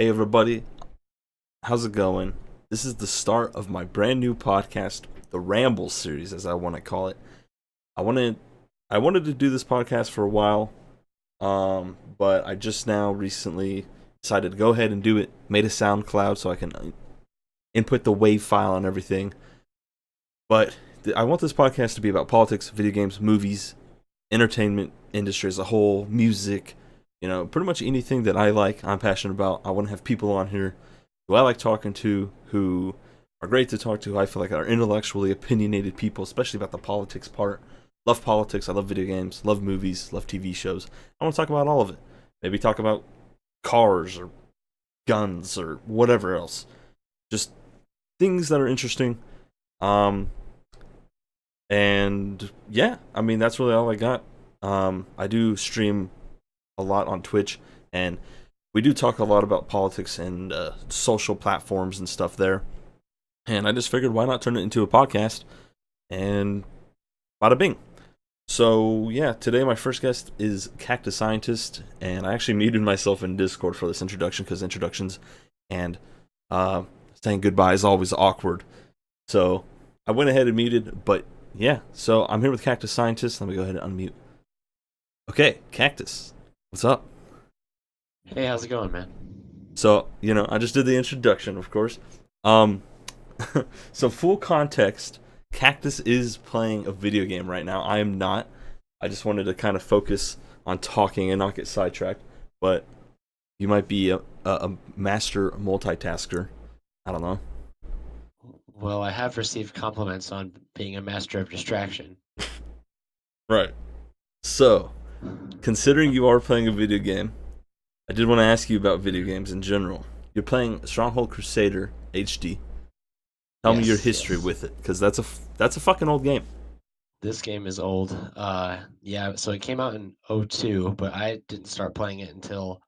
Hey everybody, how's it going? This is the start of my brand new podcast, the Ramble Series, as I want to call it. I wanted, I wanted to do this podcast for a while, but I just now recently decided to go ahead and do it. Made a SoundCloud so I can input the WAV file and everything. But I want this podcast to be about politics, video games, movies, entertainment industry as a whole, music, pretty much anything that I like, I'm passionate about. I want to have people on here who I like talking to, who are great to talk to, who I feel like are intellectually opinionated people, especially about the politics part. Love politics, I love video games, love movies, love TV shows. I want to talk about all of it. Maybe talk about cars or guns or whatever else. Just things that are interesting. And yeah, I mean, that's really all I got. I do stream a lot on Twitch, and we do talk a lot about politics and social platforms and stuff there. And I just figured, why not turn it into a podcast? And bada bing. So yeah, today my first guest is Cactus Scientist, and I actually muted myself in Discord for this introduction because introductions and saying goodbye is always awkward. So I went ahead and muted, but yeah, so I'm here with Cactus Scientist. Let me go ahead and unmute. Okay, Cactus, what's up? Hey, how's it going, man? So, I just did the introduction, of course. So full context, Cactus is playing a video game right now. I am not. I just wanted to kind of focus on talking and not get sidetracked. But you might be a master multitasker. I don't know. Well, I have received compliments on being a master of distraction. Right. So, considering you are playing a video game, I did want to ask you about video games in general. You're playing Stronghold Crusader HD. Tell me your history with it, because that's a fucking old game. This game is old. Yeah, so it came out in '02, but I didn't start playing it until,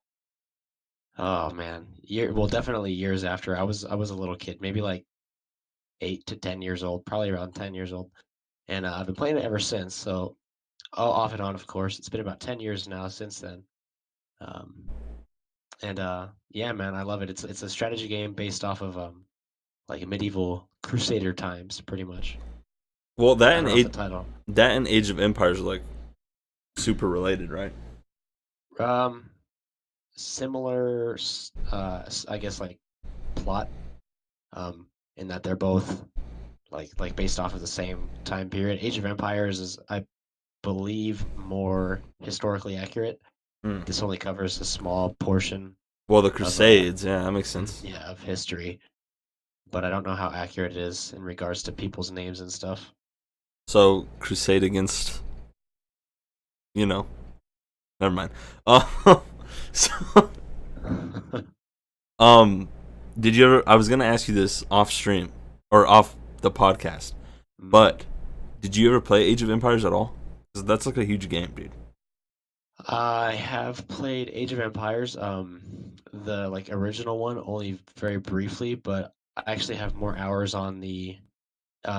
oh man, definitely years after. I was a little kid, maybe like 8 to 10 years old, probably around 10 years old. And I've been playing it ever since. So, off and on, of course. It's been about 10 years now since then. Um, and yeah, man, I love it. It's a strategy game based off of like medieval crusader times, pretty much. Well, I don't know if the title. that and Age of Empires are like super related, right? Um, Similar, I guess, like plot. In that they're both like based off of the same time period. Age of Empires is, I believe, more historically accurate. Mm. This only covers a small portion Well, the of Crusades, yeah, that makes sense. yeah, of history, but I don't know how accurate it is in regards to people's names and stuff. So, Crusade against, never mind. So, did you ever? I was gonna ask you this off stream or off the podcast, but did you ever play Age of Empires at all? 'Cause that's like a huge game, dude. I have played Age of Empires, the like original one, only very briefly, but I actually have more hours on the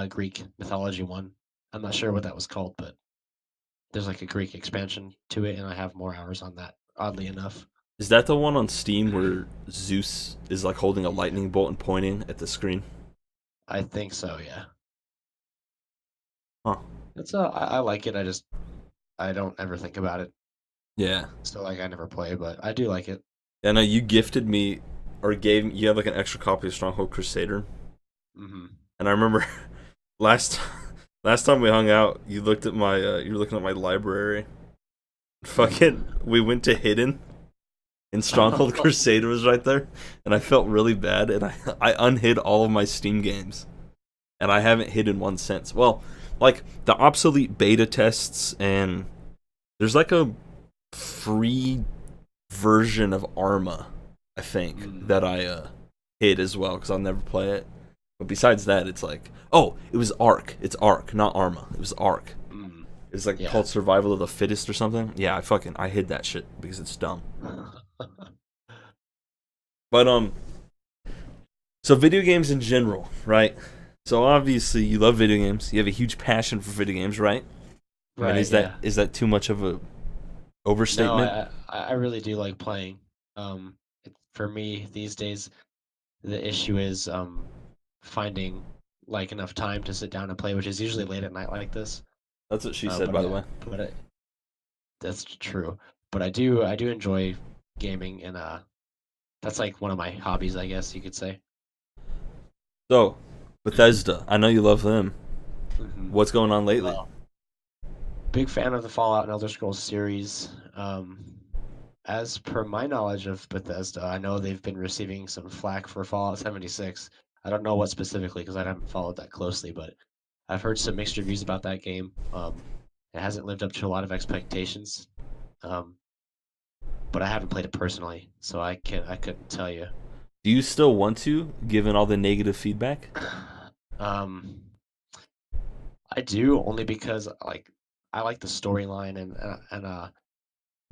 Greek mythology one. I'm not sure what that was called, but there's like a Greek expansion to it, and I have more hours on that, oddly enough. Is that the one on Steam where Zeus is like holding a lightning bolt and pointing at the screen? I think so, yeah. Huh. I like it. I don't ever think about it. Yeah. So like I never play, but I do like it. Yeah, no, you gifted me or gave you have like an extra copy of Stronghold Crusader, Hmm. and I remember last last time we hung out, you looked at my you were looking at my library. Fucking, we went to Hidden, and Stronghold Crusader was right there, and I felt really bad, and I unhid all of my Steam games, and I haven't hidden one since. Well, like the obsolete beta tests, and there's like a free version of Arma, I think, that I hid as well because I'll never play it. But besides that, it's like, oh, it was Ark. It's Ark, not Arma. It was Ark. Mm. It's like Yeah. called Survival of the Fittest or something. Yeah, I hid that shit because it's dumb. But so video games in general, right? So obviously you love video games. You have a huge passion for video games, right? I mean, Right, is yeah. that too much of a No, overstatement? I really do like playing. For me these days, the issue is finding like enough time to sit down and play, which is usually late at night like this. That's what she said, But by the way. that's true. But I do enjoy gaming, and that's like one of my hobbies, I guess you could say. So, Bethesda, I know you love them. hmm What's going on lately? Well, big fan of the Fallout and Elder Scrolls series. As per my knowledge of Bethesda, I know they've been receiving some flack for Fallout 76. I don't know what specifically because I haven't followed that closely, but I've heard some mixed reviews about that game. It hasn't lived up to a lot of expectations, um, but I haven't played it personally, so I couldn't tell you. Do you still want to, given all the negative feedback? Um, I do only because like I like the storyline and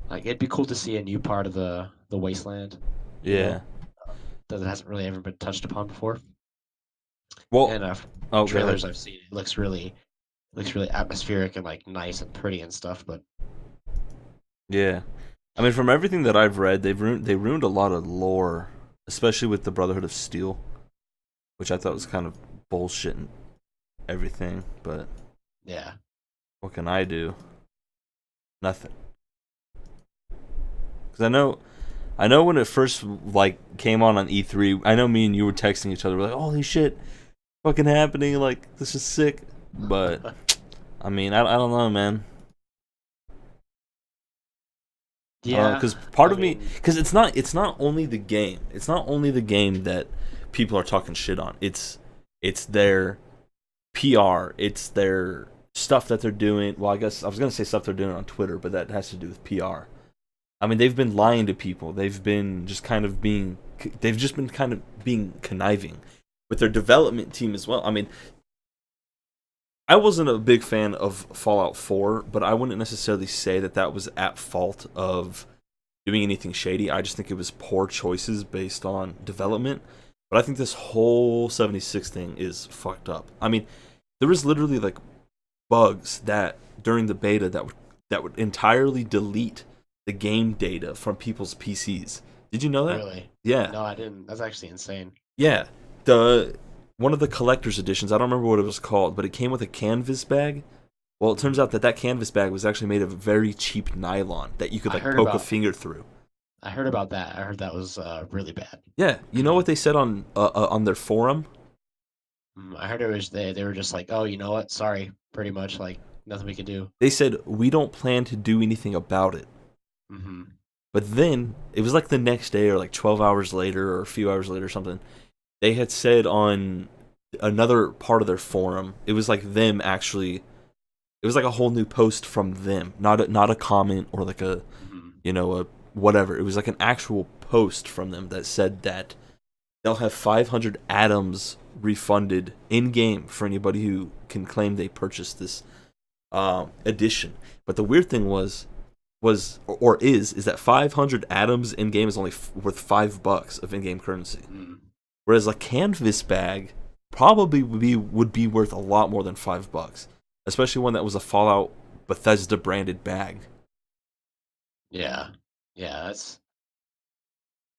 like it'd be cool to see a new part of the wasteland, you Yeah. know, that hasn't really ever been touched upon before. Well, And oh, go ahead. trailers I've seen, it looks really atmospheric and like nice and pretty and stuff. But Yeah. I mean, from everything that I've read, they ruined a lot of lore, especially with the Brotherhood of Steel, which I thought was kind of bullshit and everything. But yeah, what can I do? Nothing. Because I know when it first like came on E3. I know me and you were texting each other, we're like, "Holy shit, fucking happening! Like this is sick." But I mean, I don't know, man. I don't know, yeah. because part I of me, mean, because it's not only the game. It's not only the game that people are talking shit on. It's their PR. It's their stuff that they're doing. Well, I guess I was gonna say stuff they're doing on Twitter, but that has to do with PR. I mean, they've been lying to people. They've just been kind of being conniving with their development team as well. I mean, I wasn't a big fan of Fallout 4, but I wouldn't necessarily say that that was at fault of doing anything shady. I just think it was poor choices based on development. But I think this whole 76 thing is fucked up. I mean, there was literally like bugs that during the beta that would entirely delete the game data from people's PCs. Did you know that? really, Yeah. no, I didn't. That's actually insane. Yeah. The one of the collector's editions, I don't remember what it was called, but it came with a canvas bag. Well, it turns hmm out that that canvas bag was actually made of very cheap nylon that you could I like heard poke a about finger through. I heard about that. I heard that was really bad. Yeah, you know what they said on their forum? I heard it was they were just like, oh, you know what? Sorry, pretty much like nothing we can do. They said we don't plan to do anything about it. hmm But then it was like the next day or like 12 hours later or a few hours later or something. They had said on another part of their forum, it was like them actually. It was like a whole new post from them, not a comment or like a hmm a whatever. It was like an actual post from them that said that they'll have 500 atoms refunded in game for anybody who can claim they purchased this edition. But the weird thing is that 500 atoms in game is only worth $5 of in game currency, mm whereas a canvas bag probably would be worth a lot more than $5, especially one that was a Fallout Bethesda branded bag. Yeah, yeah.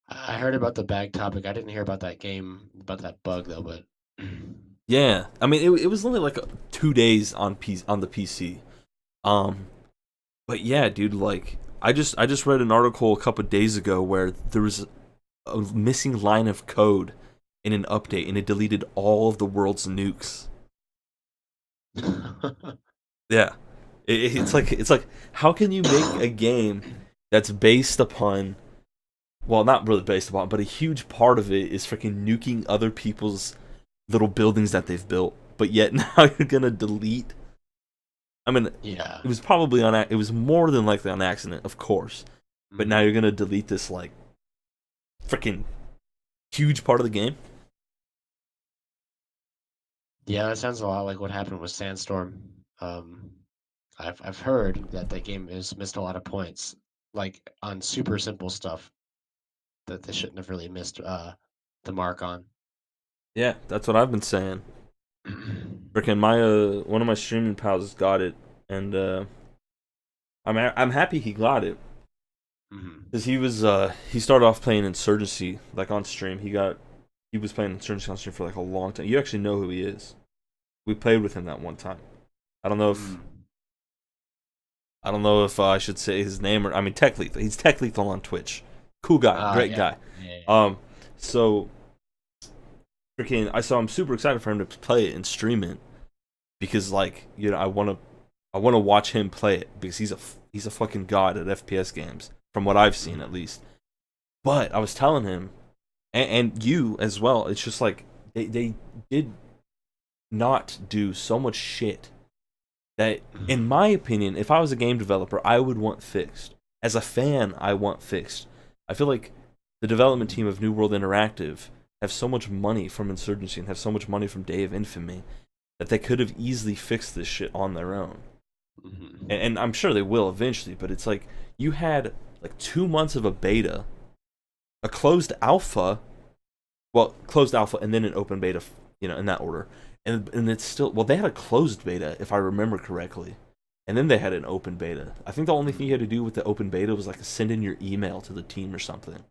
I heard about the bag topic. I didn't hear about that game, about that bug though. But Yeah, I mean it was only like 2 days on the PC. Um, but yeah, dude, like I just read an article a couple of days ago where there was a missing line of code in an update, and it deleted all of the world's nukes. Yeah, it's like how can you make a game that's based upon, well, not really based upon, but a huge part of it is freaking nuking other people's little buildings that they've built, but yet now you're gonna delete. I mean, yeah. it was probably it was more than likely on accident, of course, but now hmm you're gonna delete this like freaking huge part of the game. Yeah, that sounds a lot like what happened with Sandstorm. Um, I've heard that that game has missed a lot of points, like on super simple stuff that they shouldn't have really missed the mark on. Yeah, that's what I've been saying. Freaking my one of my streaming pals got it, and I'm happy he got it. Hmm. because he started off playing Insurgency like on stream. He was playing Insurgency on stream for like a long time. You actually know who he is. We played with him that one time. I don't know if Mm. I don't know if I should say his name or I mean Tech Lethal. He's Tech Lethal on Twitch. Cool guy, great Yeah. guy. Yeah. Yeah. Um, so freaking, I'm super excited for him to play it and stream it because like I want to watch him play it because he's a fucking god at FPS games from what I've seen at Mhm. least. But I was telling him and you as well. It's just like they did not do so much shit that, in Mhm. my opinion, if I was a game developer, I would want fixed. As a fan, I want fixed. I feel like the development team of New World Interactive have so much money from Insurgency and have so much money from Day of Infamy that they could have easily fixed this shit on their own. Mhm. And I'm sure they will eventually, but it's like you had like 2 months of a beta, a closed alpha, well, closed alpha, and then an open beta, in that order. And it's still, well, they had a closed beta if I remember correctly, and then they had an open beta. I think the only thing you had to do with the open beta was like send in your email to the team or something.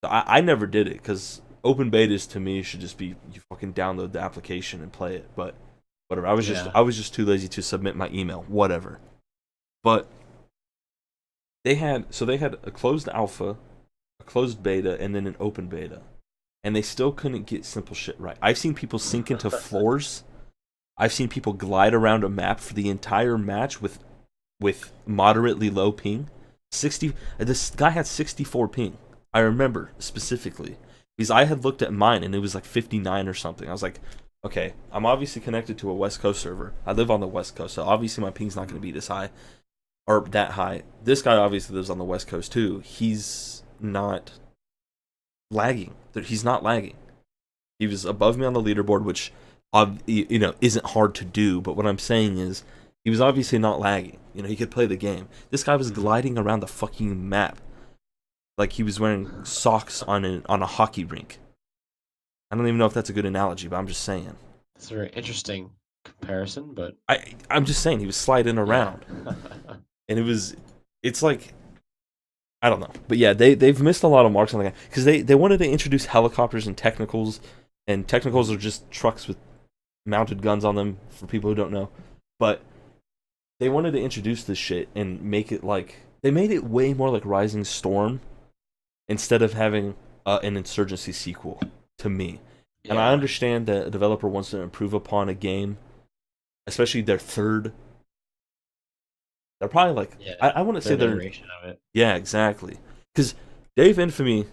So I never did it because open betas to me should just be you fucking download the application and play it. But whatever, Yeah. I was just too lazy to submit my email. Whatever. But they had a closed alpha, a closed beta, and then an open beta, and they still couldn't get simple shit right. I've seen people sink into floors. I've seen people glide around a map for the entire match with moderately low ping. 60 This guy had 64 ping. I remember specifically because I had looked at mine and it was like 59 or something. I was like, okay, I'm obviously connected to a West Coast server. I live on the West Coast, so obviously my ping's not going to be this high or that high. This guy obviously lives on the West Coast too. He's not lagging. He's not lagging. He was above me on the leaderboard, which isn't hard to do. But what I'm saying is, he was obviously not lagging. He could play the game. This guy was Mhm. gliding around the fucking map like he was wearing socks on a hockey rink. I don't even know if that's a good analogy, but I'm just saying. It's a very interesting comparison, but I'm just saying he was sliding yeah. around, and it's like I don't know, but yeah, they've missed a lot of marks on the game because they wanted to introduce helicopters and technicals are Mhm. just trucks with mounted guns on them for people who don't know. But they wanted to introduce this shit and make it like they made it way more like Rising Storm instead of having an Insurgency sequel to me. And I Yeah. understand that a developer wants to improve upon a game, especially their third. They're probably like Yeah. I wouldn't say Third they're iteration of it. yeah exactly because Dave Infamy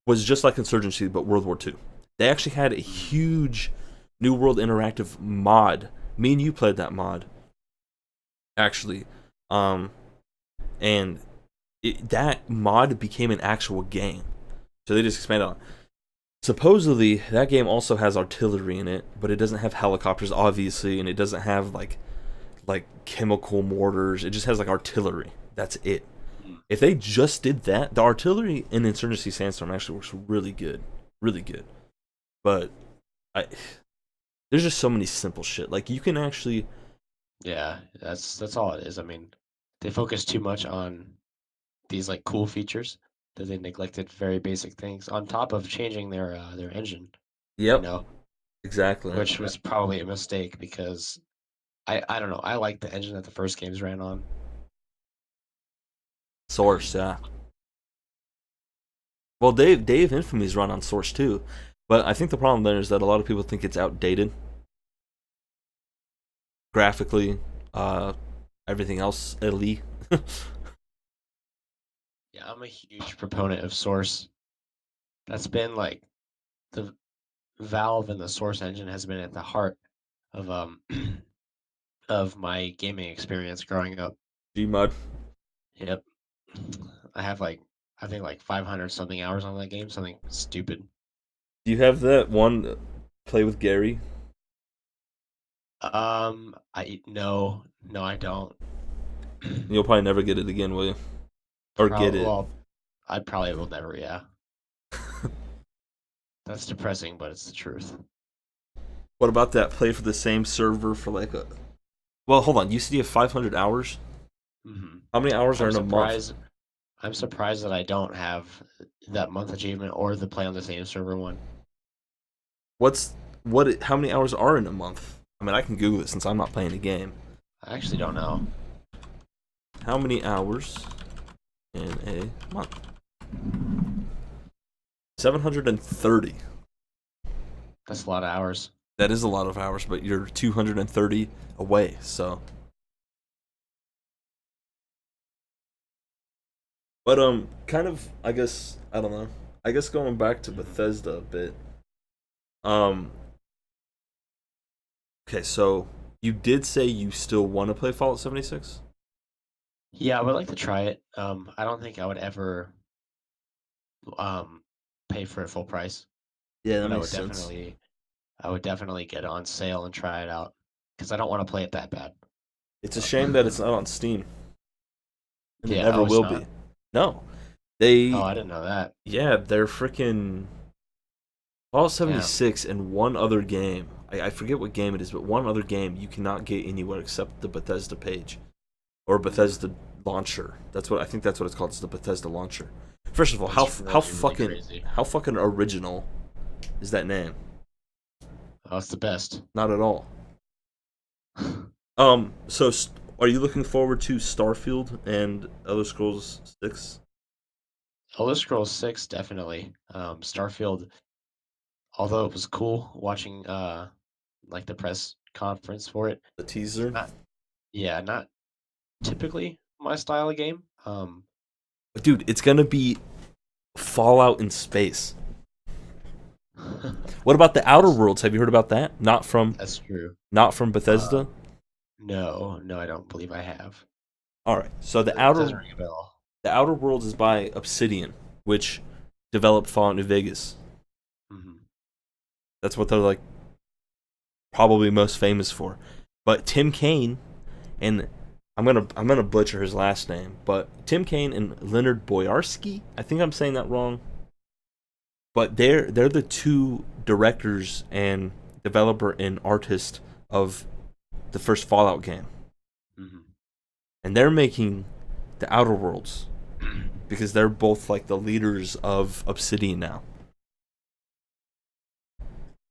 was just like Insurgency but World War II. They actually had a Mhm. huge New World Interactive mod. Me and you played that mod actually. Um, and that mod became an actual game. So they just expanded on it. Supposedly, that game also has artillery in it, but it doesn't have helicopters, obviously, and it doesn't have like chemical mortars. It just has like artillery. That's it. Mhm. If they just did that, the artillery in Insurgency Sandstorm actually works really good. But I, there's just so many simple shit. Like you can actually, Yeah, that's all it is. I mean, they focus too much on these like cool features that they neglected very basic things on top of changing their engine, you yep, know, exactly. which was probably a mistake because I don't know. I like the engine that the first games ran on. Source, yeah. Well, Dave Infamy's run on Source too, but I think the problem there is that a lot of people think it's outdated graphically, uh, everything else, Italy. Yeah, I'm a huge proponent of Source. That's been like the Valve and the Source engine has been at the heart of of my gaming experience growing up. Gmod. Yep. I have like I think like 500 something hours on that game, something stupid. Do you have that one play with Gary? I no, I don't. You'll probably never get it again, will you? Or get Probably, it? well, I probably will never. Yeah, that's depressing, but it's the truth. What about that play for the same server for like a? Well, hold on. You said you have 500 hours. Hmm. How many hours are I'm in a month? surprised. I'm surprised that I don't have that month achievement or the play on the same server one. What's how many hours are in a month? I mean, I can Google it since I'm not playing the game. I actually don't know. How many hours in a month? 730. That's a lot of hours. That is a lot of hours, but you're 230 away, so. But kind of, I guess, I don't know. I guess going back to Mhm. Bethesda a bit. Um okay, so you did say you still want to play Fallout 76? Yeah, I would like to try it. I don't think I would ever um pay for it full price, Yeah, that but makes sense. I would definitely get it on sale and try it out because I don't want to play it that bad. It's a Uh, shame that it's not on Steam, and it yeah. never Oh, it's will not. be. No. Oh, They I didn't know that. yeah, they're freaking Fallout Damn. 76 and one other game. I forget what game it is, but one other game you cannot get anywhere except the Bethesda page or Mm, Bethesda launcher. That's what I think. That's what it's called. It's the Bethesda launcher. First of all, that's really really crazy. how fucking original is that name? Oh, it's the best. Not at all. So are you looking forward to Starfield and Elder Scrolls 6? Elder Scrolls 6 definitely. Starfield, although it was cool watching like the press conference for it, The teaser, not yeah, not typically my style of game. dude. It's gonna be Fallout in space. What about the Outer That's Worlds? Have you heard about that? that's true. Not from Uh, Bethesda. no, no, I don't believe I have. All right. So Doesn't ring a bell. the Outer Worlds is by Obsidian, which developed Fallout New Vegas. Hmm. That's what they're like probably most famous for. But Tim Kaine and I'm gonna butcher his last name, but Tim Kaine and Leonard Boyarsky. I think I'm saying that wrong, but they're the two directors and developer and artist of the first Fallout game, Hmm. and they're making the Outer Worlds because they're both like the leaders of Obsidian now.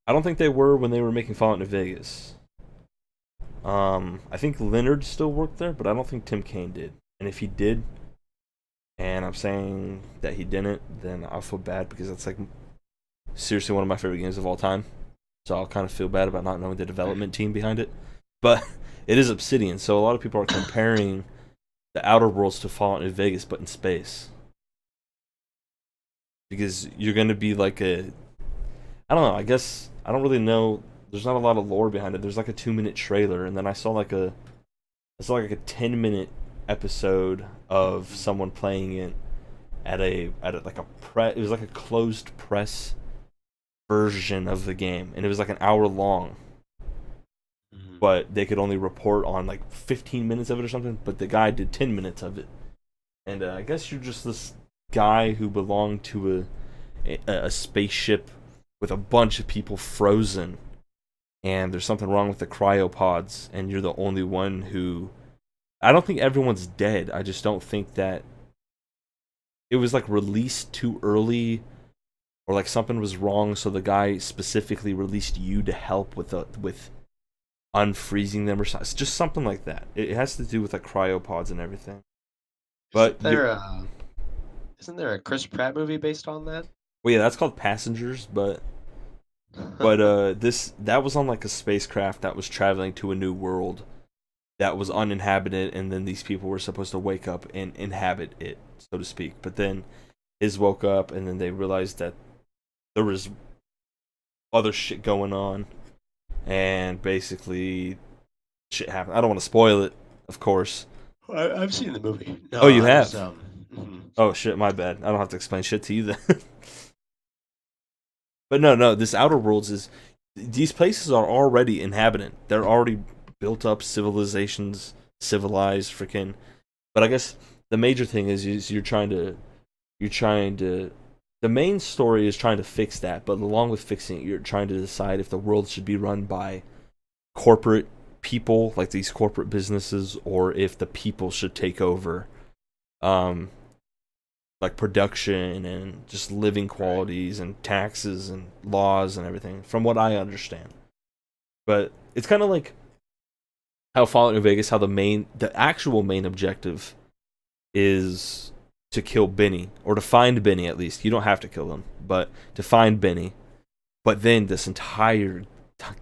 I don't think they were when they were making Fallout New Vegas. I think Leonard still worked there, but I don't think Tim Kaine did. And if he did, and I'm saying that he didn't, then I'll feel bad because that's like seriously one of my favorite games of all time. So I'll kind of feel bad about not knowing the development team behind it. But it is Obsidian, so a lot of people are comparing the Outer Worlds to Fallout New Vegas, but in space. Because you're going to be like I don't know, I guess, I don't really know. There's not a lot of lore behind it. There's like a 2-minute trailer, and then I saw like a 10-minute episode of someone playing it at a like a it was like a closed press version of the game, and it was like an hour long, Hmm. but they could only report on like 15 minutes of it or something. But the guy did 10 minutes of it, and I guess you're just this guy who belonged to a spaceship with a bunch of people frozen, and there's something wrong with the cryopods, and you're the only one who. I don't think everyone's dead. I just don't think that it was like released too early or like something was wrong, so the guy specifically released you to help with unfreezing them or something. It's just something like that. It has to do with like cryopods and everything. But Isn't you, there a isn't there a Chris Pratt movie based on that? well, yeah, that's called Passengers. But this that was on like a spacecraft that was traveling to a new world that was Mm, uninhabited, and then these people were supposed to wake up and inhabit it, so to speak. But then his woke up, and then they realized that there was other shit going on, and basically shit happened. I don't want to spoil it, of course. I've seen the movie. No, Oh, you I was have? mhm. Oh shit, my bad. I don't have to explain shit to you then. But no, no, this Outer Worlds is these places are already inhabited. They're already built up civilizations, civilized freaking. But I guess the major thing is you're trying to the main story is trying to fix that, but along with fixing it, you're trying to decide if the world should be run by corporate people, like these corporate businesses, or if the people should take over. Um, like production and just living Right. qualities and taxes and laws and everything, from what I understand. But it's kind of like how Fallout New Vegas, how the actual main objective is to kill Benny, or to find Benny at least. You don't have to kill him, but to find Benny. But then this entire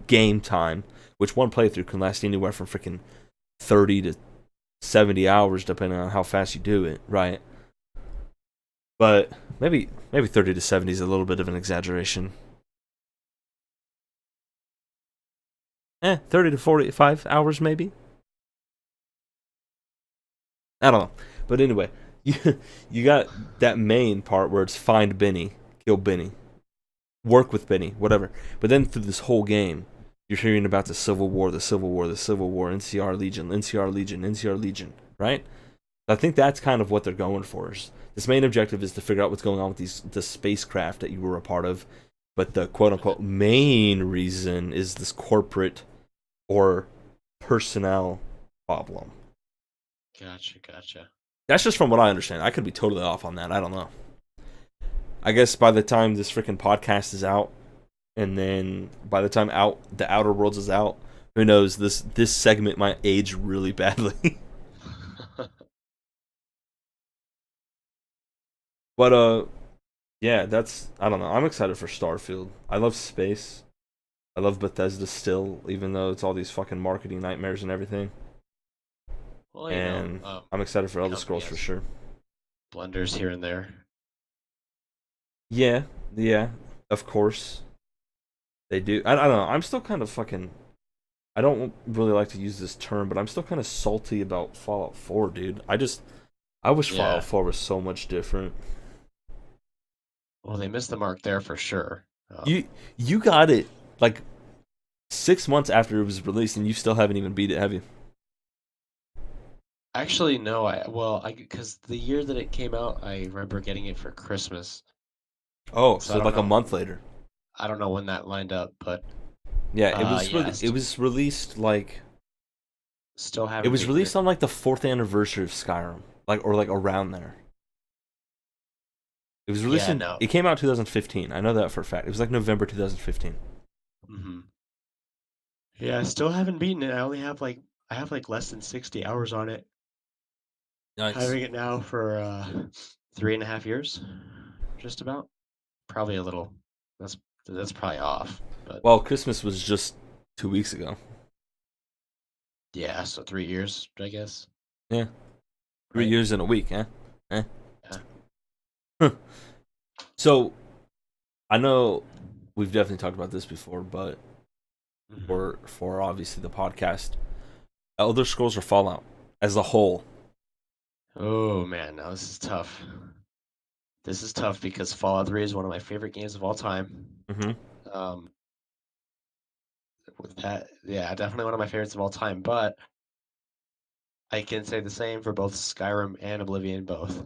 game time, which one playthrough can last anywhere from freaking 30 to 70 hours, depending on how fast you do it, right? But maybe 30 to 70 is a little bit of an exaggeration. 30 to 45 hours maybe. I don't know. But anyway, you you got that main part where it's find Benny, kill Benny, work with Benny, whatever. But then through this whole game, you're hearing about the Civil War, the Civil War, the Civil War, NCR Legion, NCR Legion, NCR Legion, right? I think that's kind of what they're going for. This main objective is to figure out what's going on with the spacecraft that you were a part of. But the quote unquote main reason is this corporate or personnel problem. Gotcha. That's just from what I understand. I could be totally off on that. I don't know. I guess by the time this freaking podcast is out, and then by the time the Outer Worlds is out, who knows? This segment might age really badly. But yeah, that's, I don't know. I'm excited for Starfield. I love space. I love Bethesda still, even though it's all these fucking marketing nightmares and everything. Well, And I'm excited for the Elder company Scrolls for has sure. blunders here and there. Yeah, yeah, of course they do. I don't know. I'm still kind of fucking. I don't really like to use this term, but I'm still kind of salty about Fallout 4, dude. I wish Fallout Yeah. 4 was so much different. Well, they missed the mark there for sure. You you got it like 6 months after it was released, and you still haven't even beat it, have you? Actually, no. I because the year that it came out, I remember getting it for Christmas. Oh, So so like a month know. later. I don't know when that lined up, but Yeah, yeah, it was released like still it haven't was beaten released it. on like the fourth anniversary of Skyrim, like around there. It was released Yeah, in. no. It came out 2015. I know that for a fact. It was like November 2015. Yeah, I still haven't beaten it. I have like less than 60 hours on it. Nice. Having it now for 3.5 years, just about. Probably a little. That's that's probably off, but Well, Christmas was just 2 weeks ago. yeah, so 3 years, I guess. Yeah, three Right? years in a week, eh? Eh. Yeah. So I know we've definitely talked about this before, but hmm for obviously the podcast, Elder Scrolls or Fallout as a whole. Oh man, now this is tough. This is tough because Fallout 3 is one of my favorite games of all time. Mm-hmm. Um, with that, yeah, definitely one of my favorites of all time. But I can say the same for both Skyrim and Oblivion, both,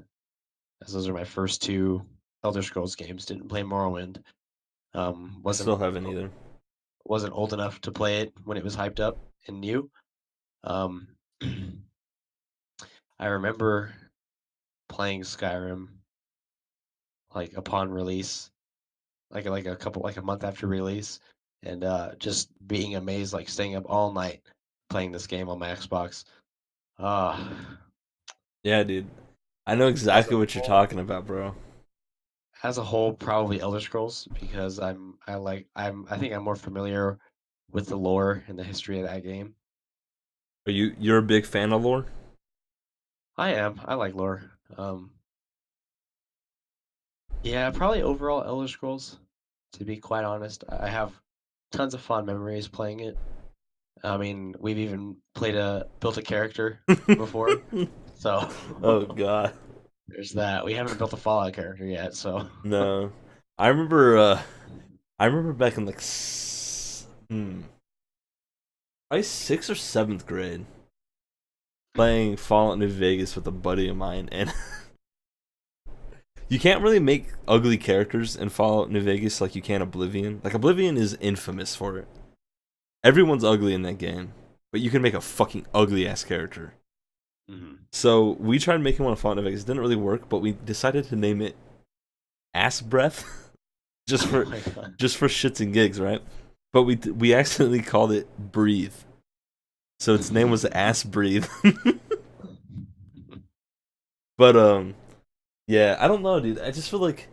as those are my first two Elder Scrolls games. Didn't play Morrowind. Um, I still wasn't haven't either. wasn't old enough to play it when it was hyped up and new. Um, I remember playing Skyrim like upon release, like a month after release, and just being amazed, like staying up all night playing this game on my Xbox. Uh, Yeah, dude. I know as a exactly what you're whole, talking about, bro. probably Elder Scrolls because I think I'm more familiar with the lore and the history of that game. You're a big fan of lore? I am. I like lore. Yeah, probably overall Elder Scrolls, to be quite honest. I have tons of fond memories playing it. I mean, we've even built a character before, so Oh god. there's that. We haven't built a Fallout character yet, so No. I remember I remember back in like probably 6th or 7th grade playing Fallout New Vegas with a buddy of mine, and you can't really make ugly characters in Fallout New Vegas like you can Oblivion. Like Oblivion is infamous for it. Everyone's ugly in that game, but you can make a fucking ugly ass character. Hmm. So we tried making one of Fallout New Vegas. It didn't really work, but we decided to name it Ass Breath, just Oh for my god. just for shits and gigs, right? But we accidentally called it Breathe, so its name was Ass Breathe. But yeah, I don't know, dude. I just feel like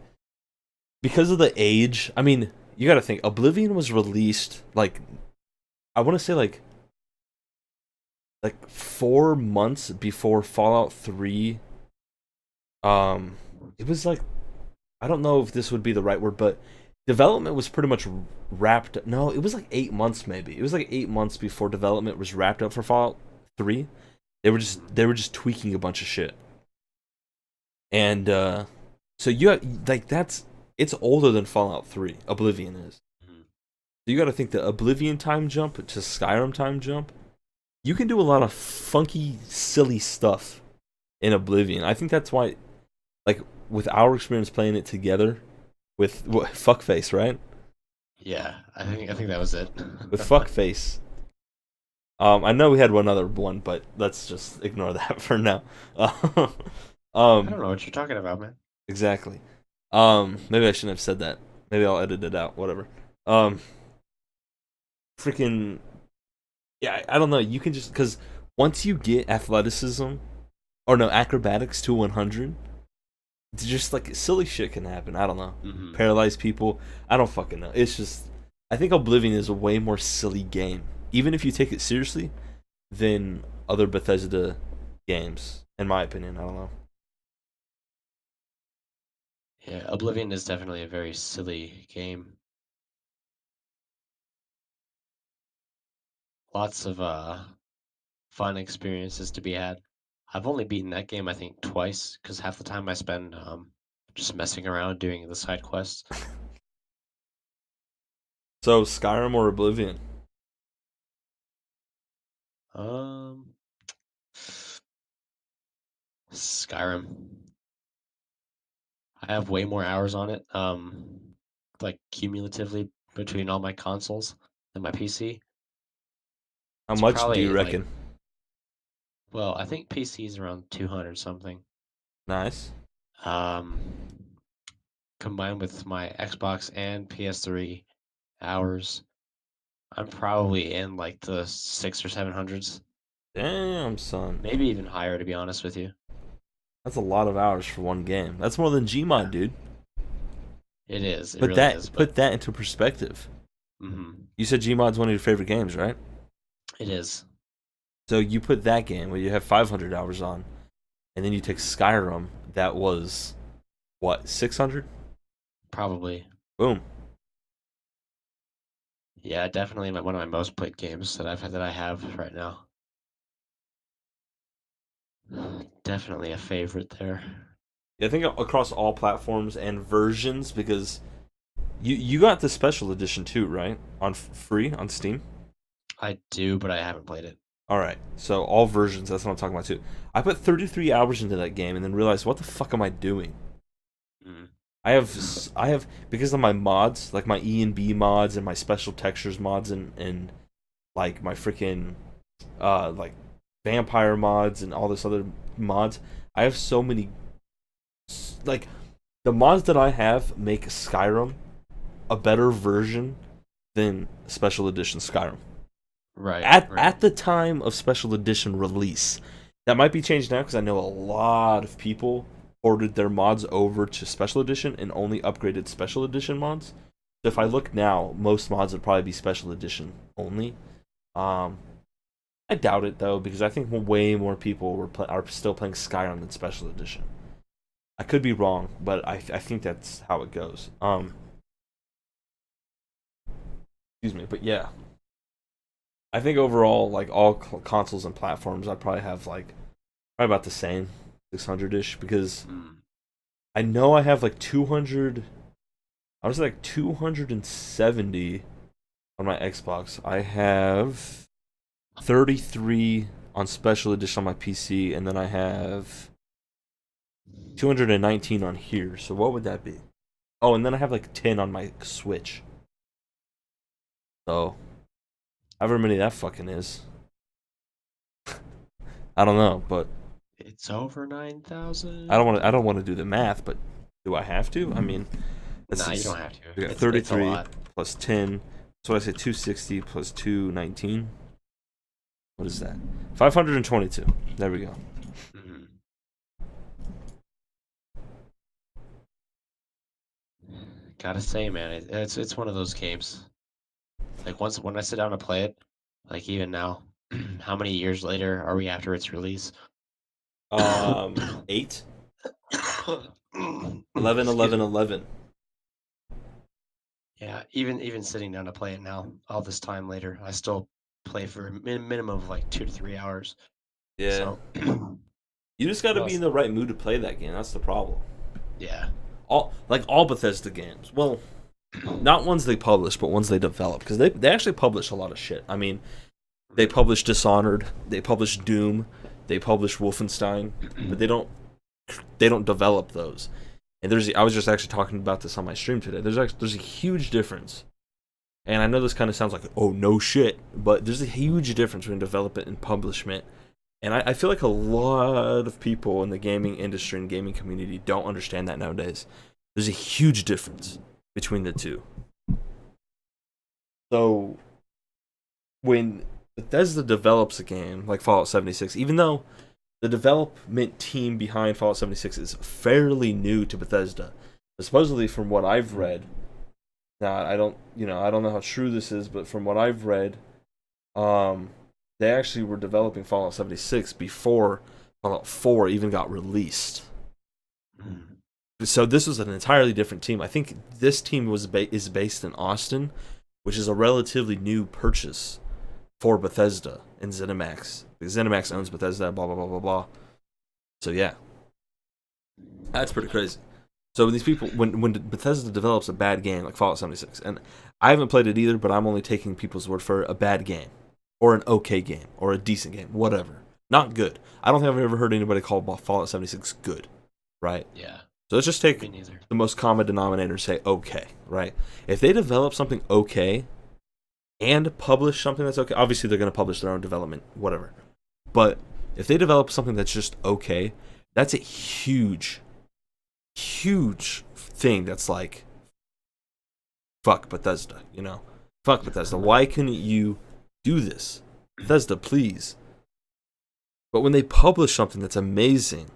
because of the age. I mean, you got to think Oblivion was released like I want to say like 4 months before Fallout 3. Um, it was like I don't know if this would be the right word, but development was pretty much wrapped. No, it was like 8 months maybe. It was like 8 months before development was wrapped up for Fallout 3. They were just tweaking a bunch of shit, and so you have, like that's it's older than Fallout 3. Oblivion is. Mhm. So you got to think the Oblivion time jump to Skyrim time jump. You can do a lot of funky, silly stuff in Oblivion. I think that's why, like, with our experience playing it together with Fuckface, right? Yeah, I think that was it. With Fuckface. I know we had one other one, but let's just ignore that for now. I um, don't know what you're talking about, man. exactly. Maybe I shouldn't have said that. Maybe I'll edit it out. Whatever. Um, freaking yeah. I don't know. You can just because once you get athleticism or no acrobatics to 100, it's just like silly shit can happen. I don't know. Hmm. Paralyze people. I don't fucking know. It's just I think Oblivion is a way more silly game, even if you take it seriously, than other Bethesda games. In my opinion, I don't know. Yeah, Oblivion is definitely a very silly game. Lots of fun experiences to be had. I've only beaten that game I think twice because half the time I spend just messing around doing the side quests. So Skyrim or Oblivion? Um, Skyrim. I have way more hours on it. Like cumulatively between all my consoles and my PC. How It's much do you probably like, reckon? well, I think PC is around 200 something. Nice. Um, Combined with my Xbox and PS3 hours, I'm probably in like the six or seven hundreds, Damn, son. maybe even higher to be honest with you. That's a lot of hours for one game. That's more than Yeah, Gmod, dude. it is. It Put really is. that But put that into perspective. mhm, You said Gmod's one of your favorite games, right? it is. So you put that game where you have 500 hours on, and then you take Mhm, Skyrim that was what 600. probably. Boom. Yeah, definitely one of my most played games that I have right now. Definitely a favorite there. Yeah, I think across all platforms and versions because you got the special edition too, right? On free on Steam. I do, but I haven't played it. All right, so all versions. That's what I'm talking about too. I put 33 hours into that game and then realized what the fuck am I doing? Mm. I have because of my mods, like my E and B mods and my special textures mods and like my freaking like vampire mods and all this other mods. I have so many like the mods that I have make Skyrim a better version than special edition Skyrim. Right, At right. the time of special edition release. That might be changed now because I know a lot of people ported their mods over to special edition and only upgraded special edition mods. So if I Mhm. look now, most mods would probably be special edition only. Um, I doubt it though because I think way more people are still playing Skyrim than special edition. I could be wrong, but I think that's how it goes. Excuse me, but yeah, I think overall, like all consoles and platforms, I probably have like probably about the same, 600 ish, because Mm. I know I have like 200. I was like 270 on my Xbox. I have 33 on special edition on my PC, and then I have 219 on here. So what would that be? Oh, and then I have like 10 on my Switch. So however many that fucking is, I don't know, but It's over I don't want 9,000. to. I don't want to do the math, but do I have to? I mean, let's Nah, see. you don't have to. We got It's a 33 lot. plus 10. So I say 260 plus 219. What is that? 522. There we go. Mhm. Gotta say, man, it's one of those games. Like once when I sit down to play it, like even now, how many years later are we after its release? 8, 11, Excuse 11, me. 11. Yeah, even sitting down to play it now, all this time later, I still play for a minimum of like 2 to 3 hours. Yeah. So, You just got to be in plus, the right mood to play that game. That's the problem. yeah, All Bethesda games. Well, not ones they publish, but ones they develop, because they actually publish a lot of shit. I mean, they publish Dishonored, they publish Doom, they publish Wolfenstein, but they don't develop those. And I was just actually talking about this on my stream today. There's a huge difference. And I know this kind of sounds like, oh no shit, but there's a huge difference between development and publishment. And I feel like a lot of people in the gaming industry and gaming community don't understand that nowadays. There's a huge difference between the two. So when Bethesda develops a game like Fallout 76, even though the development team behind Fallout 76 is fairly new to Bethesda, supposedly from what I've read, now I don't know how true this is, but from what I've read, um, they actually were developing Fallout 76 before Fallout 4 even got released. mm, So this was an entirely different team. I think this team is based in Austin, which is a relatively new purchase for Bethesda and ZeniMax. Because ZeniMax owns Bethesda, blah blah blah blah blah. So yeah, that's pretty crazy. So these people, when Bethesda develops a bad game like Fallout 76, and I haven't played it either, but I'm only taking people's word for a bad game, or an okay game, or a decent game, whatever. Not good. I don't think I've ever heard anybody call Fallout 76 good, right? yeah, So let's just take me neither. the most common denominator and say okay, right? If they develop something okay and publish something that's okay, obviously they're going to publish their own development, whatever. But if they develop something that's just okay, that's a huge, huge thing that's like, fuck Bethesda, you know? Fuck Bethesda. Why couldn't you do this? Bethesda, please. But when they publish something that's amazing,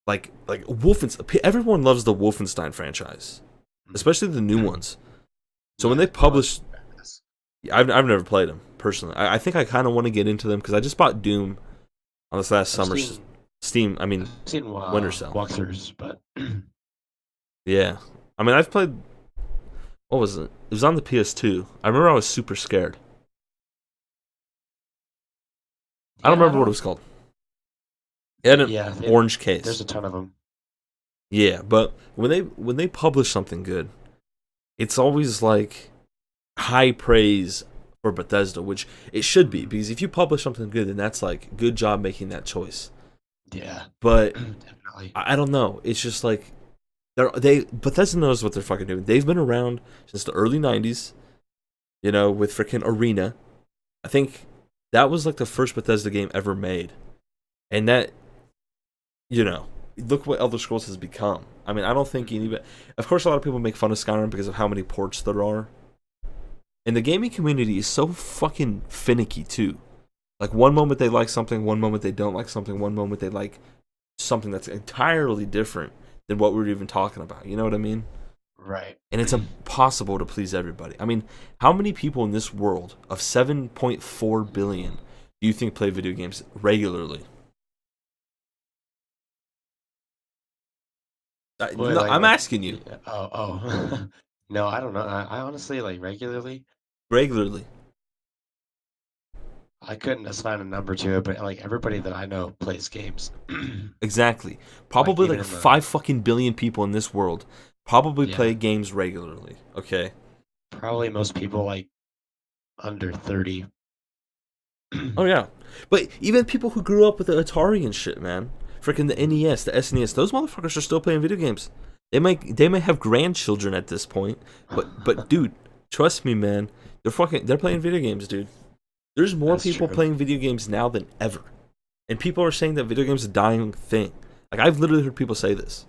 like Wolfenstein, everyone loves the Wolfenstein franchise, especially the new ones. So when Yeah, they no, it's publish, I've never played them personally. I think I kind of want to get into them because I just bought Doom on this last I've summer seen Steam. I mean, I've seen winter sale. walkthroughs, but Yeah, I mean I've played. What was it? It was on the PS2. I remember I was super scared. I don't yeah, I remember what it don't. was called. It had an Yeah, orange there's case. a ton of them. Yeah, but when they publish something good, it's always like high praise for Bethesda, which it should be because if you publish something good, then that's like good job making that choice. Yeah, But definitely. I don't know. It's just like they Bethesda knows what they're fucking doing. They've been around since the early '90s. You know, with freaking Arena. I think that was like the first Bethesda game ever made, and that look what Elder Scrolls has become. I mean, I don't think anybody. Of course, a lot of people make fun of Skyrim because of how many ports there are. And the gaming community is so fucking finicky too. Like one moment they like something, one moment they don't like something, one moment they like something that's entirely different than what we were even talking about. You know what I mean? Right. And it's impossible to please everybody. I mean, how many people in this world of 7.4 billion do you think play video games regularly? Boy, No, I'm asking you. yeah, oh. No, I don't know. I honestly like regularly. Regularly. I couldn't assign a number to it, but like everybody that I know plays games. Exactly. Like Probably even like in the 5 fucking billion people in this world probably yeah, play games regularly. Okay. probably most people like under 30. Oh yeah. But even people who grew up with the Atari and shit, man. Freaking the NES, the SNES, those motherfuckers are still playing video games. They may have grandchildren at this point, but dude, trust me, man. They're playing video games, dude. There's more That's people true. playing video games now than ever. And people are saying that video games are a dying thing. Like, I've literally heard people say this.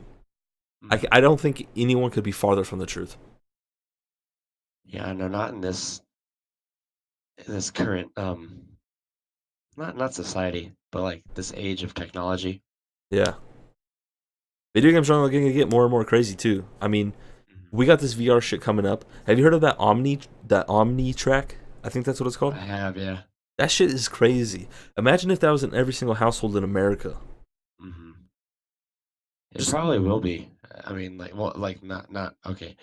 Mhm. I don't think anyone could be farther from the truth. Yeah, no, not in this current not society, but like this age of technology. Yeah. Video games are only going to get more and more crazy, too. I mean, Mhm. we got this VR shit coming up. Have you heard of that Omni track? I think that's what it's called. I have, yeah. That shit is crazy. Imagine if that was in every single household in America. Hmm. It Just probably will be. I mean, like, well, like not okay,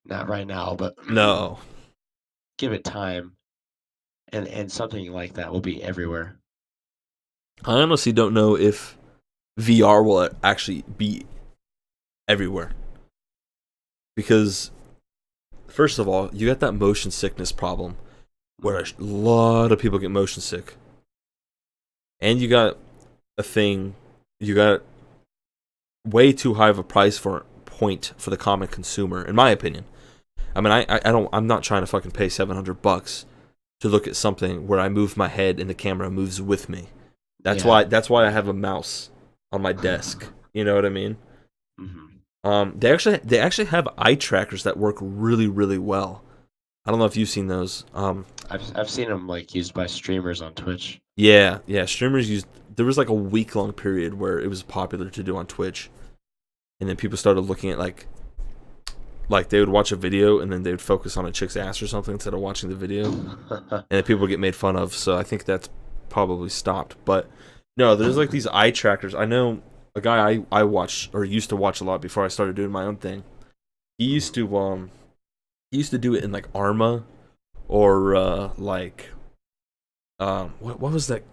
not right now, but no. give it time, and something like that will be everywhere. I honestly don't know if VR will actually be everywhere because first of all, you got that motion sickness problem where a Mhm. lot of people get motion sick, and you got a thing, you got way too high of a price for point for the common consumer, in my opinion. I mean, I'm not trying to fucking pay $700 to look at something where I move my head and the camera moves with me. Yeah. That's why I have a mouse on my desk. You know what I mean? Hmm. They actually have eye trackers that work really really well. I don't know if you've seen those. I've seen them like used by streamers on Twitch. Yeah, streamers used. There was like a week long period where it was popular to do on Twitch, and then people started looking at like they would watch a video and then they would focus on a chick's ass or something instead of watching the video, and then people would get made fun of. So I think that's probably stopped. But no, there's like these eye trackers. I know a guy I watch or used to watch a lot before I started doing my own thing. He used Mhm. to he used to do it in like Arma or what was that,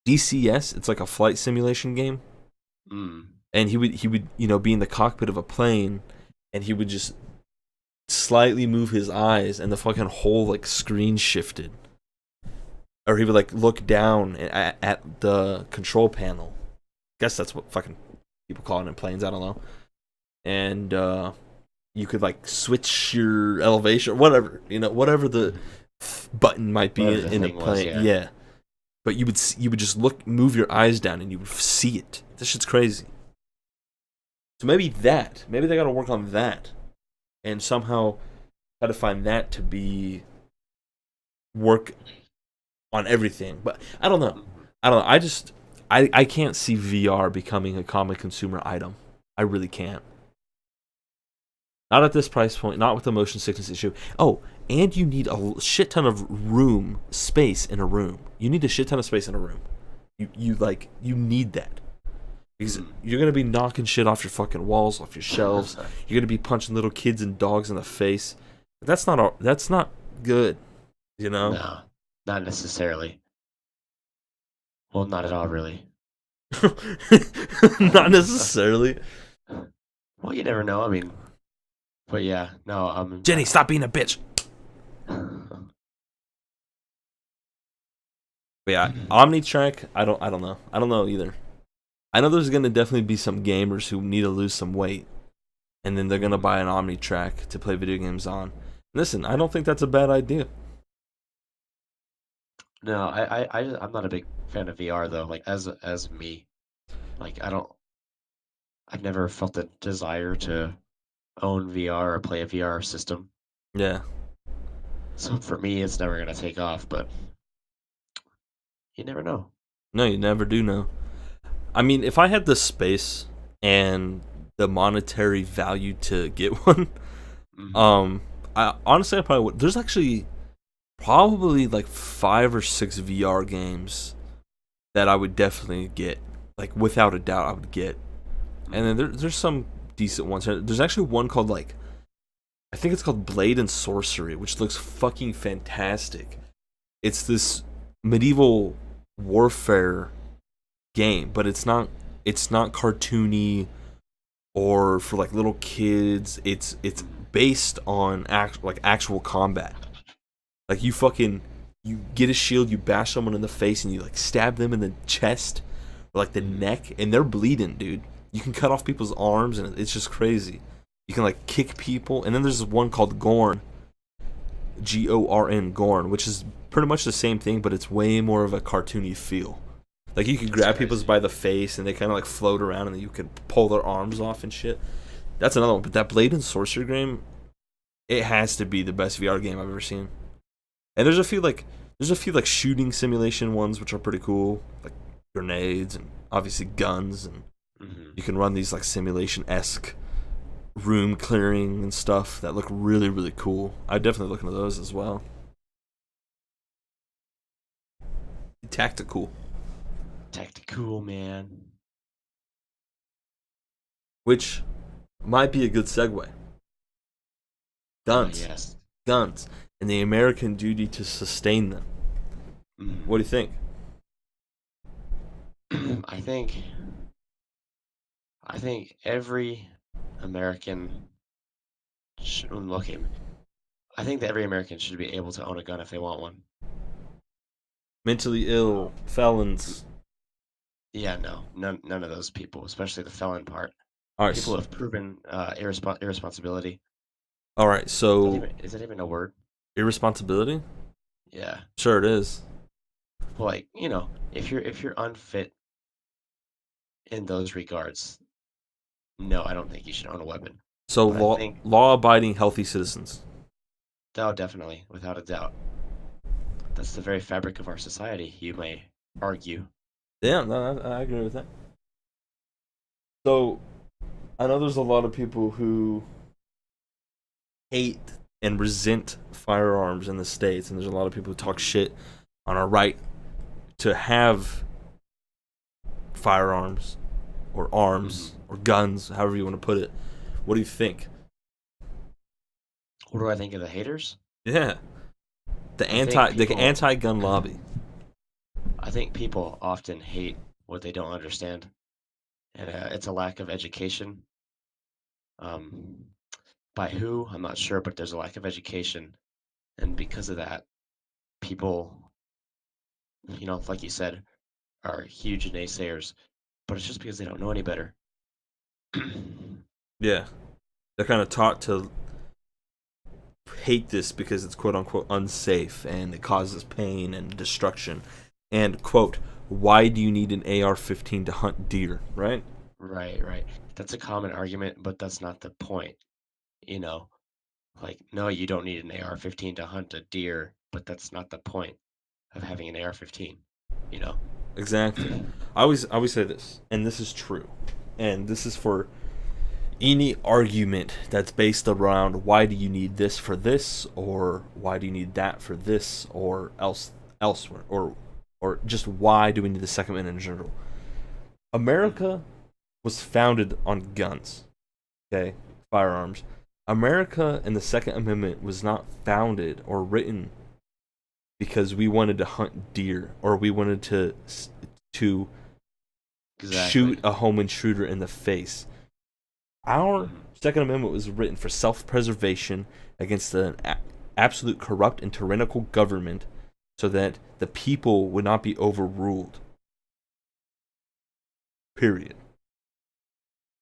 DCS? It's like a flight simulation game, Mm. and he would be in the cockpit of a plane, and he would just slightly move his eyes, and the fucking whole like screen shifted, or he would like look down at the control panel. Guess that's what fucking people call it in planes. I don't know, and you could like switch your elevation, whatever whatever the button might be Whatever the in a thing was, plane. yeah. Yeah, but you would just move your eyes down, and you would see it. This shit's crazy. So maybe they got to work on that, and somehow try to find that to be work on everything. But I don't know. Mhm. I don't know. I can't see VR becoming a common consumer item. I really can't. Not at this price point, not with the motion sickness issue. Oh, and you need a shit ton of space in a room. You need a shit ton of space in a room. You need that. Because Mm. you're gonna be knocking shit off your fucking walls, off your shelves. You're gonna be punching little kids and dogs in the face. That's not good, you know? No, not necessarily. Well, not at all, really. Not necessarily. Well, you never know. I mean, but yeah, no, Jenny, stop being a bitch. But yeah, Omnitrack, I don't know. I don't know either. I know there's gonna definitely be some gamers who need to lose some weight, and then they're gonna buy an Omnitrack to play video games on. Listen, I don't think that's a bad idea. No, I'm not a big fan of VR though. Like as me, like I've never felt the desire to own VR or play a VR system. Yeah. So for me, it's never gonna take off. But you never know. No, you never do know. I mean, if I had the space and the monetary value to get one, Hmm. um, I probably would. There's actually probably like 5 or 6 VR games that I would definitely get. Like without a doubt, I would get. And then Hmm. there's some decent ones. There's actually one called like I think it's called Blade and Sorcery, which looks fucking fantastic. It's this medieval warfare game, but it's not cartoony or for like little kids. It's based on actual combat. Like you get a shield, you bash someone in the face, and you like stab them in the chest or like the Hmm. neck, and they're bleeding, dude. You can cut off people's arms, and it's just crazy. You can like kick people, and then there's one called Gorn, Gorn, which is pretty much the same thing, but it's way more of a cartoony feel. Like you could That's grab people's crazy. by the face and they kind of like float around and then you could pull their arms off and shit. That's another one. But that Blade and Sorcerer game, it has to be the best VR game I've ever seen. And there's a few like shooting simulation ones which are pretty cool, like grenades and obviously guns, and Hmm. you can run these like simulation esque room clearing and stuff that look really really cool. I definitely look into those as well. Tactical, Tactical, man. which might be a good segue. Oh Guns, yes. guns, and the American duty to sustain them. What do you Mhm. think? I think I think every American should look him. I think that every American should be able to own a gun if they want one. Mentally ill Um, felons. yeah, no, none of those people, especially the felon part. All People right, have proven irresponsibility. all right. So Is that even a word? irresponsibility. Yeah. Sure, it is. Well, like, if you're unfit in those regards, no, I don't think you should own a weapon. So But I think, law abiding healthy citizens. oh, definitely, without a doubt, that's the very fabric of our society, you may argue. Yeah, no, I agree with that. So I know there's a lot of people who hate and resent firearms in the states, and there's a lot of people who talk Mhm. shit on our right to have firearms or arms Mhm. or guns, however you want to put it. What do you think? What do I think of the haters? Yeah, the I think people, anti gun lobby. I think people often hate what they don't understand, and it's a lack of education. Um, by who? I'm not sure, but there's a lack of education, and because of that, people, like you said, are huge naysayers, but it's just because they don't know any better. Yeah, they're kind of taught to hate this because it's quote unquote unsafe and it causes pain and destruction. And quote, why do you need an AR-15 to hunt deer? Right? Right, right. That's a common argument, but that's not the point, you know? Like, no, you don't need an AR-15 to hunt a deer, but that's not the point of having an AR-15, you know? Exactly. I always say this, and this is true, and this is for any argument that's based around why do you need this for this, or why do you need that for this, or elsewhere, or just why do we need the Second Amendment in general? Mhm. America was founded on guns, okay, firearms. America and the Second Amendment was not founded or written because we wanted to hunt deer or we wanted to shoot Exactly. a home intruder in the face. Our Mhm. Second Amendment was written for self-preservation against an absolute corrupt and tyrannical government, so that the people would not be overruled. Period.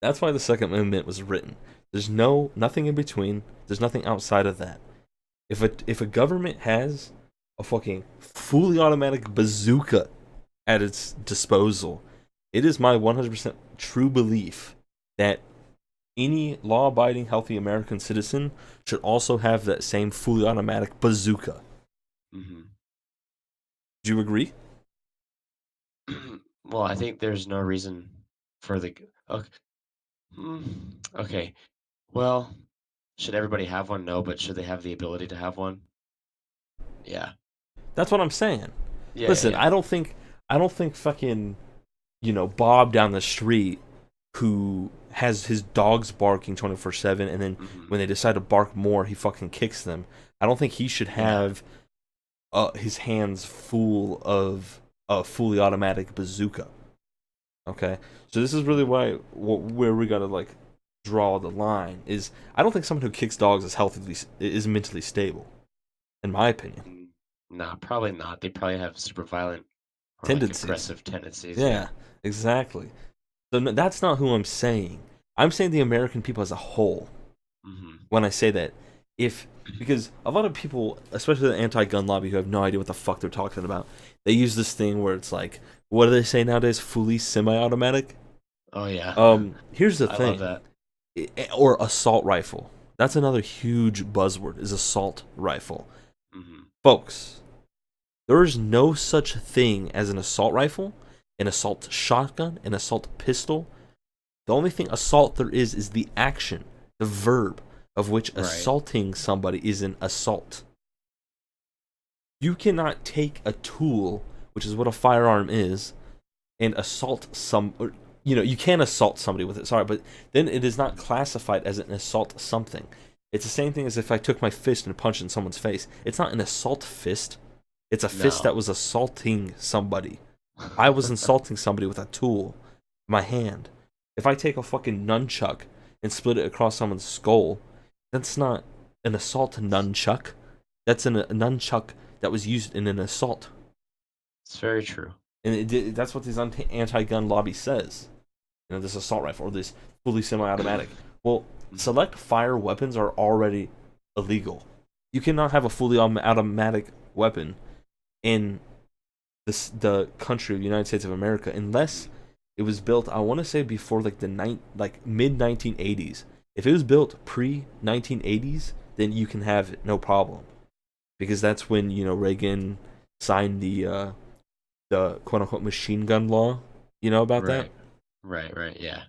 That's why the Second Amendment was written. There's nothing in between. There's nothing outside of that. If a government has a fucking fully automatic bazooka at its disposal, it is my 100% true belief that any law-abiding, healthy American citizen should also have that same fully automatic bazooka. Mhm. Do you agree? Well, I think there's no reason for the okay. Okay. Well, should everybody have one? No, but should they have the ability to have one? Yeah. That's what I'm saying. Yeah, yeah, Listen, yeah. I don't think fucking Bob down the street who has his dogs barking 24/7, and then Mhm. when they decide to bark more, he fucking kicks them. I don't think he should Yeah. have his hands full of a fully automatic bazooka. Okay, so this is really Mhm. where we gotta like draw the line is I don't think someone who kicks dogs is mentally stable, in my opinion. Nah, probably not. They probably have super violent or like Tendencies. aggressive tendencies. Yeah. Yeah, exactly. So that's not who I'm saying. I'm saying the American people as a whole. Hmm. When I say that, if because a lot of people, especially the anti-gun lobby, who have no idea what the fuck they're talking about, they use this thing where it's like, what do they say nowadays? Fully semi-automatic. Oh yeah, Here's the I love thing, that. or assault rifle. That's another huge buzzword. Is assault rifle, Hmm. folks. There is no such thing as an assault rifle, an assault shotgun, an assault pistol. The only thing assault there is the action, the verb of which Right. assaulting somebody is an assault. You cannot take a tool, which is what a firearm is, and assault some. Or, you can assault somebody with it. Sorry, but then it is not classified as an assault something. It's the same thing as if I took my fist and punched in someone's face. It's not an assault fist. It's a fist that No. was assaulting somebody. I was insulting somebody with a tool, my hand. If I take a fucking nunchuck and split it across someone's skull, that's not an assault nunchuck. That's a nunchuck that was used in an assault. It's very true. And that's what this anti-gun lobby says. This assault rifle or this fully semi-automatic. Well, select fire weapons are already illegal. You cannot have a fully automatic weapon in the country of the United States of America unless it was built. I want to say before like mid 1980s. If it was built pre 1980s, then you can have it, no problem, because that's when Reagan signed the quote unquote machine gun law. You know about that? Right. Right. Yeah.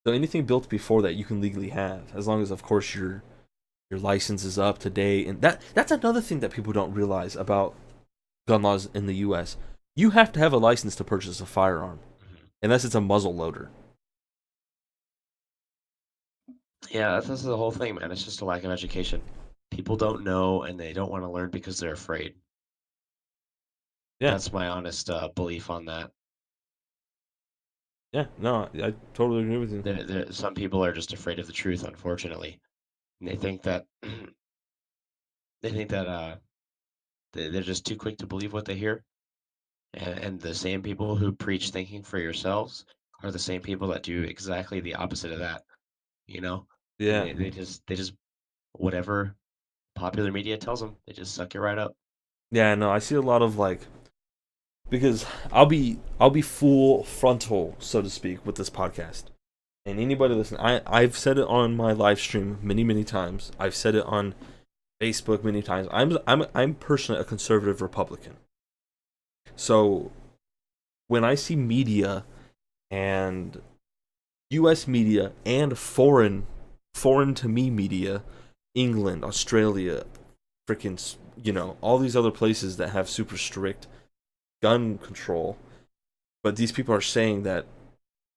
So anything built before that you can legally have, as long as of course your license is up to date. And that's another thing that people don't realize about gun laws in the US. You have to have a license to purchase a firearm, Mhm. unless it's a muzzle loader. Yeah, that's the whole thing, man. It's just a lack of education. People don't know and they don't want to learn because they're afraid. Yeah, That's my honest belief on that. yeah, no, I totally agree with you. Some people are just afraid of the truth, unfortunately. And they think that they're just too quick to believe what they hear. And the same people who preach thinking for yourselves are the same people that do exactly the opposite of that. You know, Yeah, they just whatever popular media tells them, they just suck it right up. yeah, no, I see a lot of like, because I'll be full frontal, so to speak, with this podcast. And anybody listening, I've said it on my live stream many times. I've said it on Facebook many times. I'm personally a conservative Republican. So when I see media and U.S. media and foreign to me media, England, Australia, freaking all these other places that have super strict gun control, but these people are saying that,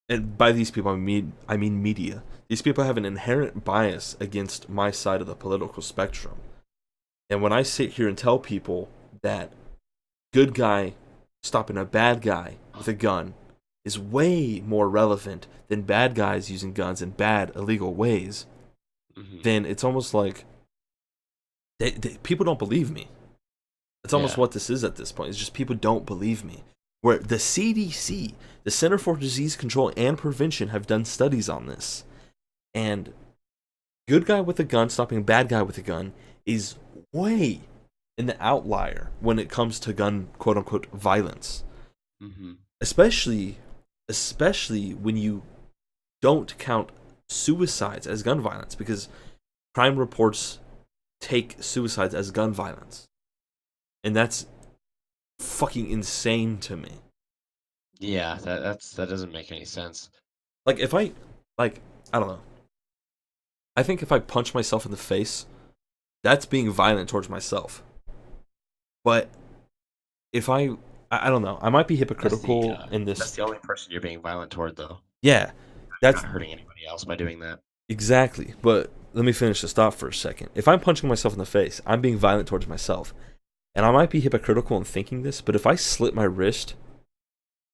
and by these people I mean media. These people have an inherent bias against my side of the political spectrum. And when I sit here and tell people that good guy stopping a bad guy with a gun is way more relevant than bad guys using guns in bad illegal ways, Hmm. then it's almost like people don't believe me. It's almost Yeah. what this is at this point. It's just people don't believe me. Where the CDC, the Center for Disease Control and Prevention, have done studies on this. And good guy with a gun stopping bad guy with a gun is way in the outlier when it comes to gun quote unquote violence. Hmm. Especially when you don't count suicides as gun violence, because crime reports take suicides as gun violence. And that's fucking insane to me. Yeah, that doesn't make any sense. Like if I like I don't know. I think if I punch myself in the face, that's being violent towards myself. But if I don't know, I might be hypocritical in That's this. the only person you're being violent toward, though. Yeah, You're that's not hurting anybody else by doing that. exactly. But let me finish this thought for a second. If I'm punching myself in the face, I'm being violent towards myself. And I might be hypocritical in thinking this, but if I slit my wrist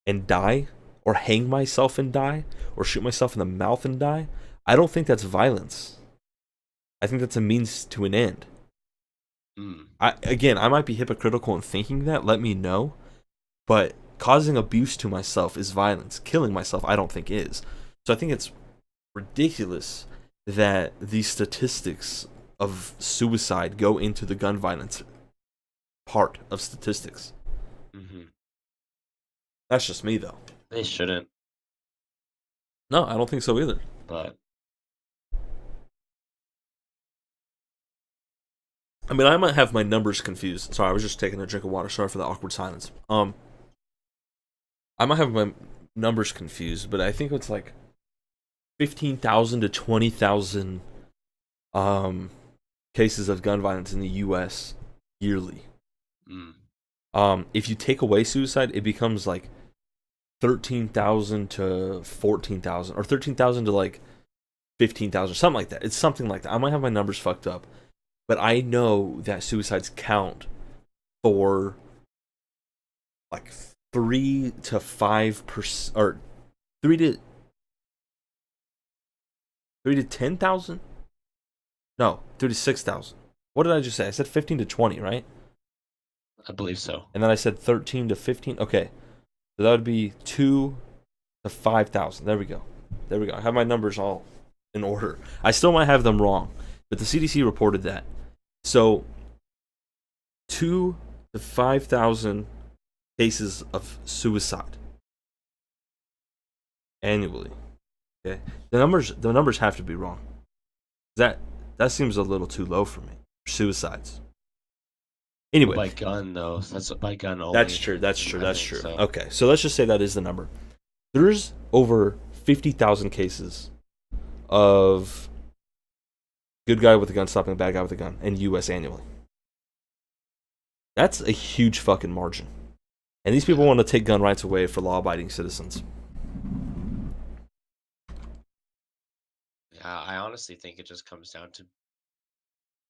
and die, or hang myself and die, or shoot myself in the mouth and die, I don't think that's violence. I think that's a means to an end. Mm. I might be hypocritical in thinking that, let me know, but causing abuse to myself is violence. Killing myself, I don't think is. So I think it's ridiculous that these statistics of suicide go into the gun violence part of statistics. Hmm. That's just me, though. They shouldn't, No, I don't think so either. but I mean, I might have my numbers confused. Sorry, I was just taking a drink of water. Sorry for the awkward silence. I might have my numbers confused, but I think it's like 15,000 to 20,000 um cases of gun violence in the U.S. yearly. mm, If you take away suicide, it becomes like 13,000 to 14,000, or 13,000 to like 15,000, something like that. It's something like that. I might have my numbers fucked up, but I know that suicides count for like 3 to 5%, or 3 to 10,000. No, 36,000. What did I just say? I said 15 to 20, right? I believe so. And then I said 13 to 15. Okay, so that would be 2 to 5,000. There we go. There we go. I have my numbers all in order. I still might have them wrong, but the CDC reported that. So 2 to 5,000 cases of suicide annually. Okay, the numbers have to be wrong. That seems a little too low for me. Suicides. Well, Anyway, by gun though, that's by gun that's only. true. That's true. I That's think true. so. Okay, so let's just say that is the number. There's over 50,000 cases of good guy with a gun stopping a bad guy with a gun in U.S. annually. That's a huge fucking margin. And these people want to take gun rights away for law-abiding citizens. Yeah, I honestly think it just comes down to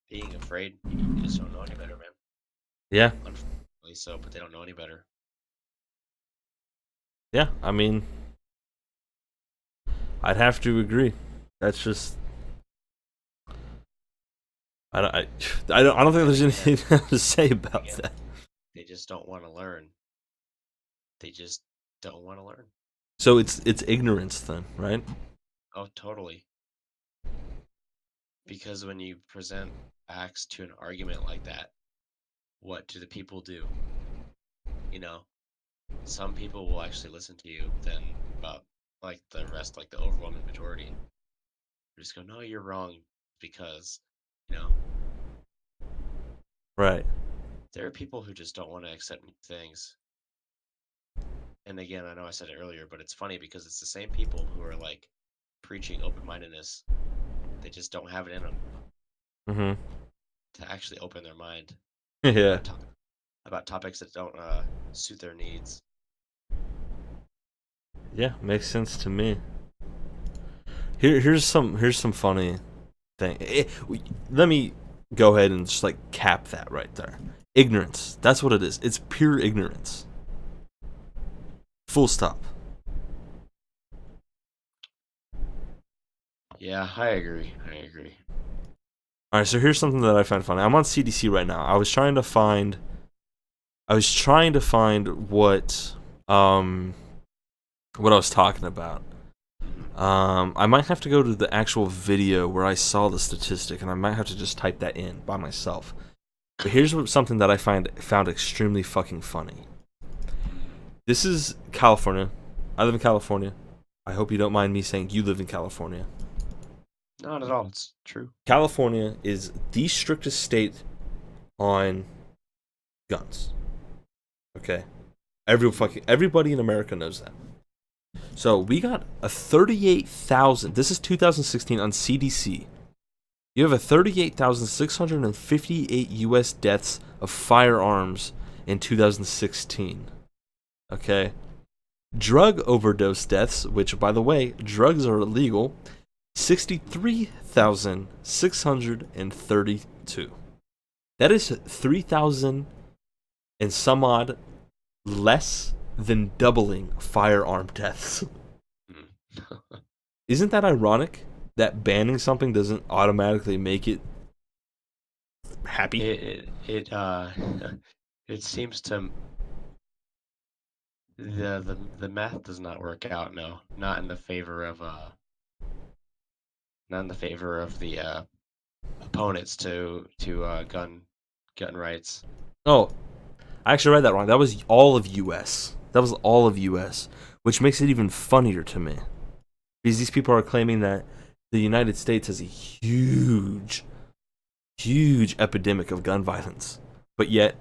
being afraid. You just don't know any better, man. Yeah, Unfortunately so, but they don't know any better. yeah. I mean, I'd have to agree. That's just I don't think there's anything to say about Again, that. they just don't want to learn. They just don't want to learn. So it's ignorance then, right? Oh, totally. Because when you present facts to an argument like that, what do the people do? You know, some people will actually listen to you, then about like the rest, like the overwhelming majority, just go, no, you're wrong because, you know, Right. there are people who just don't want to accept new things. And again, I know I said it earlier, but it's funny because it's the same people who are like preaching open-mindedness. They just don't have it in them Mhm. to actually open their mind Yeah. about about topics that don't suit their needs. Yeah, makes sense to me. Here's some funny thing. Let me go ahead and just like cap that right there. Ignorance. That's what it is. It's pure ignorance. Full stop. Yeah, I agree. I agree. All right, so here's something that I find funny. I'm on CDC right now. I was trying to find what I was talking about. Mhm. I might have to go to the actual video where I saw the statistic, and I might have to just type that in by myself. But here's something that I found extremely fucking funny. This is California. I live in California. I hope you don't mind me saying you live in California. Not at all. It's true. California is the strictest state on guns. Okay, everybody in America knows that. So we got a 38,000. This is 2016 on CDC. You have a 38,658 U.S. deaths of firearms in 2016. Okay. Drug overdose deaths, which, by the way, drugs are illegal, 63,632. That is 3,000 and some odd less than doubling firearm deaths. Mhm. Isn't that ironic that banning something doesn't automatically make it happy? It it seems to the math does not work out. No, not in the favor of not in the favor of the opponents to gun rights. Oh, I actually read that wrong. That was all of U.S. That was all of U.S., which makes it even funnier to me because these people are claiming that the United States has a huge, huge epidemic of gun violence, but yet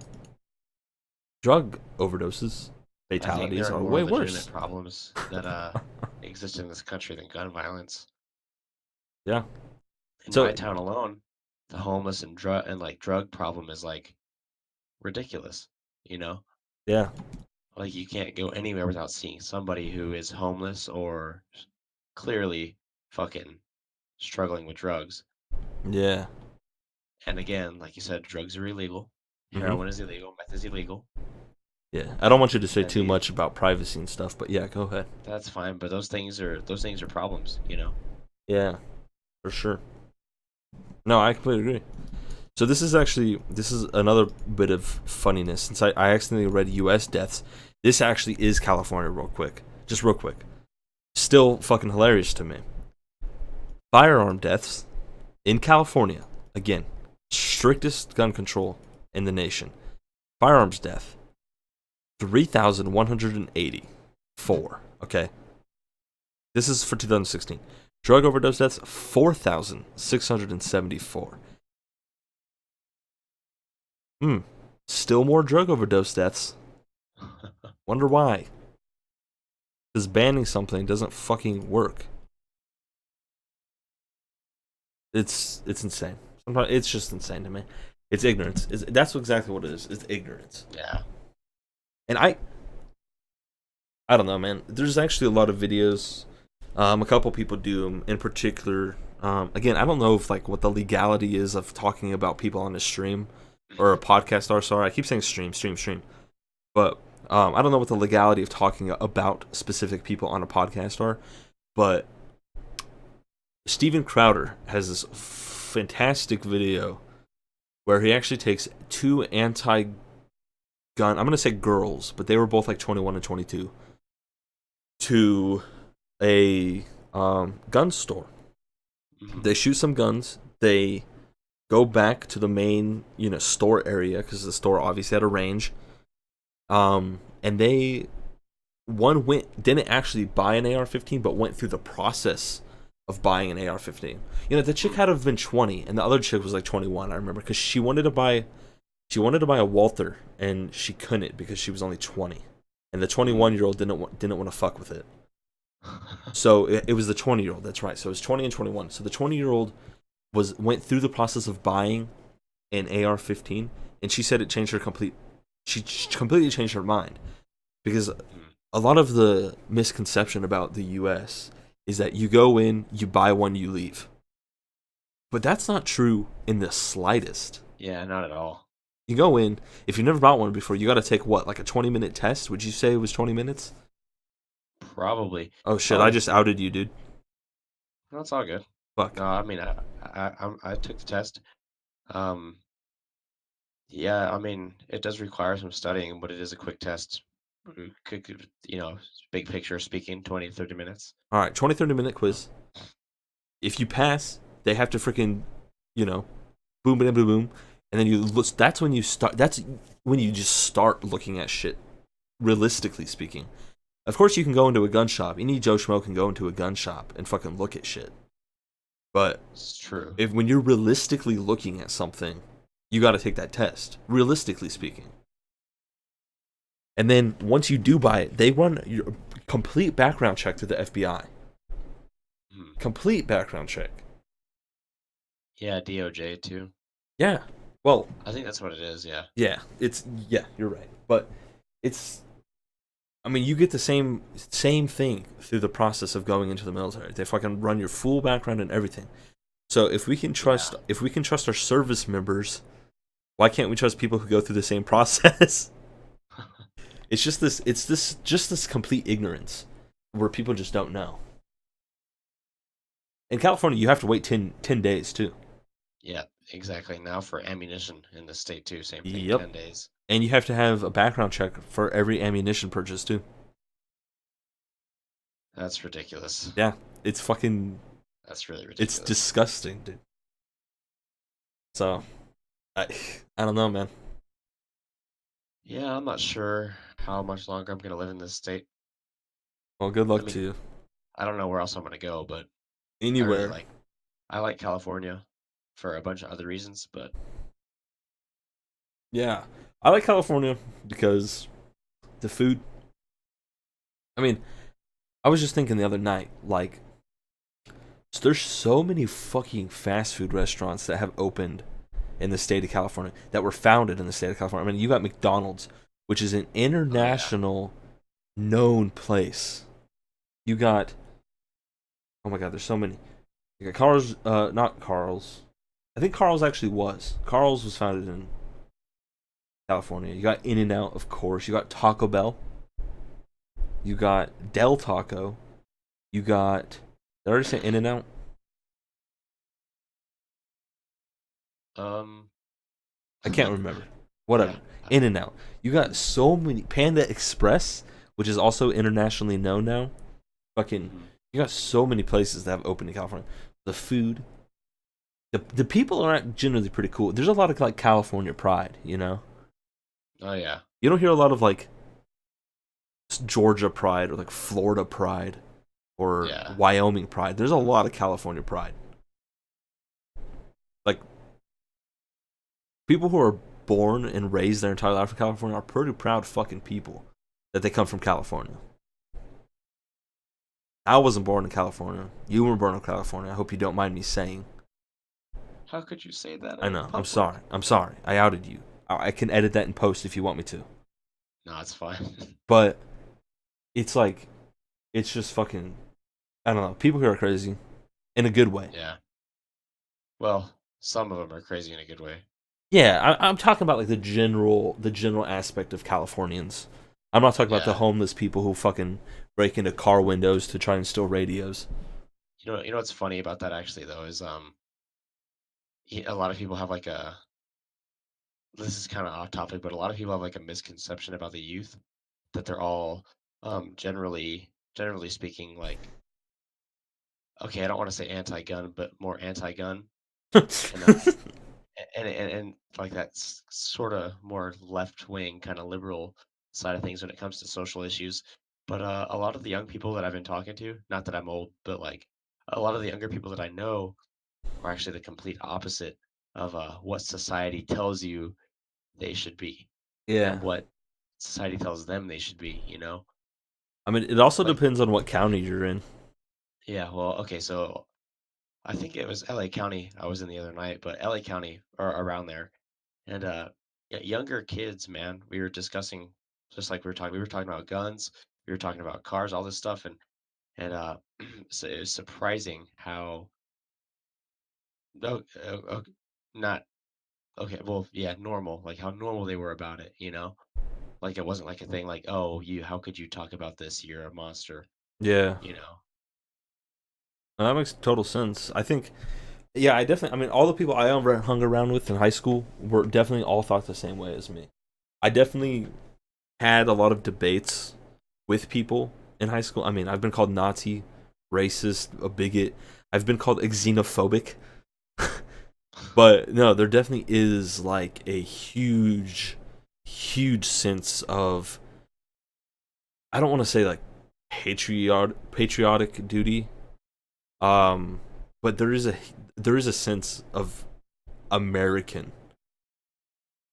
drug overdoses, I think there fatalities are are more way legitimate worse. problems that exist in this country than gun violence. Yeah. In So my town alone, the homeless and like drug problem is like ridiculous. You know, yeah, like you can't go anywhere without seeing somebody who is homeless or clearly fucking struggling with drugs. yeah. And again, like you said, drugs are illegal. hmm Heroin is illegal. Meth is illegal. Yeah. I don't want you to say And too much about privacy and stuff, but yeah, go ahead. that's fine. But those things are problems. You know. Yeah, for sure. No, I completely agree. So this is another bit of funniness since I accidentally read U.S. deaths. This actually is California, real quick, just real quick. Still fucking hilarious to me. Firearm deaths in California, again, strictest gun control in the nation. Firearms death 3,184. Okay, this is for 2016. Drug overdose deaths 4,674. Hmm. Still more drug overdose deaths. Wonder why. Because banning something doesn't fucking work. It's insane. Sometimes it's just insane to me. It's ignorance. That's exactly what it is. It's ignorance. Yeah. And I don't know, man. There's actually a lot of videos. A couple people do them in particular. Again, I don't know if like what the legality is of talking about people on a stream or a podcast. Or sorry, I keep saying stream. But I don't know what the legality of talking about specific people on a podcast are. But Steven Crowder has this fantastic video where he actually takes two anti-gun, I'm going to say girls, but they were both like 21 and 22, to a gun store. Mhm. They shoot some guns. They go back to the main, store area because the store obviously had a range. And they one didn't actually buy an AR-15, but went through the process of buying an AR-15. The chick had to have been 20, and the other chick was like 21. I remember because she wanted to buy a Walther, and she couldn't because she was only 20, and the Mm. 21-year-old didn't want to fuck with it. So it was the 20-year-old. That's right. So it was 20 and 21. So the 20-year-old went through the process of buying an AR-15, and she said it changed her complete. She completely changed her mind because Mm. a lot of the misconception about the U.S. is that you go in, you buy one, you leave. But that's not true in the slightest. Yeah, not at all. You go in, if you've never bought one before, you got to take what, like a 20-minute test? Would you say it was 20 minutes? Probably. Oh shit, I Oh, just outed you, dude. that's all good. Fuck. No, I mean, I took the test. Um, yeah, I mean, it does require some studying, but it is a quick test. Big picture speaking, 20 to 30 minutes. All right, 20, 30-minute quiz. If you pass, they have to freaking, you know, boom, boom, boom, boom. And then you look, that's when you just start looking at shit, realistically speaking. Of course, you can go into a gun shop. Any Joe Schmo can go into a gun shop and fucking look at shit. But It's true. when you're realistically looking at something, you got to take that test. Realistically speaking, and then once you do buy it, they run your complete background check through the FBI. Hmm. Complete background check. Yeah, DOJ too. Yeah. Well, I think that's what it is. Yeah. yeah. Yeah. You're right. But it's. I mean, you get the same thing through the process of going into the military. They fucking run your full background and everything. So Yeah. if we can trust our service members, why can't we trust people who go through the same process? It's just this complete ignorance where people just don't know. In California, you have to wait 10 days too. Yeah, exactly. Now for ammunition in the state too, same thing, Yep. 10 days. And you have to have a background check for every ammunition purchase too. That's ridiculous. Yeah, it's fucking That's really it's ridiculous. disgusting, dude. So I I don't know, man. Yeah, I'm not sure how much longer I'm gonna live in this state. Well, good I luck to mean, you. I don't know where else I'm gonna go, but I really Anywhere. like I like California for a bunch of other reasons, but Yeah, I like California because the food. I mean, I was just thinking the other night, like, there's so many fucking fast food restaurants that have opened in the state of California that were founded in the state of California. I mean, you got McDonald's, which is an oh yeah. international known place. You got, oh my god, there's so many. You got Carl's, not Carl's. I think Carl's actually was. Carl's was founded in California. You got In and Out, of course. You got Taco Bell. You got Del Taco. You got. Did I already say In and Out? Um, I can't remember. yeah. Whatever. In and Out. You got so many. Panda Express, which is also internationally known now. Fucking. Mhm. You got so many places that have opened in California. The food. The people are generally pretty cool. There's a lot of like California pride, you know? Oh yeah. You don't hear a lot of like Georgia pride or like Florida pride or Yeah. Wyoming pride. There's a lot of California pride. Like people who are born and raised their entire life in California are pretty proud fucking people that they come from California. I wasn't born in California. You were born in California. I hope you don't mind me saying. How could you say that I in know. I'm sorry. public? I'm sorry. I outed you. I can edit that in post if you want me to. No, it's fine. But it's like it's just fucking. I don't know. People here are crazy in a good way. Yeah. Well, some of them are crazy in a good way. Yeah, I'm talking about like the general aspect of Californians. I'm not talking about the Yeah. homeless people who fucking break into car windows to try and steal radios. You know what's funny about that actually though is a lot of people have like a this is kind of off topic, but a lot of people have like a misconception about the youth that they're all generally speaking like okay, I don't want to say anti-gun, but more anti-gun and and like that sort of more left-wing kind of liberal side of things when it comes to social issues. But a lot of the young people that I've been talking to, not that I'm old, but like a lot of the younger people that I know are actually the complete opposite of what society tells you they should be Yeah, and what society tells them they should be, you know? I mean it also Like, depends on what county you're in. yeah, well, okay, so I think it was LA County I was in the other night, but LA County or around there. And yeah, younger kids, man, we were discussing just like we were talking about guns, we were talking about cars, all this stuff, and so it was surprising how no, not okay, well, yeah, normal, like how normal they were about it, you know? Like it wasn't like a thing like, oh, you, how could you talk about this? You're a monster, Yeah, you know? that makes total sense. I think. Yeah, I definitely. I mean, all the people I hung around with in high school were definitely all thought the same way as me. I definitely had a lot of debates with people in high school. I mean, I've been called Nazi, racist, a bigot. I've been called xenophobic. But no, there definitely is like a huge sense of I don't want to say like patriotic duty, but there is a sense of American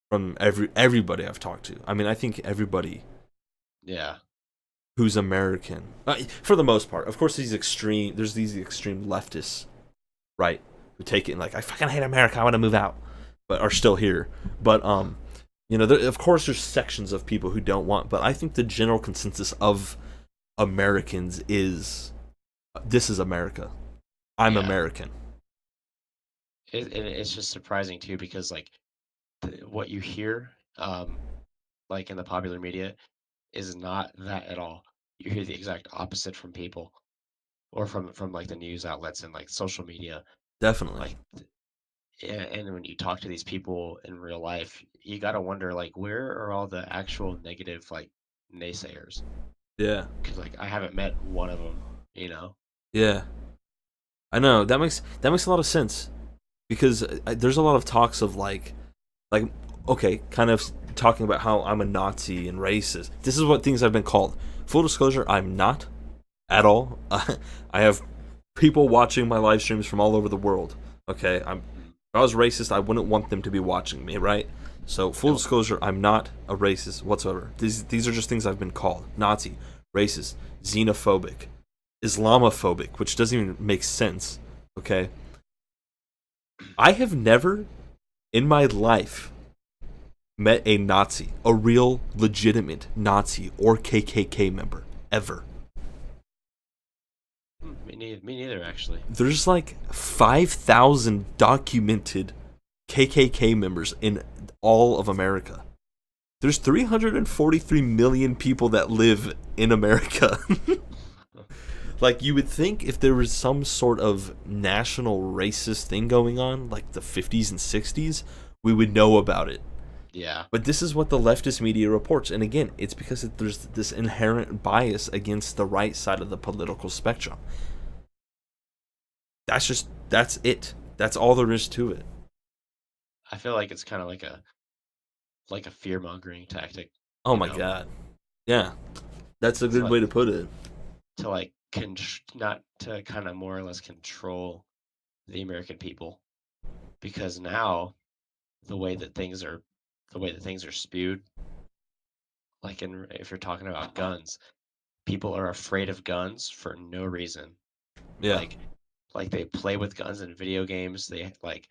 from everybody I've talked to. I mean, I think everybody Yeah, who's American, for the most part. Of course, there's these extreme leftists, right, who take it and like I fucking hate America. I want to move out, but are still here. But of course, there's sections of people who don't want. But I think the general consensus of Americans is this is America. I'm yeah. American. It's just surprising too because like what you hear, like in the popular media, is not that at all. You hear the exact opposite from people or from like the news outlets and like social media. Definitely. Like, and when you talk to these people in real life, you gotta wonder like where are all the actual negative like naysayers? Yeah. Because like I haven't met one of them, you know? Yeah. I know that makes a lot of sense. because there's a lot of talks of like okay, kind of talking about how I'm a Nazi and racist. This is what things I've been called. Full disclosure, I'm not at all. I have people watching my live streams from all over the world. Okay, Mm. if I was racist, I wouldn't want them to be watching me, right? So full Nope. disclosure, I'm not a racist whatsoever. These are just things I've been called: Nazi, racist, xenophobic, Islamophobic, which doesn't even make sense. Okay, I have never in my life met a Nazi, a real legitimate Nazi or KKK member ever. Me neither, actually. There's like 5,000 documented KKK members in all of America. There's 343 million people that live in America. Like, you would think if there was some sort of national racist thing going on, like the 50s and 60s, we would know about it. Yeah. But this is what the leftist media reports. And again, it's because there's this inherent bias against the right side of the political spectrum. That's it. That's all there is to it. I feel like it's kind of like a fear mongering tactic, Oh you my know, god. Yeah, that's a to good way to put it. like not to kind of more or less control the American people, because now the way that things are the way that things are spewed, like if you're talking about guns, people are afraid of guns for no reason. Yeah. Like they play with guns in video games. They like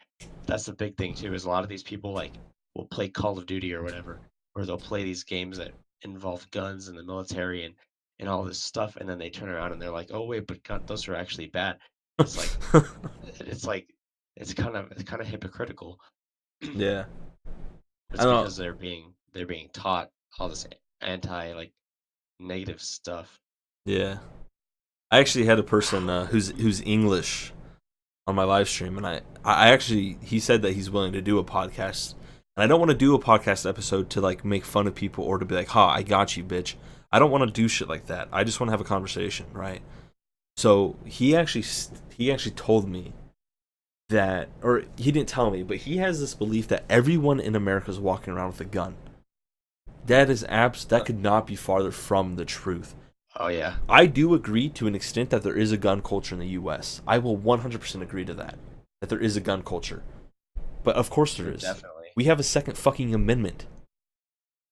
that's the big thing too, is a lot of these people like will play Call of Duty or whatever, or they'll play these games that involve guns and the military and all this stuff, and then they turn around and they're like, oh wait, but those are actually bad. It's like it's like it's kind of hypocritical. Yeah. I It's don't. because they're being taught all this anti like negative stuff. Yeah. I actually had a person who's English on my live stream, and I actually he said that he's willing to do a podcast, and I don't want to do a podcast episode to like make fun of people or to be like, "Ha, I got you, bitch." I don't want to do shit like that. I just want to have a conversation, right? So he actually told me that, or he didn't tell me, but he has this belief that everyone in America is walking around with a gun. That could not be farther from the truth. Oh yeah, I do agree to an extent that there is a gun culture in the U.S. I will 100% agree to that. That there is a gun culture. But of course there is. definitely. We have a second fucking amendment.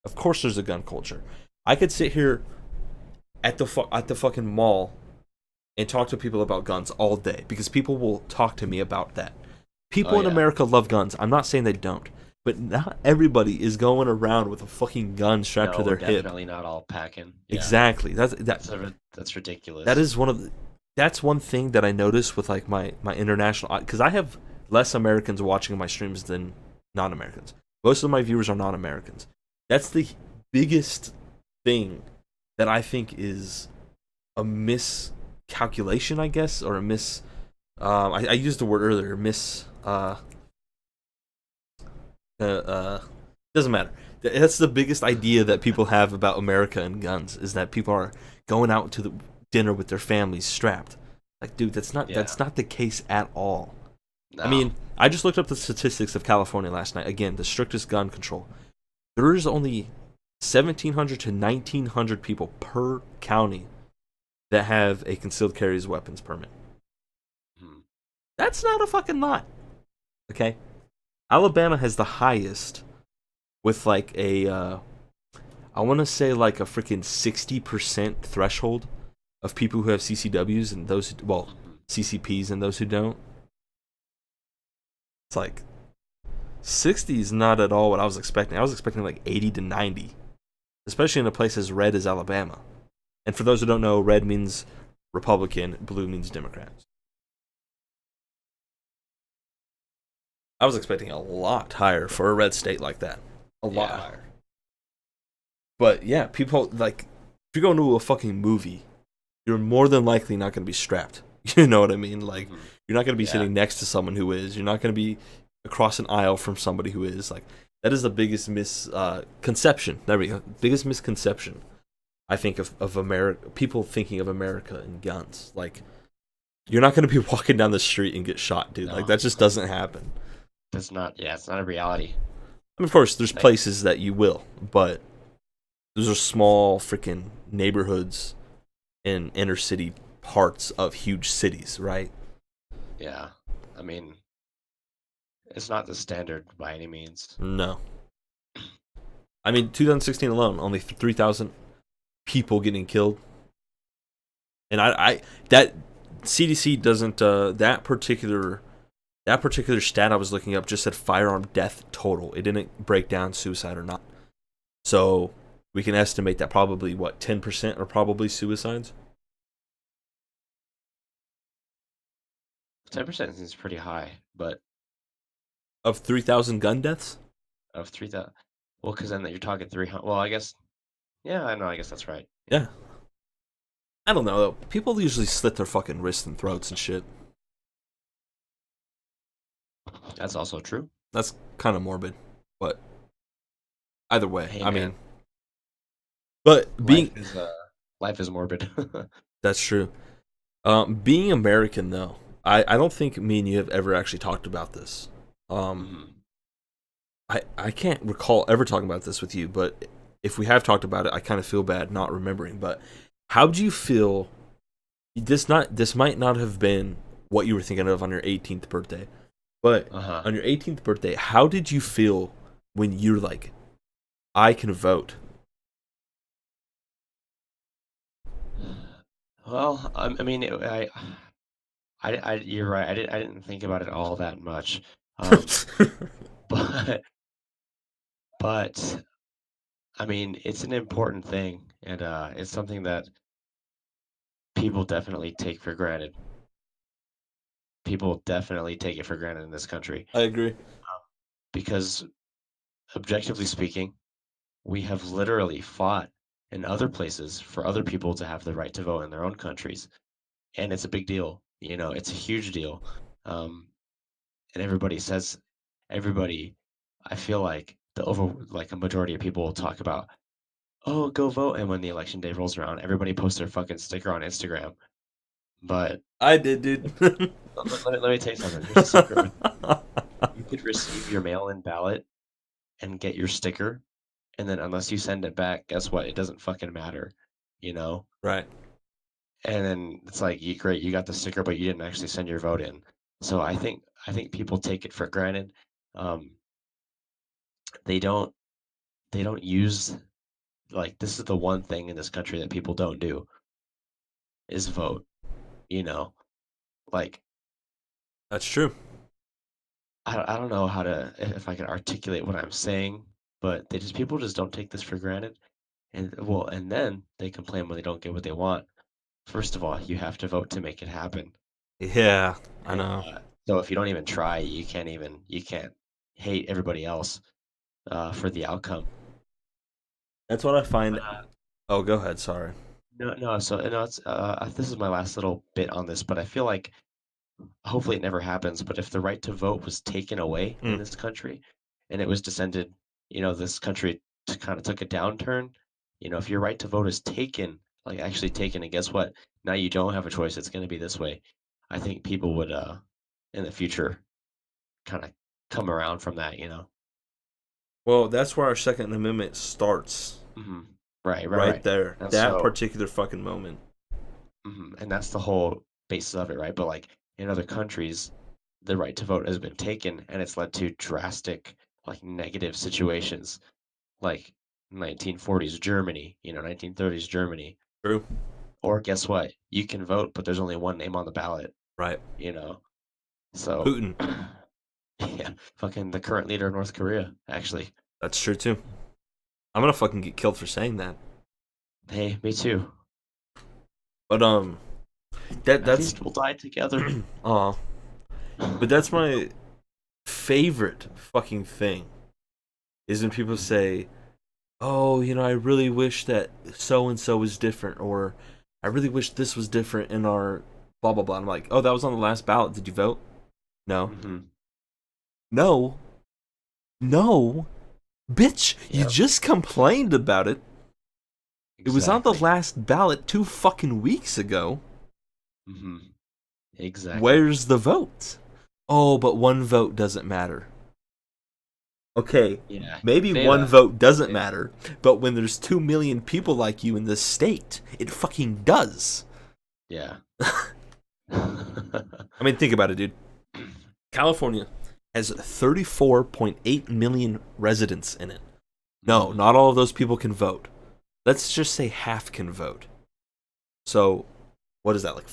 Of course there's a gun culture. I could sit here at the fucking mall and talk to people about guns all day because people will talk to me about that. Oh People in yeah. America love guns. I'm not saying they don't. But not everybody is going around with a fucking gun strapped No, to we're their hip. definitely not all packing. Yeah, Exactly. that's That ridiculous. is that's one thing that I notice with like my international, because I have less Americans watching my streams than non-Americans. Most of my viewers are non-Americans. That's the biggest thing that I think is a miscalculation, I guess, or a miss. I used the word earlier. Doesn't matter. That's the biggest idea that people have about America and guns is that people are going out to the dinner with their families strapped. Like, dude, Yeah. that's not the case at all. I No. mean, I just looked up the statistics of California last night. Again, the strictest gun control. There is only 1,700 to 1,900 people per county that have a concealed carry weapons permit. Hmm. That's not a fucking lot. Okay? Alabama has the highest with like I want to say like a freaking 60% threshold of people who have CCWs and those Mhm. CCPs and those who don't. It's like 60 is not at all what I was expecting. I was expecting like 80 to 90, especially in a place as red as Alabama. And for those who don't know, red means Republican, blue means Democrat. I was expecting a lot higher for a red state like that. A lot Yeah. higher. But yeah, people like if you're going to a fucking movie, you're more than likely not going to be strapped. You know what I mean? Like Mhm. you're not going to be Yeah. sitting next to someone who is. You're not going to be across an aisle from somebody who is. Like that is the biggest misconception. There we go. Biggest misconception I think of America. People thinking of America and guns. Like You're not going to be walking down the street and get shot, dude. Like, No, that just doesn't happen. that's not. Yeah, it's not a reality. I mean, of course, there's Like, places that you will, but those are small freaking neighborhoods in inner city parts of huge cities, right? yeah, I mean, it's not the standard by any means. No. I mean, 2016 alone, only 3,000 people getting killed. And that CDC doesn't, that particular stat I was looking up just said firearm death total. It didn't break down suicide or not. So we can estimate that probably, what, 10% are probably suicides? 10% is pretty high, but Of 3,000 gun deaths? of 3,000, well, because then you're talking 300. Well, I guess, yeah, I know. I guess that's right. Yeah, Yeah. I don't know, though. People usually slit their fucking wrists and throats and shit. that's also true. That's kind of morbid. But either way, Hey, I man, mean, but being. life is life is morbid. That's true. Being American, though, I don't think me and you have ever actually talked about this. Um, Mhm. I can't recall ever talking about this with you, but if we have talked about it, I kind of feel bad not remembering. But how do you feel? This might not have been what you were thinking of on your 18th birthday, but Uh-huh. on your 18th birthday, how did you feel when you're like, I can vote? Well, I mean, you're right. I didn't think about it all that much. Um, but but I mean, it's an important thing, and it's something that people definitely take for granted. People definitely take it for granted in this country I agree. because, objectively speaking, we have literally fought in other places for other people to have the right to vote in their own countries, and it's a big deal. It's a huge deal. Um, and everybody, I feel like like a majority of people will talk about, oh, go vote, and when the election day rolls around, everybody posts their fucking sticker on Instagram. But I did, dude. let me tell you something. Here's a secret with you could receive your mail-in ballot and get your sticker, and then unless you send it back, guess what? It doesn't fucking matter, you know? Right. And then it's like, great, you got the sticker, but you didn't actually send your vote in. So I think people take it for granted. Um, they don't they don't use, like, this is the one thing in this country that people don't do is vote, you know? Like, That's true. I don't know how to if I can articulate what I'm saying, but people just don't take this for granted. And then they complain when they don't get what they want. First of all, you have to vote to make it happen. Yeah, I And know. so if you don't even try, you can't hate everybody else for the outcome. That's what I find. But Oh, go ahead. Sorry. no, so no, it's this is my last little bit on this, but I feel like hopefully it never happens, but if the right to vote was taken away in Mm. this country and it was descended, this country kind of took a downturn, if your right to vote is taken, like actually taken, and guess what? Now you don't have a choice. It's going to be this way. I think people would, in the future, kind of come around from that. Well, that's where our Second Amendment starts. Hmm. Right, right, Right right. there. And That so, particular fucking moment. and that's the whole basis of it, right? But like in other countries, the right to vote has been taken, and it's led to drastic, like negative situations, like 1940s Germany, 1930s Germany. True. Or guess what? You can vote, but there's only one name on the ballot, Right. you know? So, Putin. yeah, fucking the current leader of North Korea, actually. That's true too. I'm gonna fucking get killed for saying that. Hey, me too. But At that's least we'll die together. aw. But that's my favorite fucking thing is when people say, "Oh, I really wish that so and so was different," or "I really wish this was different in our blah blah blah." I'm like, "Oh, that was on the last ballot. Did you vote?" No. Hmm. No. No. Bitch, you Yep, just complained about it. It was on the exactly. last ballot 2 fucking weeks ago. Hmm. Exactly. Where's the vote? Oh, but one vote doesn't matter. Okay, Yeah, you maybe say one that. vote You doesn't say that. matter, but when there's 2 million people like you in this state, it fucking does. Yeah. I mean, think about it, dude. California has 34.8 million residents in it. No, Mhm. not all of those people can vote. Let's just say half can vote. So, what is that, like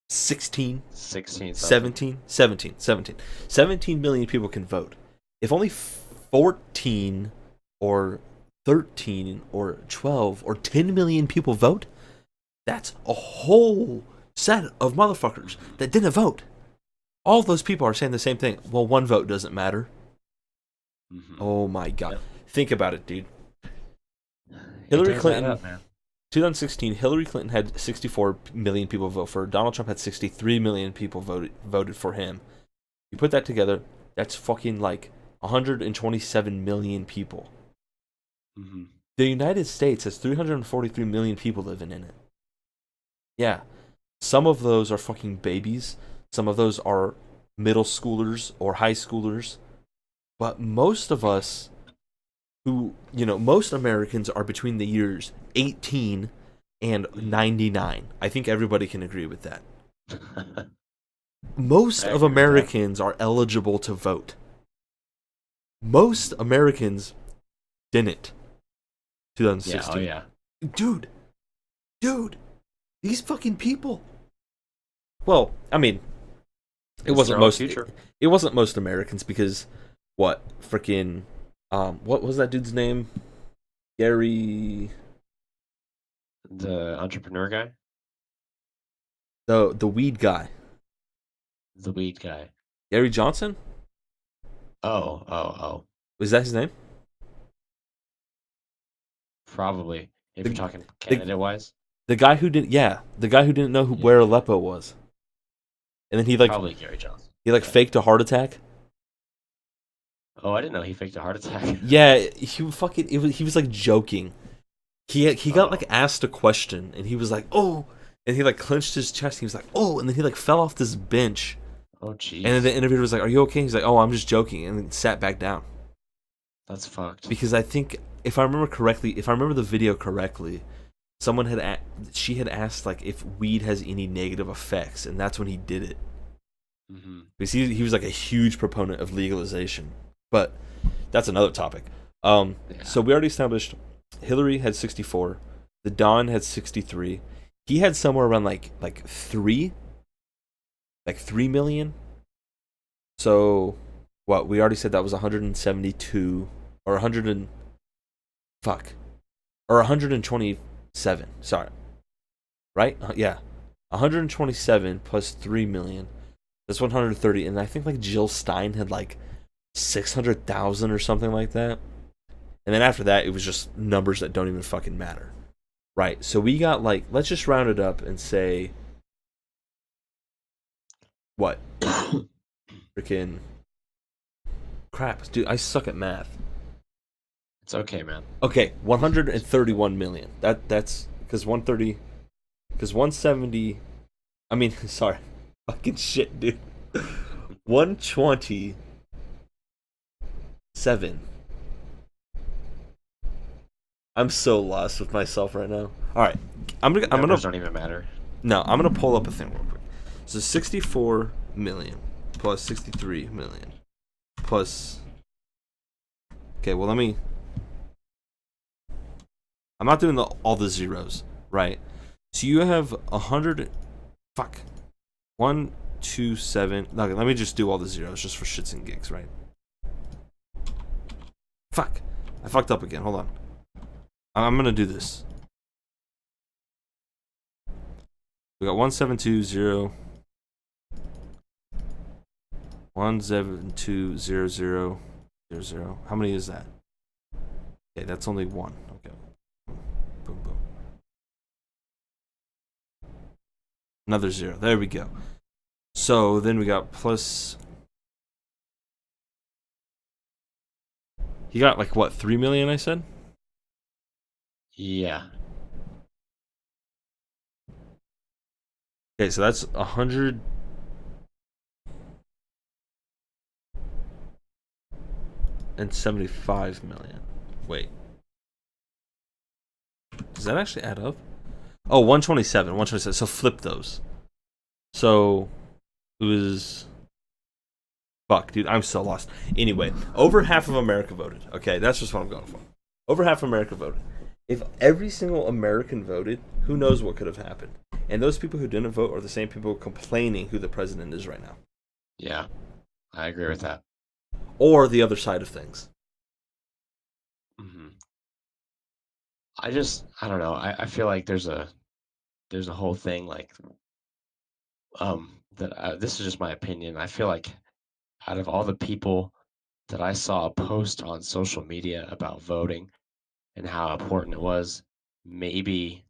16? 16 something. 17? 17. 17. 17 million people can vote. If only 14 or 13 or 12 or 10 million people vote, that's a whole set of motherfuckers Mhm. that didn't vote. All of those people are saying the same thing. Well, one vote doesn't matter. Mhm. Oh my god. Yep. Think about it, dude. It Hillary does add Clinton, up, man. 2016, Hillary Clinton had 64 million people vote for her. Donald Trump had 63 million people voted for him. You put that together, that's fucking like 127 million people. Mhm. The United States has 343 million people living in it. Yeah. Some of those are fucking babies. Some of those are middle schoolers or high schoolers. But most of us most Americans are between the years 18 and Mhm. 99. I think everybody can agree with that. Most I of agree with that. Americans are eligible to vote. Most Mhm. Americans didn't. Yeah, oh 2016. yeah. Dude, dude, these fucking people. Well, I mean, it It's wasn't their own most future. it wasn't most Americans because what freaking what was that dude's name? Gary, The entrepreneur guy, the weed guy. the weed guy. Gary Johnson? Oh, oh, oh. Was that his name? Probably. If you're The talking the candidate wise. the guy who didn't the guy who didn't know where Yeah. Aleppo was. And then Probably Gary Johnson. Yeah. faked a heart attack. Oh, I didn't know he faked a heart attack. Yeah, he was like joking. He got like Oh. asked a question and he was like, "Oh." And he like clenched his chest. He was like, "Oh." And then he like fell off this bench. Oh, And then the jeez. interviewer was like, "Are you okay?" He's like, "Oh, I'm just joking." And then sat back down. That's fucked. Because I think if I remember the video correctly, someone she had asked like if weed has any negative effects, and that's when he did it. Hmm. Because he was like a huge proponent of legalization. But that's another topic. Yeah. So we already established Hillary had 64, the Don had 63. He had somewhere around like 3 million. So what, we already said that was 172 or 100 and fuck or 127. Sorry. Right? Yeah. 127 plus 3 million. That's 130, and I think like Jill Stein had like 600,000 or something like that. And then after that, it was just numbers that don't even fucking matter. Right. So we got like, let's just round it up and say, what? Freaking crap. Dude, I suck at math. It's okay, man. Okay, 131 million. That's because 130, because 170, I mean, sorry. Fucking shit, dude. 127. I'm so lost with myself right now. All right. I'm Numbers gonna don't even matter. No, I'm gonna pull up a thing real quick. So 64 million plus 63 million plus. Okay, well let me. I'm not doing all the zeros, right? So you have 100. Fuck. 127. Okay, let me just do all the zeros just for shits and gigs, right? Fuck. I fucked up again. Hold on. I'm gonna do this. We got 1720. 1720000. How many is that? Okay, that's only one. Okay. Boom, boom. Another zero. There we go. So then we got plus. He got like what, 3 million, I said? Yeah. Okay, so that's 175 million. Wait, does that actually add up? Oh, 127. 127. So flip those. So it was. Fuck, dude, I'm so lost. Anyway, over half of America voted. Okay, that's just what I'm going for. Over half of America voted. If every single American voted, who knows what could have happened? And those people who didn't vote are the same people complaining who the president is right now. Yeah, I agree with that. Or the other side of things. hmm I don't know. I feel like there's a whole thing like that. This is just my opinion. I feel like out of all the people that I saw post on social media about voting and how important it was, maybe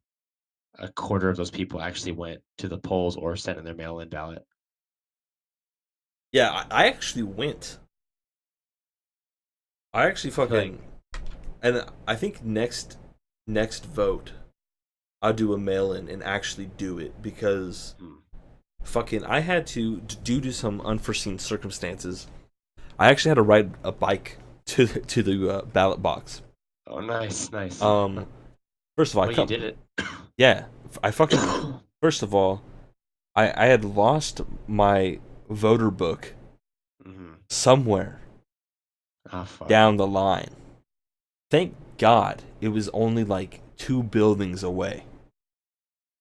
a quarter of those people actually went to the polls or sent in their mail-in ballot. Yeah, I actually went. I actually I feel like fucking. And I think next vote, I'll do a mail in and actually do it because hmm, fucking I had to, due to some unforeseen circumstances, I actually had to ride a bike to the ballot box. oh, nice, nice. Um, first of all, I Well, you come, did it. yeah, I fucking first of all, I had lost my voter book hmm somewhere Ah, fuck. down the line. Thank God it was only like 2 buildings away.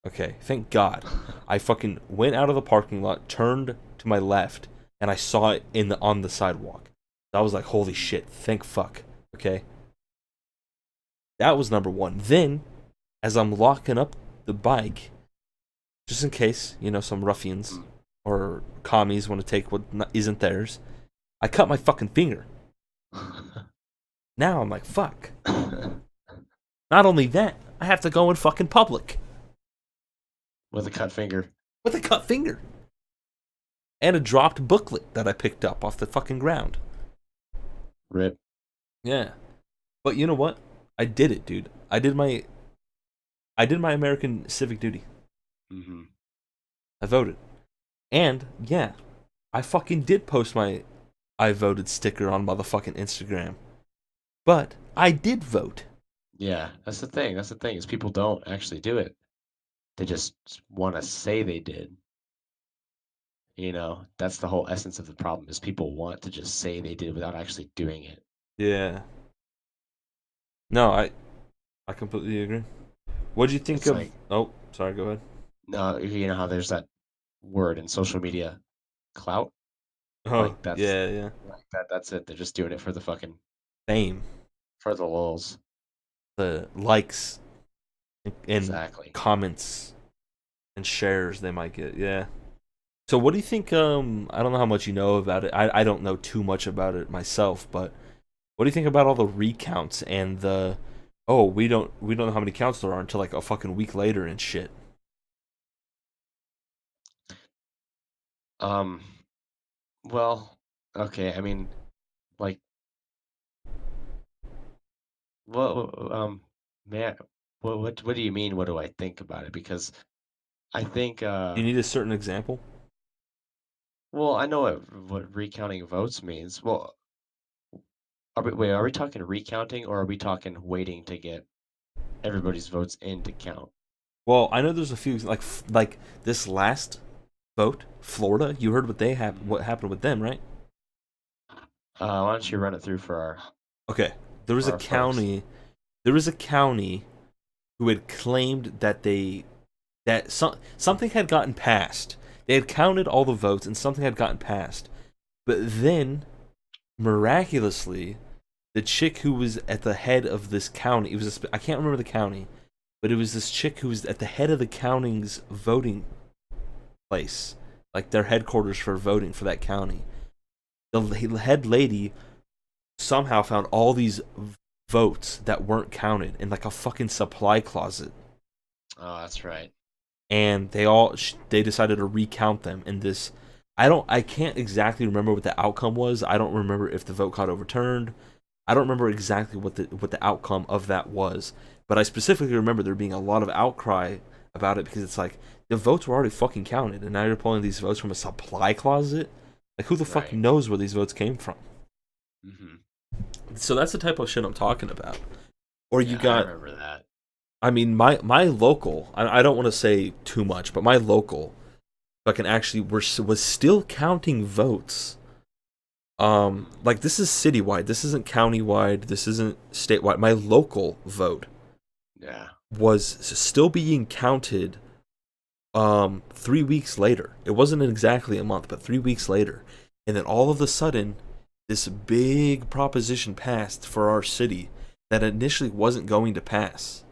Okay, thank God. I fucking went out of the parking lot, turned to my left, and I saw it on the sidewalk. I was like, holy shit, thank fuck. Okay. That was number one. Then, as I'm locking up the bike, just in case, some ruffians Mm. or commies want to take what isn't theirs, I cut my fucking finger. Now I'm like, fuck. Not only that, I have to go in fucking public With a cut finger. with a cut finger. And a dropped booklet that I picked up off the fucking ground. Rip. Yeah. But you know what? I did it, dude. I did my American civic duty. hmm I voted. And yeah, I fucking did post my I voted sticker on motherfucking Instagram. But I did vote. Yeah, that's the thing. That's the thing is people don't actually do it. They just want to say they did. That's the whole essence of the problem is people want to just say they did without actually doing it. Yeah. No, I completely agree. What do you think It's of? like, Oh, sorry. Go ahead. no, you know how there's that word in social media, clout? Oh, Like that's yeah, yeah. like that's it. They're just doing it for the fucking Fame, for the lulz. the likes and Exactly. comments and shares they might get. Yeah. So what do you think? I don't know how much you know about it. I don't know too much about it myself, but what do you think about all the recounts and the oh we don't know how many counts there are until like a fucking week later and shit. Um, well, okay, I mean, like, what, man, what do you mean? What do I think about it? Because I think, Do you need a certain example? well, I know what recounting votes means. Well, are we talking recounting or are we talking waiting to get everybody's votes in to count? Well, I know there's a few like this last vote, Florida. You heard Mhm. what happened with them, right? Why don't you run it through Okay, there was for a our folks? county. There was a county who had claimed that something had gotten passed. They had counted all the votes and something had gotten passed. But then, miraculously, the chick who was at the head of this county, I can't remember the county, but it was this chick who was at the head of the county's voting place, like their headquarters for voting for that county. The head lady somehow found all these votes that weren't counted in like a fucking supply closet, Oh, that's right. and they decided to recount them in this. I can't exactly remember what the outcome was. I don't remember if the vote got overturned. I don't remember exactly what the outcome of that was, but I specifically remember there being a lot of outcry about it because it's like the votes were already fucking counted, and now you're pulling these votes from a supply closet. Like, who the fuck Right. knows where these votes came from? Hmm. So that's the type of shit I'm talking about. Or you Yeah, I got, remember that. I mean, my local. I don't want to say too much, but my local fucking actually was still counting votes. Mm. Like this is citywide. This isn't countywide. This isn't statewide. My local vote Yeah. was still being counted 3 weeks later. It wasn't exactly a month, but 3 weeks later. And then all of a sudden, this big proposition passed for our city that initially wasn't going to pass.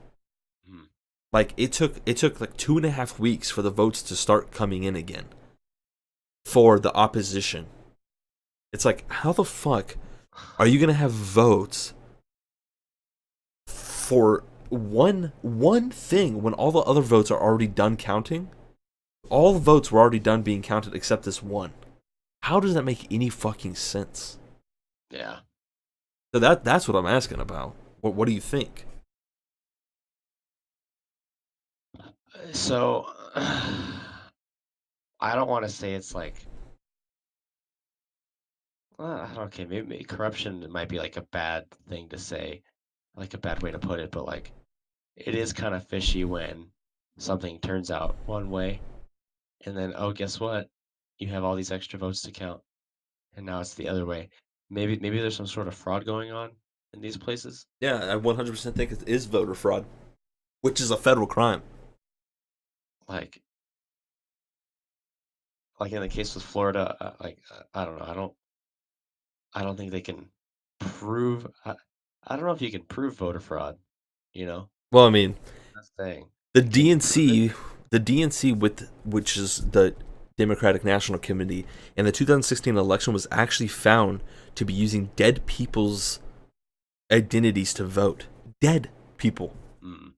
Mm. Like it took like 2.5 weeks for the votes to start coming in again for the opposition. It's like, how the fuck are you gonna have votes for one thing when all the other votes are already done counting? All the votes were already done being counted except this one. How does that make any fucking sense? Yeah. So that's what I'm asking about. What do you think? So I don't want to say it's like, okay, maybe corruption might be like a bad thing to say, like a bad way to put it, but like it is kind of fishy when something turns out one way and then, oh, guess what? You have all these extra votes to count, and now it's the other way. Maybe there's some sort of fraud going on in these places. Yeah, I 100% think it is voter fraud, which is a federal crime. Like like in the case with Florida, I don't know. I don't think they can prove. I don't know if you can prove voter fraud. You know, Well, I mean, that's the thing. the Can you prove it? DNC, the DNC with which is the Democratic National Committee, in the 2016 election was actually found to be using dead people's identities to vote. Dead people. Mm,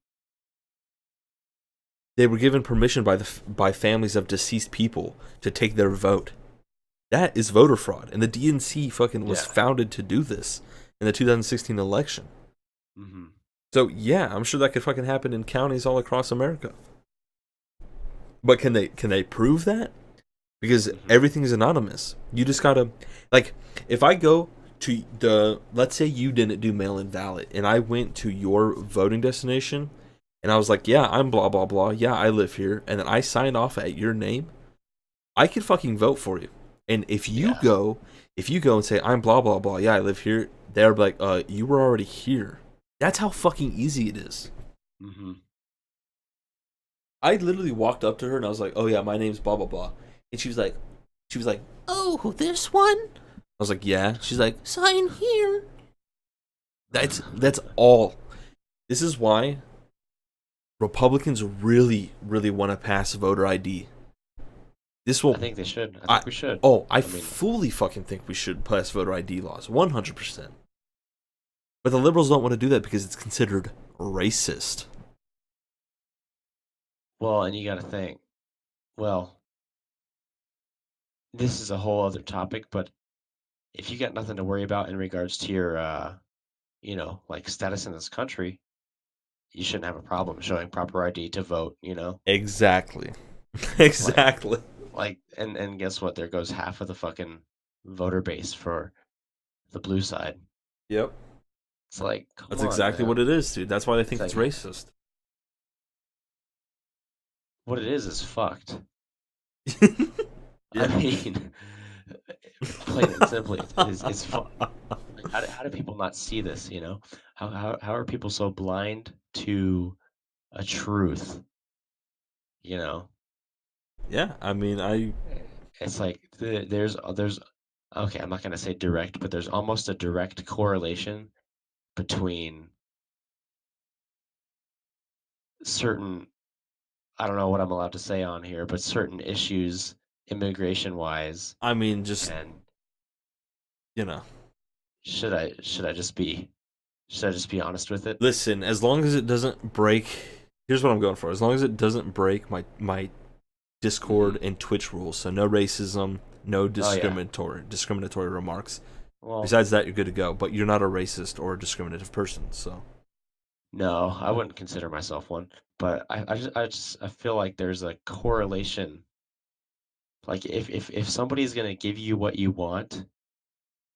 They were given permission by families of deceased people to take their vote. That is voter fraud, and the DNC fucking was yeah. founded to do this in the 2016 election. Hmm. So yeah, I'm sure that could fucking happen in counties all across America. But can they prove that? Because Hmm. everything is anonymous. You just gotta, like, if I go to the, let's say you didn't do mail-in ballot, and I went to your voting destination, and I was like, yeah, I'm blah blah blah, yeah, I live here, and then I signed off at your name, I could fucking vote for you. And Yeah. if you go and say I'm blah blah blah, yeah, I live here, they'll be like, you were already here. That's how fucking easy it is. Hmm. I literally walked up to her and I was like, "Oh yeah, my name's blah blah blah," and she was like, "Oh, this one." I was like, "Yeah." She's like, "Sign here." That's all. This is why Republicans really want to pass voter ID. This I will, think they should. I I think we should. I I mean, fully fucking think we should pass voter ID laws, 100%. But the liberals don't want to do that because it's considered racist. well, and you got to think. Well, this is a whole other topic, but if you got nothing to worry about in regards to your, like status in this country, you shouldn't have a problem showing proper ID to vote, you know? Exactly. Like, Exactly. and guess what? There goes half of the fucking voter base for the blue side. Yep. It's like, come That's on, exactly what man. it is, dude. That's why they It's think it's like, racist. what it is fucked. I Yeah. mean, plain and simply, it's fucked. Like, how do people not see this, you know? How are people so blind to a truth, you know? Yeah, I mean, It's like there's okay, I'm not gonna say direct, but there's almost a direct correlation between certain, I don't know what I'm allowed to say on here, but certain issues immigration wise, I mean, just, and you know, should I just be should I just be honest with it? listen, as long as it doesn't break, here's what I'm going for. As long as it doesn't break my Hmm. Discord and Twitch rules, so no racism, no Oh yeah. discriminatory remarks. Well, Besides that, you're good to go, but you're not a racist or a discriminative person, so No, I wouldn't consider myself one, but I feel like there's a correlation. Like if somebody's gonna give you what you want,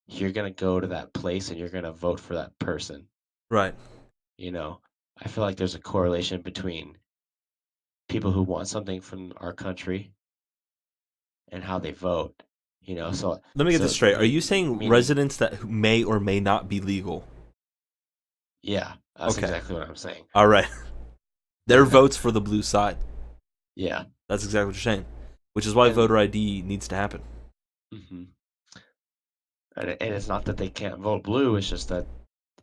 you're gonna go to that place and you're gonna vote for that person. Right. You know, I feel like there's a correlation between people who want something from our country and how they vote. So Let me get this so straight. Are you saying meaning, residents that may or may not be legal? yeah, that's Okay. exactly what I'm saying. All right. Their votes for the blue side. Yeah, That's exactly what you're saying. Which is why and voter ID needs to happen. mhm. And it's not that they can't vote blue. It's just that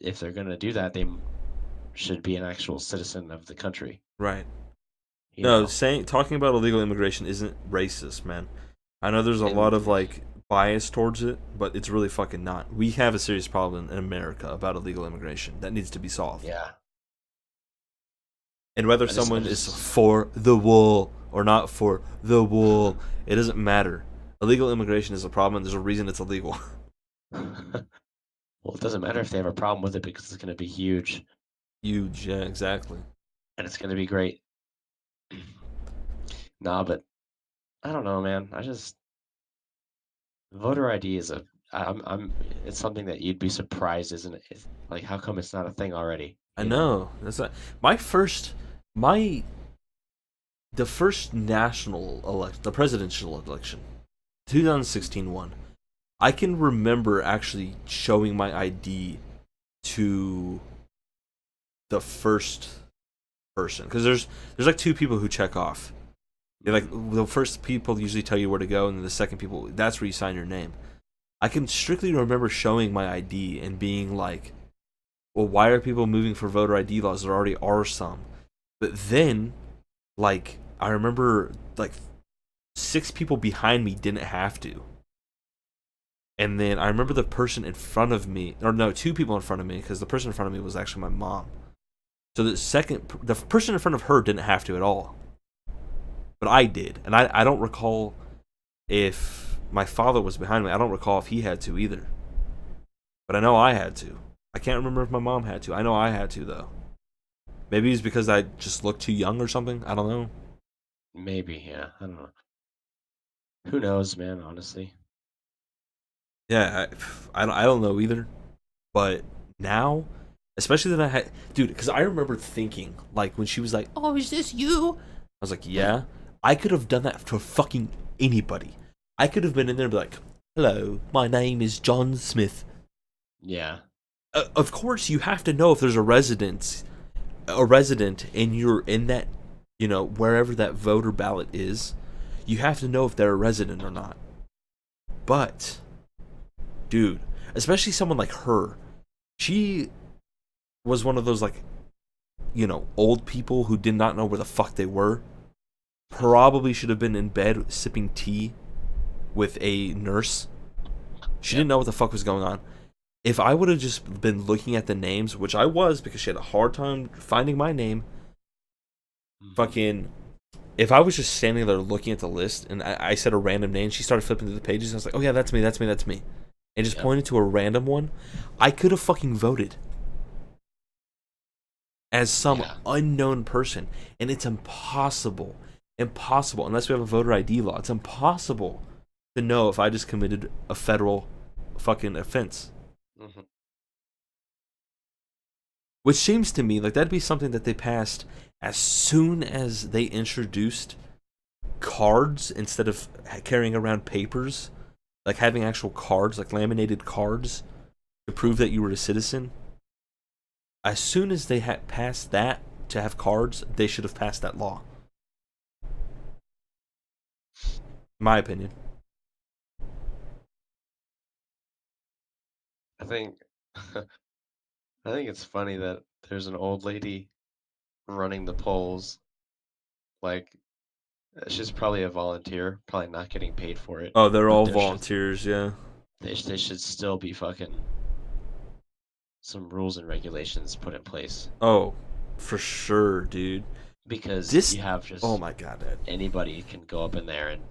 if they're gonna do that, should be an actual citizen of the country. Right. You No, know, saying talking about illegal immigration isn't racist, man. I know there's a lot and of like bias towards it, but it's really fucking not. We have a serious problem in America about illegal immigration that needs to be solved. yeah, And whether I someone is just, for the wall or not for the wall, it doesn't matter. Illegal immigration is a problem, and there's a reason it's illegal. well, it doesn't matter if they have a problem with it because it's gonna be huge Huge, yeah, exactly. and it's gonna be great. Nah, but I don't know, man. Voter ID is it's something that you'd be surprised, isn't it? Like, how come it's not a thing already? I know. That's not, my first, my the first national election, the presidential election, 2016 one. I can remember actually showing my ID to the first person because there's like two people who check off. You're like Mhm. the first people usually tell you where to go, and then the second people that's where you sign your name. I can strictly remember showing my ID and being like, "Well, why are people moving for voter ID laws? There already are some." But then, like, I remember like six people behind me didn't have to. And then I remember the person in front of me, or no, two people in front of me, because the person in front of me was actually my mom. So the person in front of her didn't have to at all, but I did, and I don't recall if my father was behind me. I don't recall if he had to either, but I know I had to. I can't remember if my mom had to. I know I had to though. Maybe it's because I just looked too young or something. I don't know. Maybe, yeah. I don't know. Who knows, man, honestly. Yeah, I don't know either. But now, especially that I had, dude, because I remember thinking, like, when she was like, "Oh, is this you?" I was like, "Yeah." I could have done that for fucking anybody. I could have been in there and be like, "Hello, my name is John Smith." Yeah. Of course, you have to know if there's a resident, and you're in that, wherever that voter ballot is. You have to know if they're a resident or not. But, dude, especially someone like her, she was one of those like old people who did not know where the fuck they were. Probably should have been in bed sipping tea with a nurse. She Yep. didn't know what the fuck was going on. If I would have just been looking at the names, which I was because she had a hard time finding my name, Hmm. fucking. If I was just standing there looking at the list and I said a random name, she started flipping through the pages. And I was like, "Oh yeah, that's me, that's me, that's me," and just Yep. pointed to a random one. I could have fucking voted as some Yeah. unknown person, and it's impossible unless we have a voter ID law. It's impossible to know if I just committed a federal fucking offense, Hmm. which seems to me like that'd be something that they passed as soon as they introduced cards instead of carrying around papers, like having actual cards, like laminated cards to prove that you were a citizen. As soon as they had passed that to have cards, they should have passed that law. In my opinion. I think I think it's funny that there's an old lady running the polls. Like, she's probably a volunteer, probably not getting paid for it, Oh, they're but all volunteers, yeah. they should still be fucking some rules and regulations put in place Oh, for sure, dude. because This. you have Oh just my god, Dad. anybody can go up in there and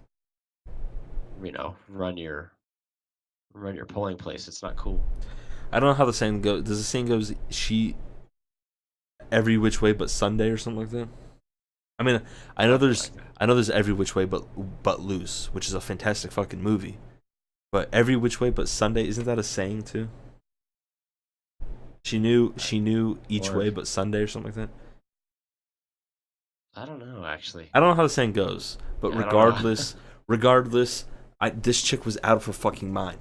run your polling place. It's not cool. I don't know how the saying goes. Does the saying goes? She Every Which Way But Sunday or something like that. I mean, I know Something there's like that. I know there's Every Which Way But Loose, which is a fantastic fucking movie. But Every Which Way But Sunday, isn't that a saying too? She knew each way Lord, but Sunday or something like that. I don't know actually. I don't know how the saying goes, but Yeah, I don't know. regardless, this chick was out of her fucking mind,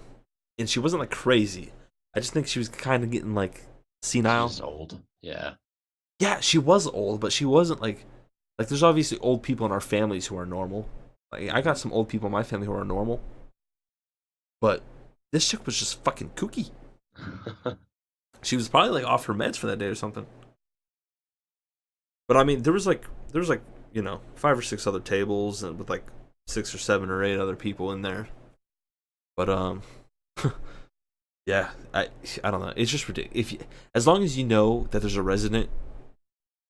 and she wasn't like crazy. I just think she was kind of getting like She's senile. just old. Yeah. Yeah, she was old, but she wasn't like. There's obviously old people in our families who are normal. Like I got some old people in my family who are normal, but this chick was just fucking kooky. She was probably like off her meds for that day or something. But I mean, there was like 5 or 6 other tables and with like 6 or 7 or 8 other people in there. But yeah, I don't know. It's just ridiculous. As long as you know that there's a resident,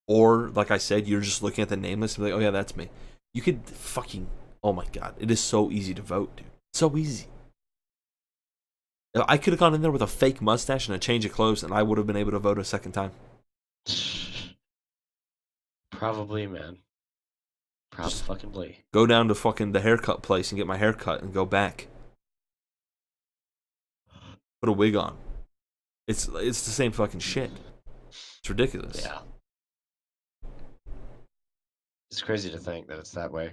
or like I said, you're just looking at the name list and be like, oh yeah, that's me. You could fucking, oh my god, it is so easy to vote, dude. So easy. I could have gone in there with a fake mustache and a change of clothes, and I would have been able to vote a second time. Probably, man. Prob Just fucking Blee. go down to fucking the haircut place and get my hair cut and go back. Put a wig on. It's the same fucking shit. It's ridiculous. Yeah. It's crazy to think that it's that way.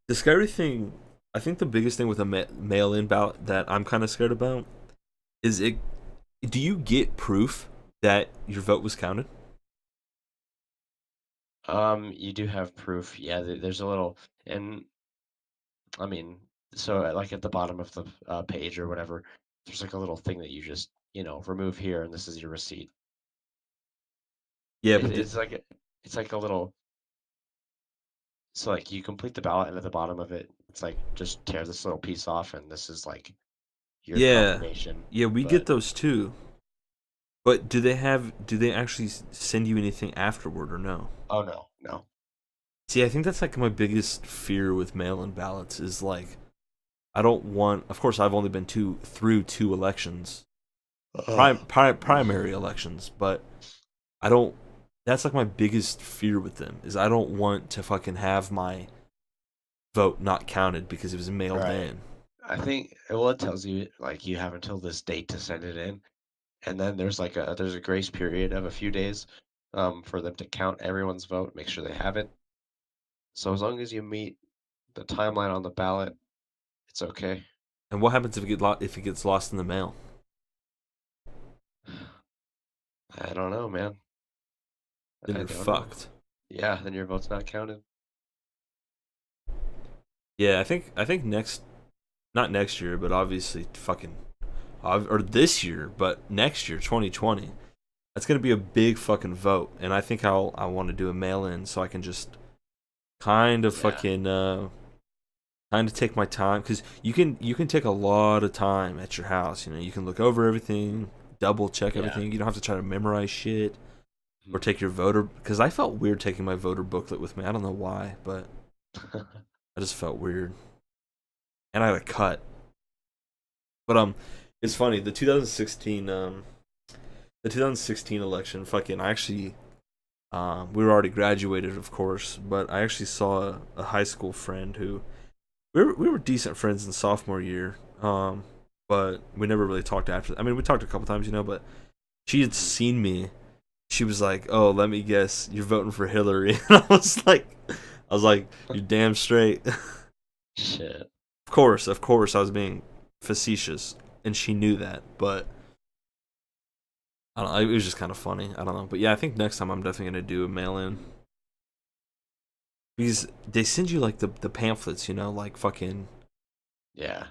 The scary thing, I think the biggest thing with a mail-in ballot that I'm kind of scared about is it. Do you get proof that your vote was counted? You do have proof. Yeah, there's a little, and I mean, so like at the bottom of the page or whatever, there's like a little thing that you just, remove here, and this is your receipt. Yeah, It, but it's like a little, so like you complete the ballot, and at the bottom of it, it's like just tear this little piece off, and this is like your yeah, confirmation. yeah, we get But those too. But do they actually send you anything afterward or no? oh no, no. See, I think that's like my biggest fear with mail-in ballots is like I don't want. Of course, I've only been through 2 elections, Ugh. primary elections, but I don't. That's like my biggest fear with them is I don't want to fucking have my vote not counted because it was mailed Right. in. I think well, it tells you like you have until this date to send it in, and then there's a grace period of a few days, for them to count everyone's vote, make sure they have it. So as long as you meet the timeline on the ballot, it's okay. And what happens if it gets lost in the mail? I don't know, man. Then I you're don't know. fucked. Yeah, then your vote's not counted. Yeah, I think not next year, but obviously fucking or this year, but next year, 2020. That's gonna be a big fucking vote, and I think I want to do a mail in so I can just kind of Yeah, fucking kind of take my time because you can take a lot of time at your house. You can look over everything, double check yeah. everything. You don't have to try to memorize shit or Mhm. take your voter because I felt weird taking my voter booklet with me. I don't know why, but I just felt weird, and I had a cut. But it's funny the 2016 election. Fucking, I actually we were already graduated, of course, but I actually saw a high school friend who we were decent friends in sophomore year. But we never really talked after. I mean, we talked a couple times, but she had Mhm. seen me. She was like, "Oh, let me guess, you're voting for Hillary." And I was like, "You're damn straight." Shit. Of course, I was being facetious, and she knew that. But I don't know, it was just kind of funny. I don't know, but yeah, I think next time I'm definitely gonna do a mail in because they send you like the pamphlets, like fucking Yeah,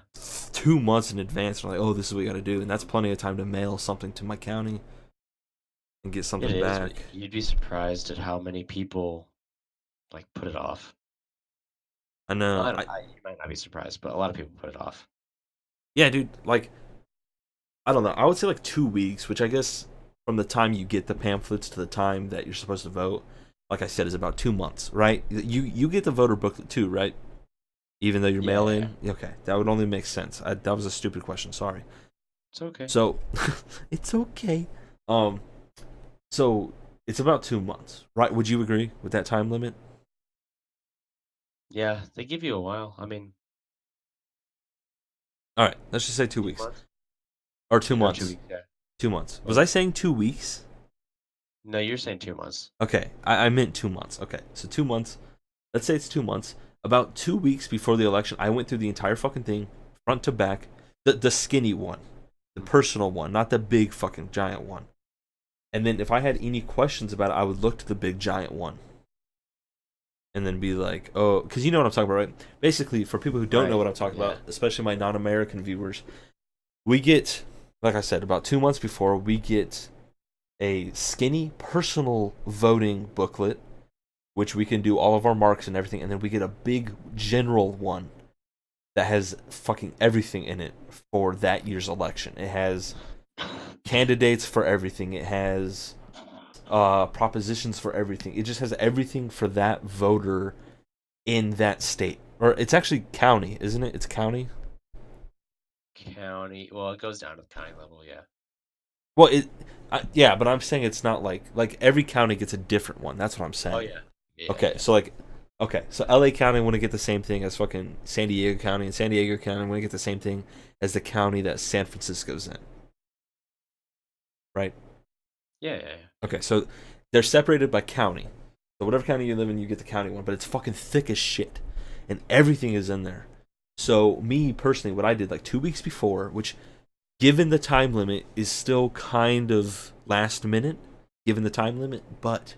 2 months in advance. They're like, "Oh, this is what you got to do," and that's plenty of time to mail something to my county and get it something is, but back. you'd be surprised at how many people like put it off. I Well, know. you might not be surprised, but a lot of people put it off. Yeah, dude. Like, I don't know. I would say like 2 weeks, which I guess from the time you get the pamphlets to the time that you're supposed to vote, like I said, is about 2 months, right? You get the voter booklet too, right? Even though you're Yeah, mail yeah, yeah. in. Okay, that would only make sense. That was a stupid question. Sorry. It's okay. So, it's okay. Um. So it's about 2 months, right? Would you agree with that time limit? Yeah, they give you a while. I mean, All right, let's just say 2 weeks 2 months? or two Or two months. weeks, yeah. 2 months. Was Oh, I saying 2 weeks? no, you're saying 2 months. Okay, I meant 2 months. Okay, so 2 months. Let's say it's 2 months. About 2 weeks before the election, I went through the entire fucking thing, front to back. The skinny one, the Mm. personal one, not the big fucking giant one. And then if I had any questions about it, I would look to the big giant one and then be like, oh, because you know what I'm talking about, right? Basically, for people who don't know what Right. I'm talking Yeah. about, especially my non-American viewers, we get, like I said, about 2 months before, we get a skinny personal voting booklet, which we can do all of our marks and everything, and then we get a big general one that has fucking everything in it for that year's election. It has candidates for everything. It has propositions for everything. It just has everything for that voter in that state. Or it's actually county, isn't it? It's county. County. Well, it goes down to the county level, yeah. Well, yeah, but I'm saying it's not like every county gets a different one. That's what I'm Oh, saying. yeah. Yeah, Okay, yeah. so like, okay, so LA County want to get the same thing as fucking San Diego County, and San Diego County want to get the same thing as the county that San Francisco's in, right? Yeah, yeah, yeah. Okay, so they're separated by county. So whatever county you live in, you get the county one, but it's fucking thick as shit, and everything is in there. So me personally, what I did like 2 weeks before, which given the time limit is still kind of last minute, given the time limit, but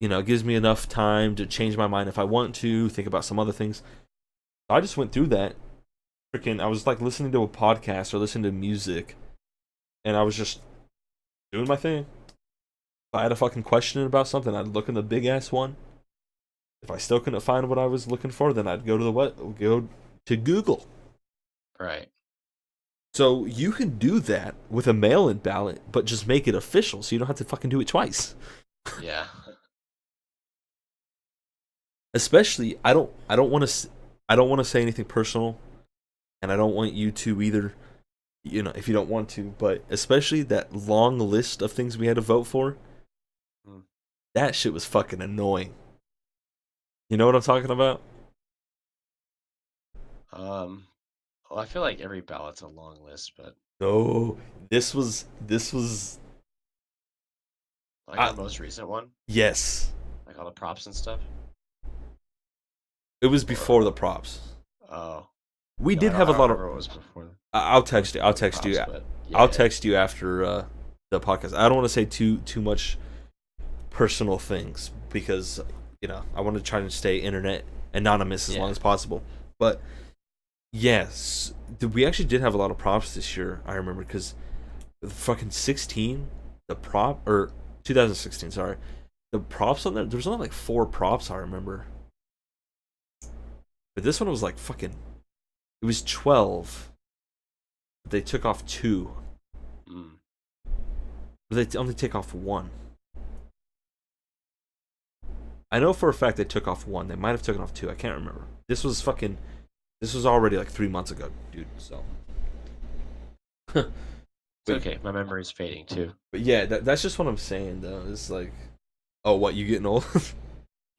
it gives me enough time to change my mind if I want to, think about some other things. I just went through that. Freaking, I was like listening to a podcast or listening to music, and I was just doing my thing. If I had a fucking question about something, I'd look in the big ass one. If I still couldn't find what I was looking for, then I'd go to go to Google. Right. So you can do that with a mail-in ballot, but just make it official, so you don't have to fucking do it twice. Yeah. Especially, I don't want to say anything personal, and I don't want you to either. If you don't want to, but especially that long list of things we had to vote for, Mm. that shit was fucking annoying. You know what I'm talking about? Um, well, I feel like every ballot's a long list, but No, this was like uh, our most recent one, yes. like all the props and stuff, It was or before the props. oh, We no, did have a I don't lot of. remember what was before. I'll What was text you. I'll before the text you. props, but I'll yeah, text you after the podcast. I don't want to say too much personal things because I want to try to stay internet anonymous as long yeah. as possible. But yes, we actually did have a lot of props this year. I remember because fucking 16, the prop or 2016. Sorry, the props on there. There was only like 4 props. I remember, but this one was like fucking. It was 12. But they took off 2. Mm. But they only take off 1. I know for a fact they took off 1. They might have taken off 2. I can't remember. This was fucking. This was already like 3 months ago, dude. So. It's okay. My memory's fading too. But yeah, that's just what I'm saying though. It's like, oh, what, you getting old?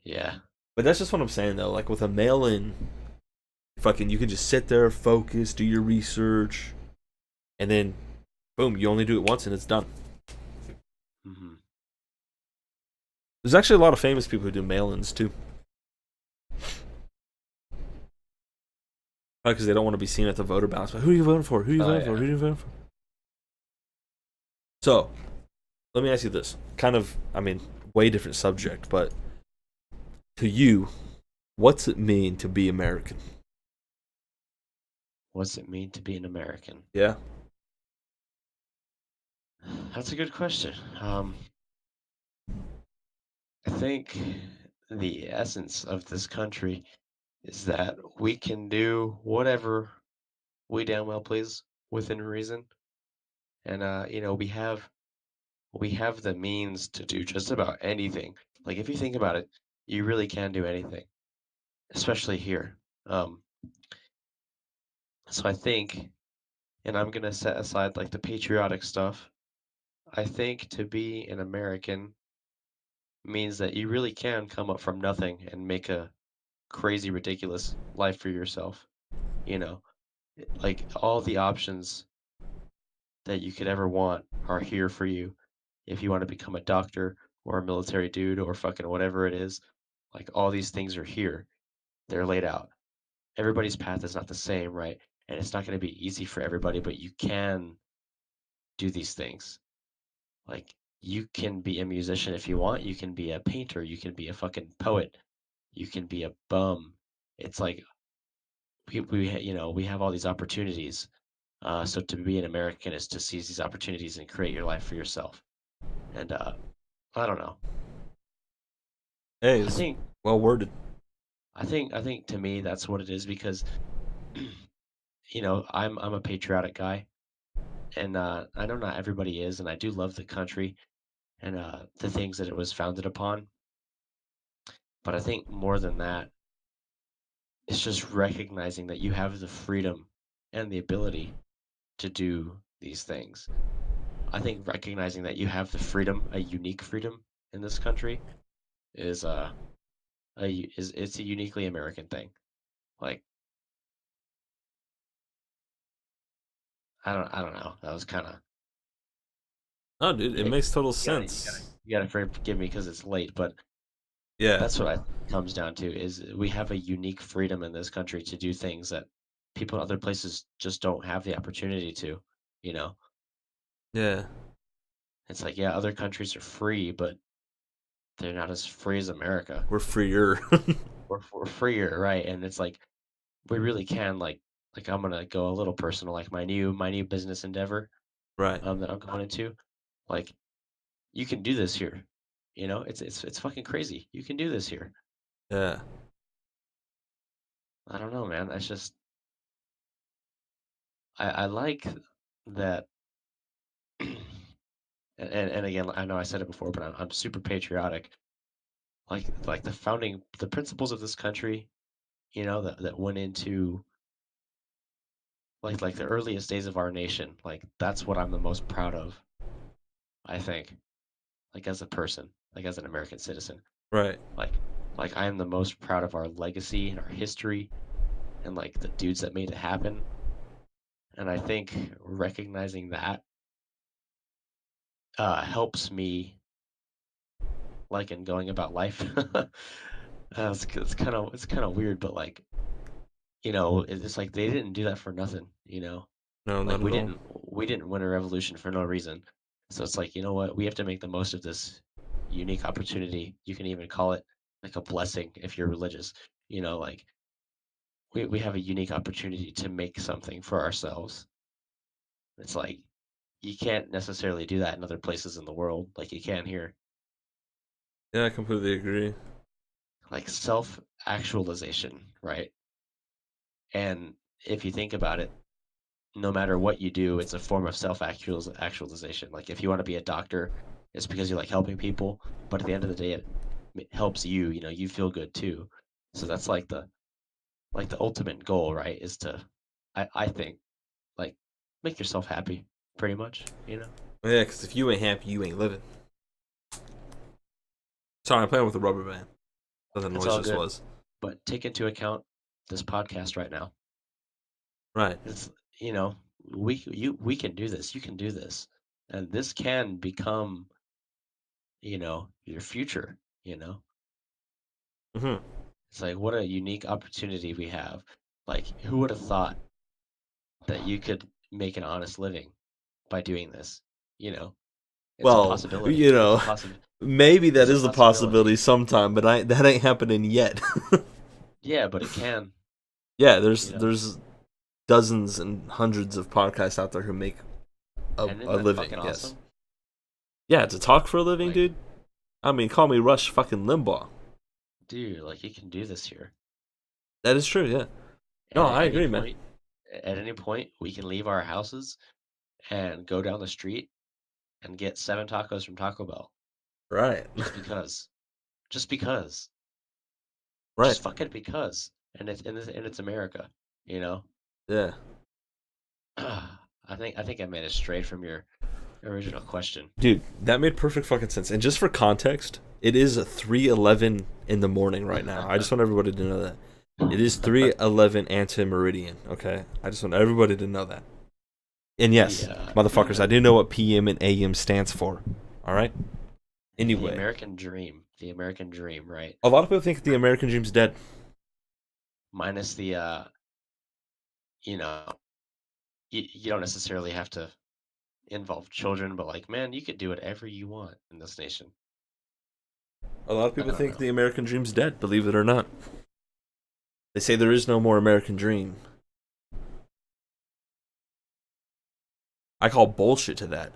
Yeah. But that's just what I'm saying though. Like with a mail-in, fucking, you can just sit there, focus, do your research, and then, boom, you only do it once and it's done. Hmm. There's actually a lot of famous people who do mail-ins too, because they don't want to be seen at the voter ballots. But who are you voting for? Who are you Oh voting for? yeah. Who are you voting for? So, let me ask you this. Kind of, I mean, way different subject, but to you, what's it mean to be American? What's it mean to be an American? Yeah. That's a good question. I think the essence of this country is that we can do whatever we damn well please within reason, and we have the means to do just about anything. Like if you think about it, you really can do anything, especially here. Um, so I think, and I'm gonna set aside like the patriotic stuff. I think to be an American means that you really can come up from nothing and make a crazy, ridiculous life for yourself. You know, like all the options that you could ever want are here for you. If you want to become a doctor or a military dude or fucking whatever it is, like all these things are here. They're laid out. Everybody's path is not the same, right? And it's not going to be easy for everybody, but you can do these things. Like you can be a musician if you want, you can be a painter, you can be a fucking poet, you can be a bum. It's like we have all these opportunities. So to be an American is to seize these opportunities and create your life for yourself. And I don't know. Hey, I it's think well worded. I think to me that's what it is because I'm a patriotic guy and I know not everybody is and I do love the country and the things that it was founded upon. But I think more than that, it's just recognizing that you have the freedom and the ability to do these things. I think recognizing that you have the freedom, a unique freedom in this country is it's a uniquely American thing. Like I don't know. That was kind of Oh, dude, it you, makes total you gotta you gotta sense. you gotta forgive me because it's late, but Yeah, that's what I think it comes down to is we have a unique freedom in this country to do things that people in other places just don't have the opportunity to, you know. yeah. It's like, yeah, other countries are free, but they're not as free as America. We're freer. We're freer, right? And it's like we really can like I'm gonna go a little personal, like my new business endeavor Right. that I'm going into. Like you can do this here. It's fucking crazy. You can do this here. Yeah. I don't know, man. That's just I like that and again, I know I said it before, but I'm super patriotic. Like the principles of this country, that went into like the earliest days of our nation. Like that's what I'm the most proud of, I think. Like as a person, like as an American citizen. Right. Like like I am the most proud of our legacy and our history and like the dudes that made it happen. And I think recognizing that helps me like in going about life. It's kind of weird, but like it's like they didn't do that for nothing. No, Like not at all. we didn't win a revolution for no reason. So it's like, you know what? We have to make the most of this unique opportunity. You can even call it like a blessing if you're religious. Like we have a unique opportunity to make something for ourselves. It's like you can't necessarily do that in other places in the world like you can here. Yeah, I completely agree. Like self-actualization, right? And if you think about it, no matter what you do, it's a form of self-actualization. Like if you want to be a doctor, it's because you like helping people, but at the end of the day, it helps you. You feel good too. So that's like the ultimate goal, right? Is to, I think, like make yourself happy, pretty much. Yeah, because if you ain't happy, you ain't living. Sorry, I'm playing with a rubber band. That the It's noise all just good, was. but take into account this podcast right now. Right. It's you know we can do this. You can do this, and this can become your future. You know Hmm. It's like, what a unique opportunity we have. Like, who would have thought that you could make an honest living by doing this? You know, it's a Well, possibility. It's a maybe that it's a is a possibility possibility. sometime, but that ain't happening yet. Yeah, but it can, Yeah, you know. there's dozens and hundreds of podcasts out there who make And isn't a that living. fucking Yes. awesome? Yeah, to talk for a living, Like, dude. I mean, call me Rush fucking Limbaugh. dude, like you can do this here. That is true. Yeah. No, And I agree, man. at any point, we can leave our houses and go down the street and get 7 tacos from Taco Bell Right. just because. Just because. Right. Just fucking because. And it's America, you know? Yeah. I think I may have strayed from your original question. Dude, that made perfect fucking sense. And just for context, it is 3:11 in the morning right now. I just want everybody to know that. It is 3:11 anti-meridian, okay? I just want everybody to know that. And yes, Yeah. motherfuckers, I do know what PM and AM stands for. All right? The Anyway, American dream. The American dream, right? a lot of people think the American dream's dead. Minus the you know, you don't necessarily have to involve children, but like, man, you could do whatever you want in this nation. A lot of I people don't think know. the American dream's dead, believe it or not. They say there is no more American dream. I call bullshit to that.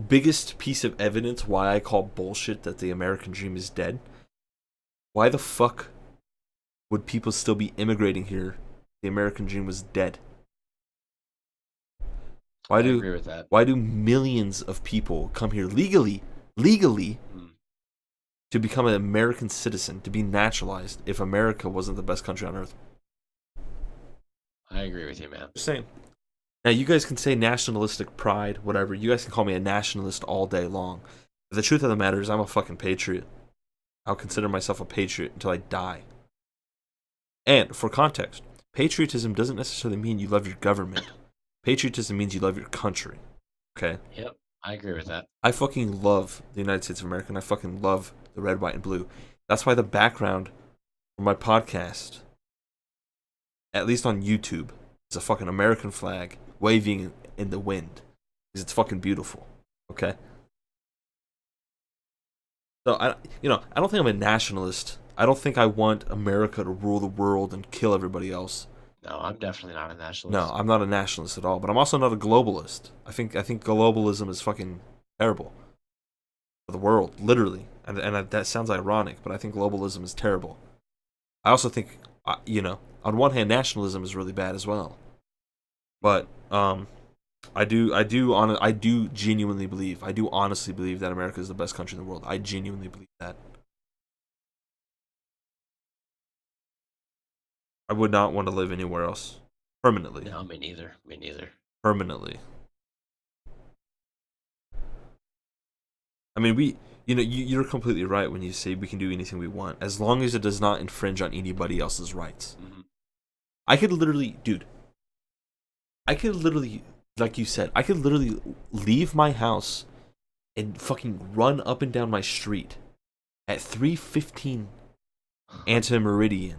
Biggest piece of evidence why I call bullshit that the American dream is dead. Why the fuck would people still be immigrating here? The American dream was dead. I agree with that. Why do millions of people come here legally Mm. to become an American citizen, to be naturalized if America wasn't the best country on earth? I agree with you, man. Just saying. Now you guys can say nationalistic pride, whatever. You guys can call me a nationalist all day long. But the truth of the matter is I'm a fucking patriot. I'll consider myself a patriot until I die. And for context, patriotism doesn't necessarily mean you love your government. Patriotism means you love your country. Okay? Yep, I agree with that. I fucking love the United States of America, and I fucking love the red, white, and blue. That's why the background for my podcast, at least on YouTube, is a fucking American flag waving in the wind. Because it's fucking beautiful. Okay? So, I don't think I'm a nationalist. I don't think I want America to rule the world and kill everybody else. No, I'm definitely not a nationalist. No, I'm not a nationalist at all, but I'm also not a globalist. I think globalism is fucking terrible for the world, literally. And that sounds ironic, but I think globalism is terrible. I also think, on one hand, nationalism is really bad as well. But I do genuinely believe, I do honestly believe that America is the best country in the world. I genuinely believe that. I would not want to live anywhere else permanently. No, me neither. Me neither. Permanently. I mean, you're completely right when you say we can do anything we want, as long as it does not infringe on anybody else's rights. Mm-hmm. I could literally, like you said, I could literally leave my house and fucking run up and down my street at 3:15 anti-meridian.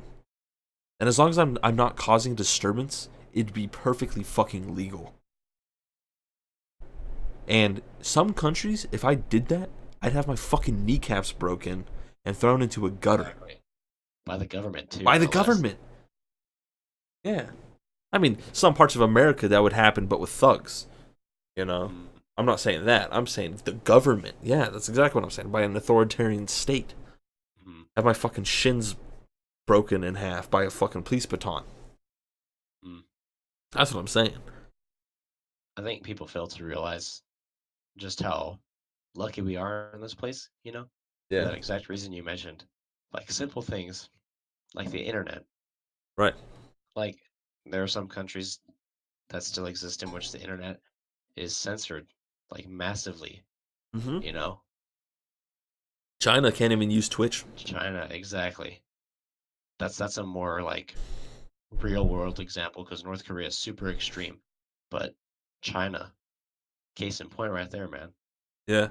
And as long as I'm not causing disturbance, it'd be perfectly fucking legal. And some countries, if I did that, I'd have my fucking kneecaps broken and thrown into a gutter. Exactly. By the government, too. By the no less. government. Yeah. I mean, some parts of America that would happen, but with thugs. Mm. I'm not saying that. I'm saying the government. Yeah, that's exactly what I'm saying. By an authoritarian state. Mm. Have my fucking shins broken in half by a fucking police baton. Mm. That's what I'm saying. I think people fail to realize just how lucky we are in this place, For that exact reason you mentioned. Like simple things, like the internet. Right. Like there are some countries that still exist in which the internet is censored, like massively, Mm-hmm. China can't even use Twitch. China, exactly. That's a more like real world example because North Korea is super extreme, but China, case in point right there, man. Yeah.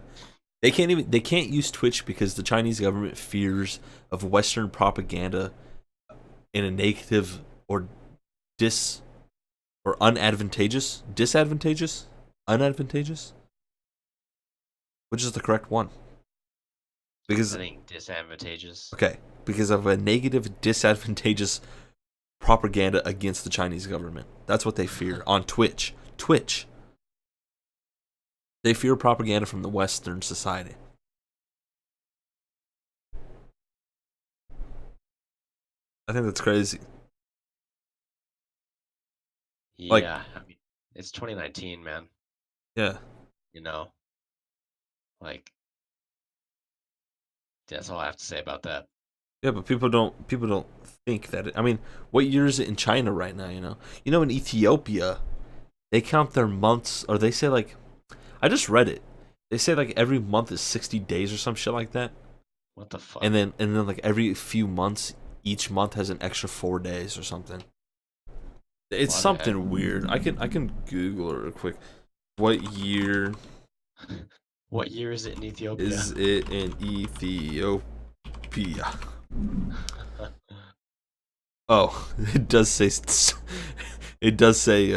They can't use Twitch because the Chinese government fears of Western propaganda in a negative or unadvantageous, unadvantageous, which is the correct one? Because I think disadvantageous. okay, because of a negative, disadvantageous propaganda against the Chinese government. That's what they fear on Twitch. They fear propaganda from the Western society. I think that's crazy. Yeah, Like- I mean, it's 2019, man. Yeah. Like that's all I have to say about that. Yeah, but people don't think that. I mean, what year is it in China right now? In Ethiopia, they count their months, or they say like I just read it. They say like every month is 60 days or some shit like that. What the fuck? And then like every few months, each month has an extra 4 days or something. It's Why the heck? something weird. I can Google it real quick. What year What year is it in Ethiopia? is it in Ethiopia? Oh, it does say it does say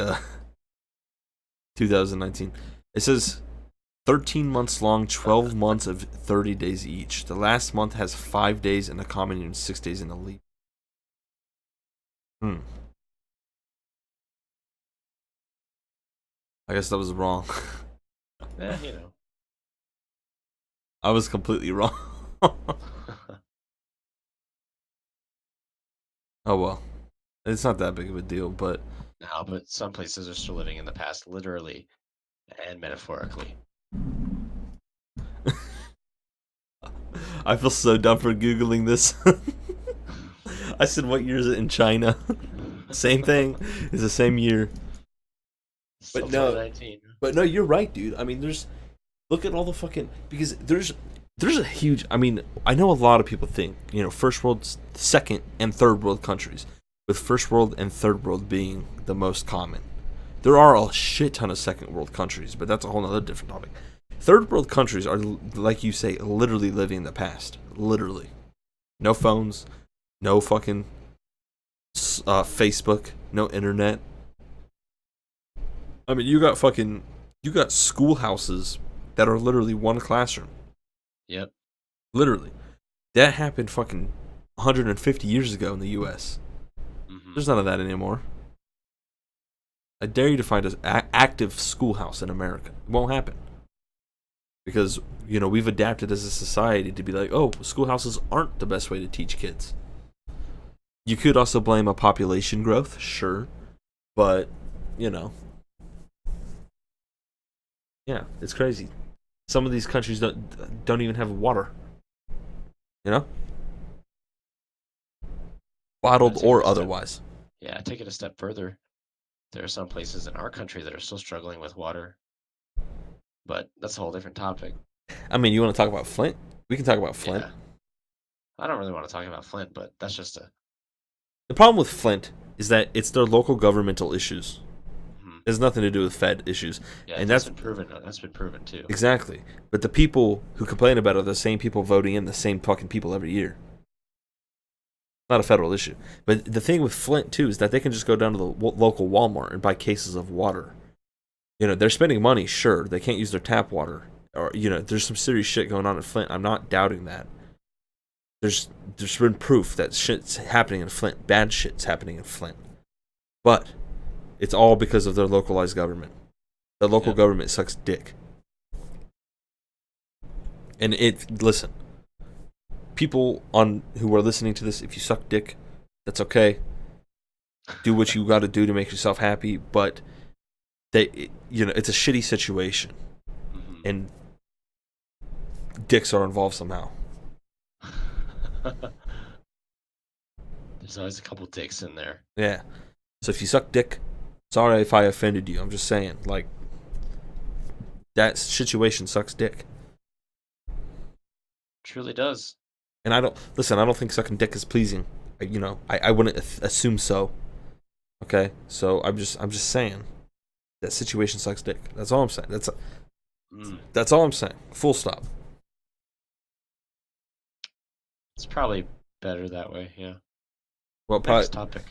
2019. It says 13 months long, 12 months of 30 days each. The last month has 5 days in the common year and 6 days in the leap. I guess that was wrong. You know. I was completely wrong. Oh well. It's not that big of a deal, but No, but some places are still living in the past, literally and metaphorically. I feel so dumb for Googling this. I said, what year is it in China? Same thing. It's the same year. Still But no, 2019. but no, you're right, dude. I mean, look at all the fucking, because there's a huge, I mean, I know a lot of people think, first world, second and third world countries, with first world and third world being the most common. There are a shit ton of second world countries, but that's a whole other different topic. Third world countries are, like you say, literally living in the past. Literally. No phones, no fucking Facebook, no internet. I mean, you got schoolhouses that are literally one classroom. Yep. Literally. That happened fucking 150 years ago in the U.S. Mm-hmm. There's none of that anymore. I dare you to find an active schoolhouse in America. It won't happen. Because, we've adapted as a society to be like, oh, schoolhouses aren't the best way to teach kids. You could also blame a population growth, sure. But, yeah, it's crazy. Some of these countries don't even have water. Bottled or otherwise. Yeah, take it a step further. There are some places in our country that are still struggling with water. But that's a whole different topic. I mean, you want to talk about Flint? We can talk about Flint. Yeah. I don't really want to talk about Flint, but that's just The problem with Flint is that it's their local governmental issues. Mhm. It has nothing to do with Fed issues. Yeah, and that's been proven. That's been proven too. Exactly. But the people who complain about it are the same people voting in the same fucking people every year. Not a federal issue. But the thing with Flint, too, is that they can just go down to the local Walmart and buy cases of water. They're spending money, sure. They can't use their tap water. Or, there's some serious shit going on in Flint. I'm not doubting that. There's been proof that shit's happening in Flint. Bad shit's happening in Flint. But it's all because of their localized government. The local government sucks dick. And listen, people who are listening to this, if you suck dick, that's okay. Do what you got to do to make yourself happy, but it's a shitty situation, and dicks are involved somehow. There's always a couple dicks in there. Yeah. So if you suck dick, sorry if I offended you. I'm just saying, like, that situation sucks dick. Truly does. And I don't think sucking dick is pleasing. I wouldn't assume so. Okay, so I'm just saying that situation sucks dick. That's all I'm saying. That's all I'm saying. Full stop. It's probably better that way. Yeah. Well, Next topic.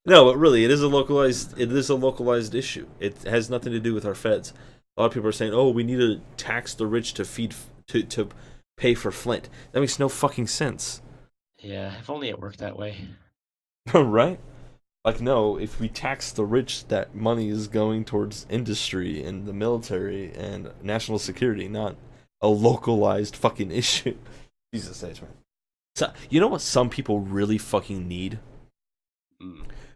No, but really, it is a localized issue. It has nothing to do with our feds. A lot of people are saying, "Oh, we need to tax the rich to pay for Flint." That makes no fucking sense. Yeah, if only it worked that way. Right? Like, no, if we tax the rich, that money is going towards industry and the military and national security, not a localized fucking issue. Jesus H, man. So, you know what some people really fucking need?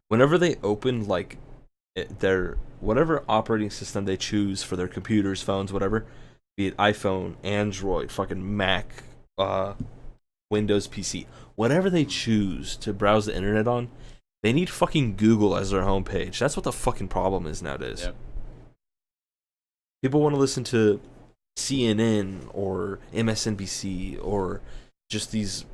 Whenever they open, like, their whatever operating system they choose for their computers, phones, whatever, be it iPhone, Android, fucking Mac, Windows PC, whatever they choose to browse the internet on, they need fucking Google as their homepage. That's what the fucking problem is nowadays. Yep. People want to listen to CNN or MSNBC or just these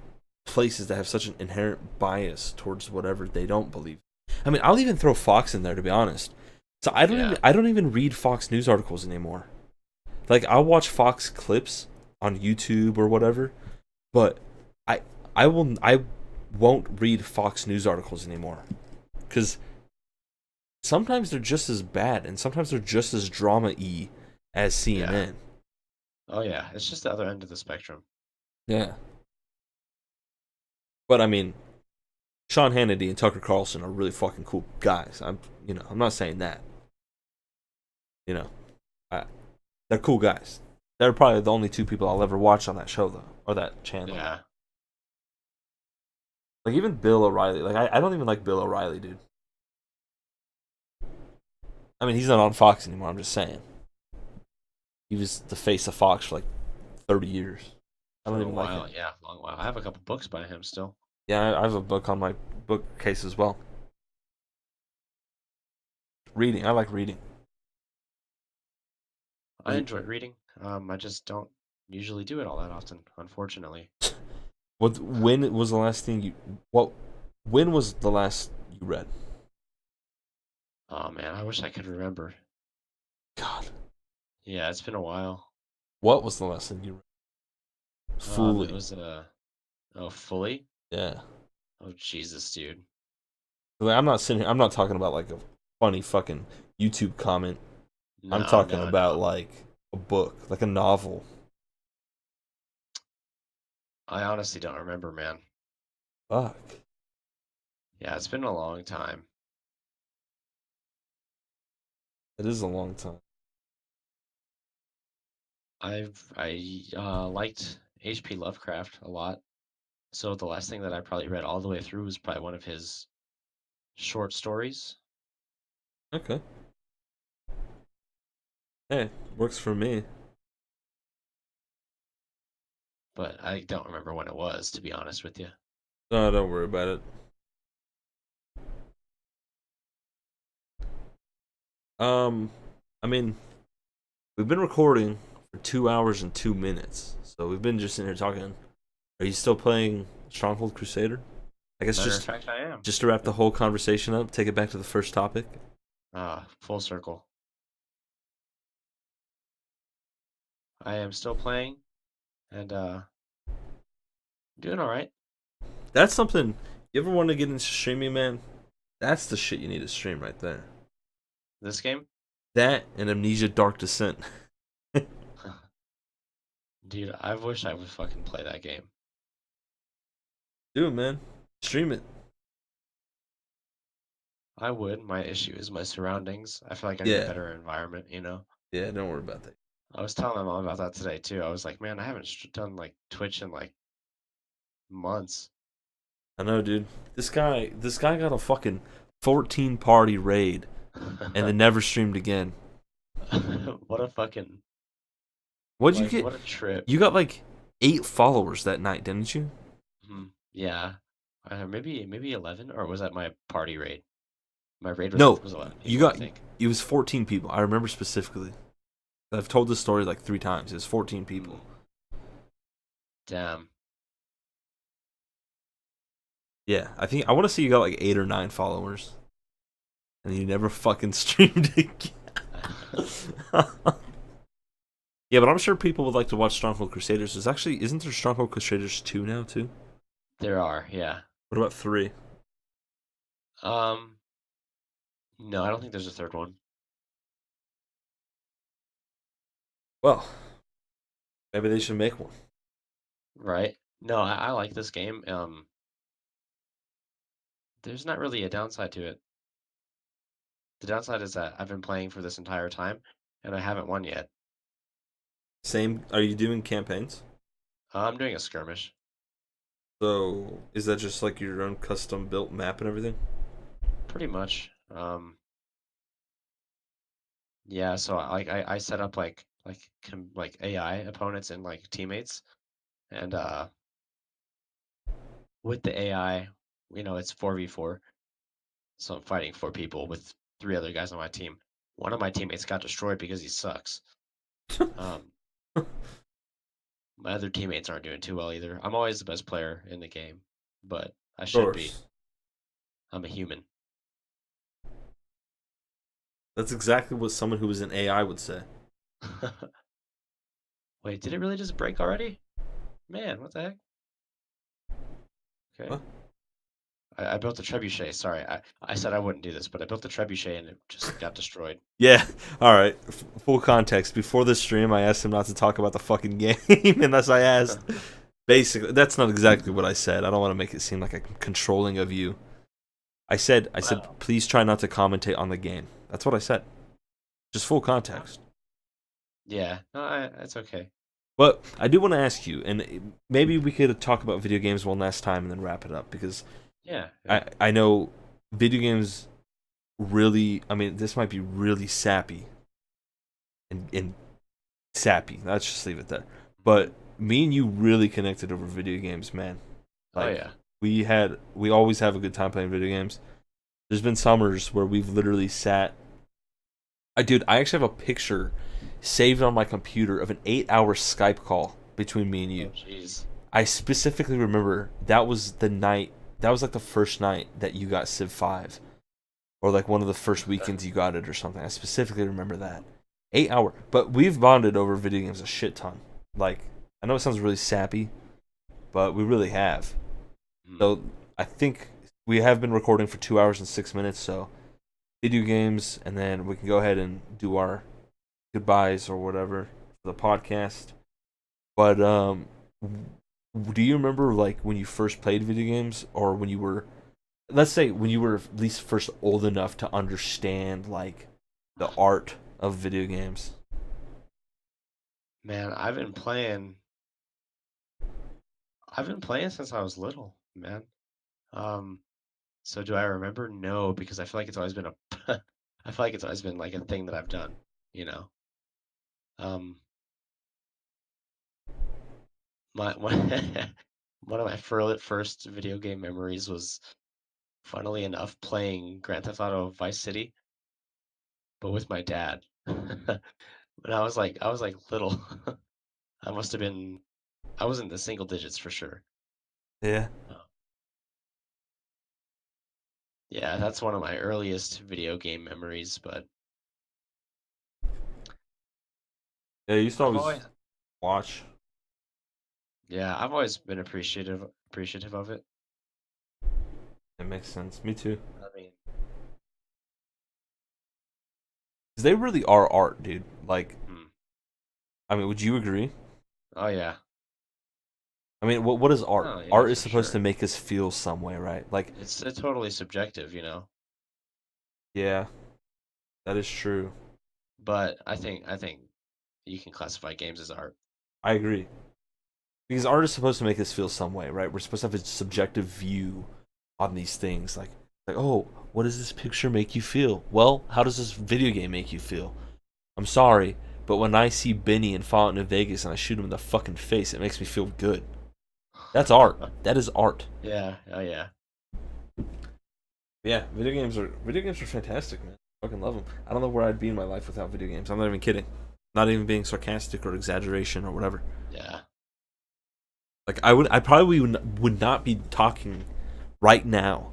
places that have such an inherent bias towards whatever they don't believe. I mean, I'll even throw Fox in there to be honest. So Yeah, I don't even read Fox News articles anymore. Like I'll watch Fox clips on YouTube or whatever, but I I won't read Fox News articles anymore cuz sometimes they're just as bad and sometimes they're just as drama-y as yeah. CNN. Oh yeah, it's just the other end of the spectrum. Yeah. But I mean, Sean Hannity and Tucker Carlson are really fucking cool guys. I'm not saying that. You know, I, they're cool guys. They're probably the only two people I'll ever watch on that show though, or that channel. Yeah. Like even Bill O'Reilly. Like I don't even like Bill O'Reilly, dude. I mean, he's not on Fox anymore. I'm just saying. He was the face of Fox for like 30 years. I don't For a even like him. while, yeah, long while. I have a couple books by him still. Yeah, I have a book on my bookcase as well. Reading. I like reading. I enjoy reading. I just don't usually do it all that often, unfortunately. What? When was the last thing you? What? When was the last you read? Oh man, I wish I could remember. God. Yeah, it's been a while. What was the last thing you read? It Fully. was oh, fully? Yeah. Oh Jesus, dude. Like, I'm not sitting here. I'm not talking about like a funny fucking YouTube comment. I'm No, talking no, about no. like a book, like a novel. I honestly don't remember, man. Fuck. Yeah, it's been a long time. It is a long time. I liked H.P. Lovecraft a lot. So the last thing that I probably read all the way through was probably one of his short stories. Okay. Hey, works for me. But I don't remember when it was, to be honest with you. No, don't worry about it. Um, I mean, we've been recording for 2 hours and 2 minutes, so we've been just sitting here talking. Are you still playing Stronghold Crusader? I guess Matter of fact, I am. just to wrap the Yep. whole conversation up, take it back to the first topic. Full circle. I am still playing and doing all right. That's something. You ever want to get into streaming, man? That's the shit you need to stream right there. This game, That and Amnesia Dark Descent. dude, I wish I would fucking play that game. Do it, man. Stream it. I would. My issue is my surroundings. I feel like I need a Yeah. better environment, you know? Yeah, don't worry about that. I was telling my mom about that today too. I was like, man, I haven't done like Twitch in like months. I know, dude. This guy got a fucking 14 party raid and then never streamed again. What a fucking What'd you like get? what a trip. You got like 8 followers that night, didn't you? Yeah. Maybe 11 or was that my party raid? My raid No, was 11 you people, I got. think. It was 14 people. I remember specifically. I've told this story like 3 times. It was 14 Hmm. people. Damn. Yeah, I want to see you got like 8 or 9 followers, and you never fucking streamed again. Yeah, but I'm sure people would like to watch Stronghold Crusaders. Isn't there Stronghold Crusaders 2 now too? There are, yeah. What about 3? Um, no, I don't think there's a third one. Well, maybe they should make one. Right? No, I like this game. There's not really a downside to it. The downside is that I've been playing for this entire time and I haven't won yet. Same. Are you doing campaigns? I'm doing a skirmish, So is that just like your own custom built map and everything? pretty much. Yeah, so I set up like AI opponents and like teammates, and with the AI, it's 4v4, so I'm fighting 4 people with 3 other guys on my team. One of my teammates got destroyed because he sucks. Um, my other teammates aren't doing too well either. I'm always the best player in the game, but I Of should be. course. I'm a human. That's exactly what someone who was an AI would say. Wait, did it really just break already? Man, what the heck? Okay. What? I built the trebuchet. Sorry, I said I wouldn't do this, but I built the trebuchet and it just got destroyed. Yeah. All right. Full context. Before this stream, I asked him not to talk about the fucking game unless I asked. Basically, that's not exactly what I said. I don't want to make it seem like I'm controlling of you. I said, Wow. please try not to commentate on the game. That's what I said. Just full Huh? context. Yeah, no, it's okay. But I do want to ask you, and maybe we could talk about video games one last time and then wrap it up because Yeah, yeah. I know video games really. I mean, this might be really sappy and sappy. Let's just leave it there. But me and you really connected over video games, man. Oh Like yeah. we always have a good time playing video games. There's been summers where we've literally sat. I actually have a picture saved on my computer of an 8-hour Skype call between me and Oh you. jeez. I specifically remember that was the night. That was like the first night that you got Civ 5, or like one of the first weekends you got it or something. I specifically remember that 8 hour. But we've bonded over video games a shit ton. Like I know it sounds really sappy, but we really have. Hmm. So I think we have been recording for 2 hours and 6 minutes. So video games, and then we can go ahead and do our goodbyes or whatever for the podcast. But do you remember like when you first played video games, or when you were, let's say, when you were at least first old enough to understand like the art of video games? Man, I've been playing since I was little, man. Um, so do I remember? No, because I feel like it's always been a I feel like it's always been like a thing that I've done, you know. Um, my one, one of my first video game memories was, funnily enough, playing Grand Theft Auto Vice City, but with my dad. When I was like little. I must have been I was in the single digits for sure. Yeah. Uh, yeah, that's one of my earliest video game memories, but Yeah, you used to I've always always watch. yeah, I've always been appreciative of it. It makes sense. Me too. I mean, 'Cause they really are art, dude. Like, hmm. I mean, would you agree? Oh yeah. I mean, what is art? Oh yeah, Art is for supposed to sure. make us feel some way, right? Like, It's totally subjective, you know. yeah, that is true. But I think you can classify games as art. I agree. Because art is supposed to make us feel some way, right? We're supposed to have a subjective view on these things. Like, oh, what does this picture make you feel? Well, how does this video game make you feel? I'm sorry, but when I see Benny in Fallout New Vegas and I shoot him in the fucking face, it makes me feel good. That's art. That is art. Yeah, oh yeah. Yeah, video games are fantastic, man. I fucking love them. I don't know where I'd be in my life without video games. I'm not even kidding. Not even being sarcastic or exaggeration or whatever. Yeah. Like I probably would not be talking right now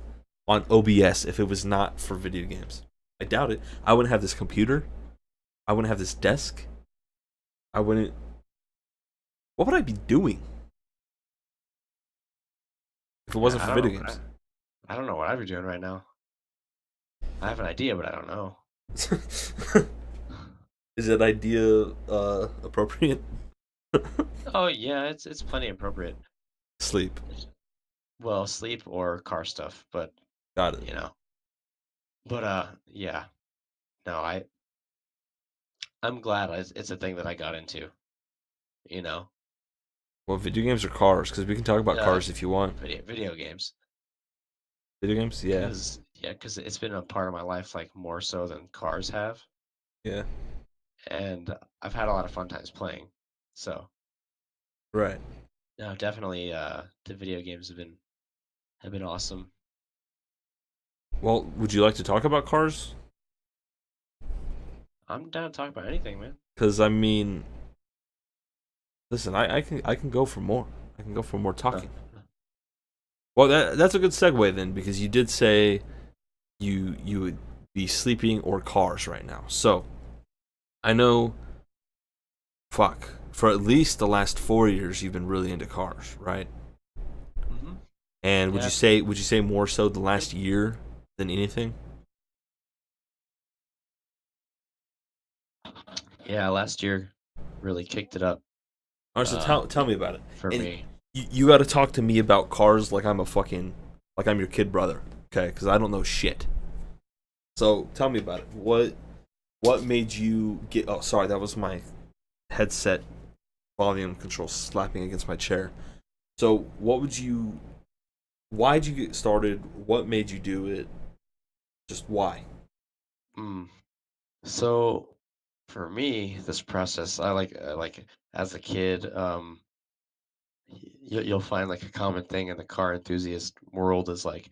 on OBS if it was not for video games. I doubt it. I wouldn't have this computer. I wouldn't have this desk. I wouldn't. What would I be doing if it Yeah, wasn't I for don't video know games? I don't know what I'd be doing right now. I have an idea, but I don't know. Is that idea appropriate? Oh yeah, it's plenty appropriate. Sleep. Well, sleep or car stuff, but Got it. you know. But yeah. No, I'm glad it's a thing that I got into, you know. Well, video games or cars? Because we can talk about Uh cars if you want. video games. Video games? Yeah. Cause it's been a part of my life like more so than cars have, Yeah. and I've had a lot of fun times playing. So, Right. no, definitely the video games have been awesome. Well, would you like to talk about cars? I'm down to talk about anything, man. Because I mean, listen, I can go for more. I can go for more Uh, talking. Well, that's a good segue then, because you did say you would be sleeping or cars right now. So I know, fuck, for at least the last 4 years you've been really into cars, right? hmm And Yeah, would you say more so the last year than anything? yeah. Last year really kicked it up All right, so uh, tell me about it. for And me. you got to talk to me about cars like I'm your kid brother, okay? Because I don't know shit. So tell me about it. What made you get? Oh, sorry, that was my headset volume control slapping against my chair. So what would you? Why'd you get started? What made you do it? Just why? Mm. So for me, this process, I like as a kid, you'll find like a common thing in the car enthusiast world is like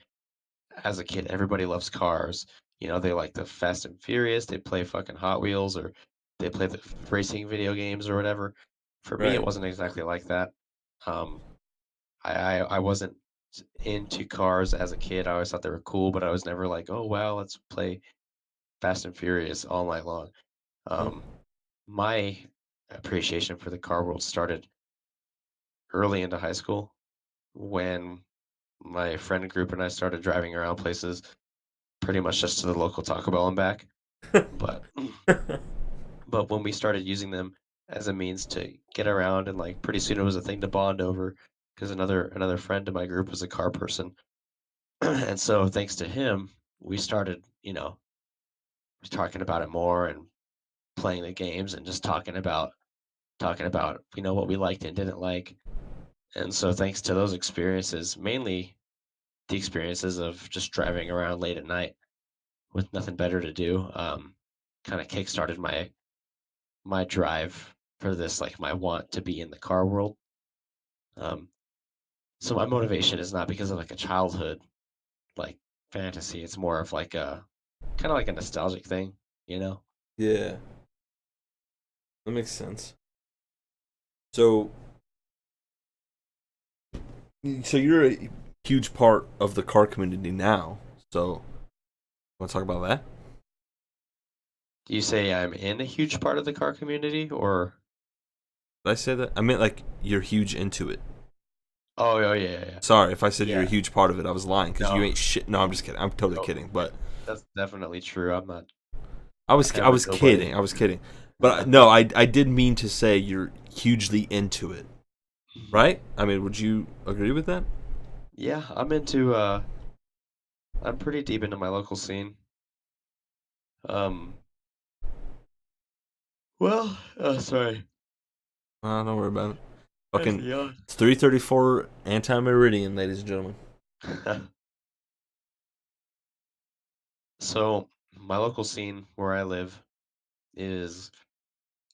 as a kid, everybody loves cars. You know, they like the Fast and Furious, they play fucking Hot Wheels, or they play the racing video games or whatever. For me, it Right. wasn't exactly like that. Um, I wasn't into cars as a kid. I always thought they were cool, but I was never like, oh wow, let's play Fast and Furious all night long. Mm. Um, my appreciation for the car world started early into high school when my friend group and I started driving around places pretty much just to the local Taco Bell and back. But but when we started using them as a means to get around and like pretty soon it was a thing to bond over because another friend in my group was a car person. And so thanks to him, we started, talking about it more and playing the games and just talking about, what we liked and didn't like. And so thanks to those experiences, mainly the experiences of just driving around late at night with nothing better to do, kind of kickstarted my drive for this, like my want to be in the car world. Um, so my motivation is not because of like a childhood like fantasy. It's more of like a kind of like a nostalgic thing, you know? Yeah, that makes sense. So so you're a huge part of the car community now. So want to talk about that? Do you say I'm in a huge part of the car community or Did I say that? I meant like you're huge into it. oh yeah, yeah, yeah. Sorry if I said you're a Yeah. huge part of it. I was lying because you No. ain't shit. No, I'm just kidding. I'm totally No. kidding. But That's definitely true. I'm not I ever was nobody. kidding. I was kidding. But no, I did mean to say you're hugely into it, Mhm. right? I mean, would you agree with that? Yeah, I'm pretty deep into my local scene. Um sorry. Don't worry about it. That's Fucking, the it's 3:34 anti meridian, ladies and gentlemen. So, my local scene where I live is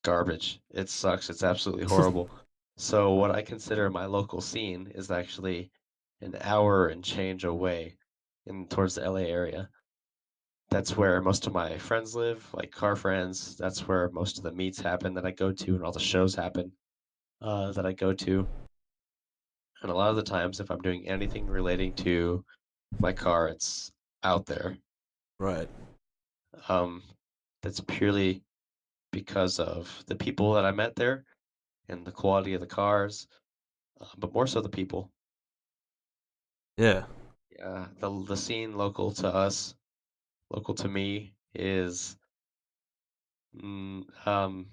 garbage. It sucks. It's absolutely horrible. So, what I consider my local scene is actually an hour and change away in towards the LA area. That's where most of my friends live, like car friends. That's where most of the meets happen that I go to and all the shows happen that I go to. And a lot of the times, if I'm doing anything relating to my car, it's out there. Right. Um, that's purely because of the people that I met there and the quality of the cars, but more so the people. Yeah. Yeah, the scene local to us, local to me, is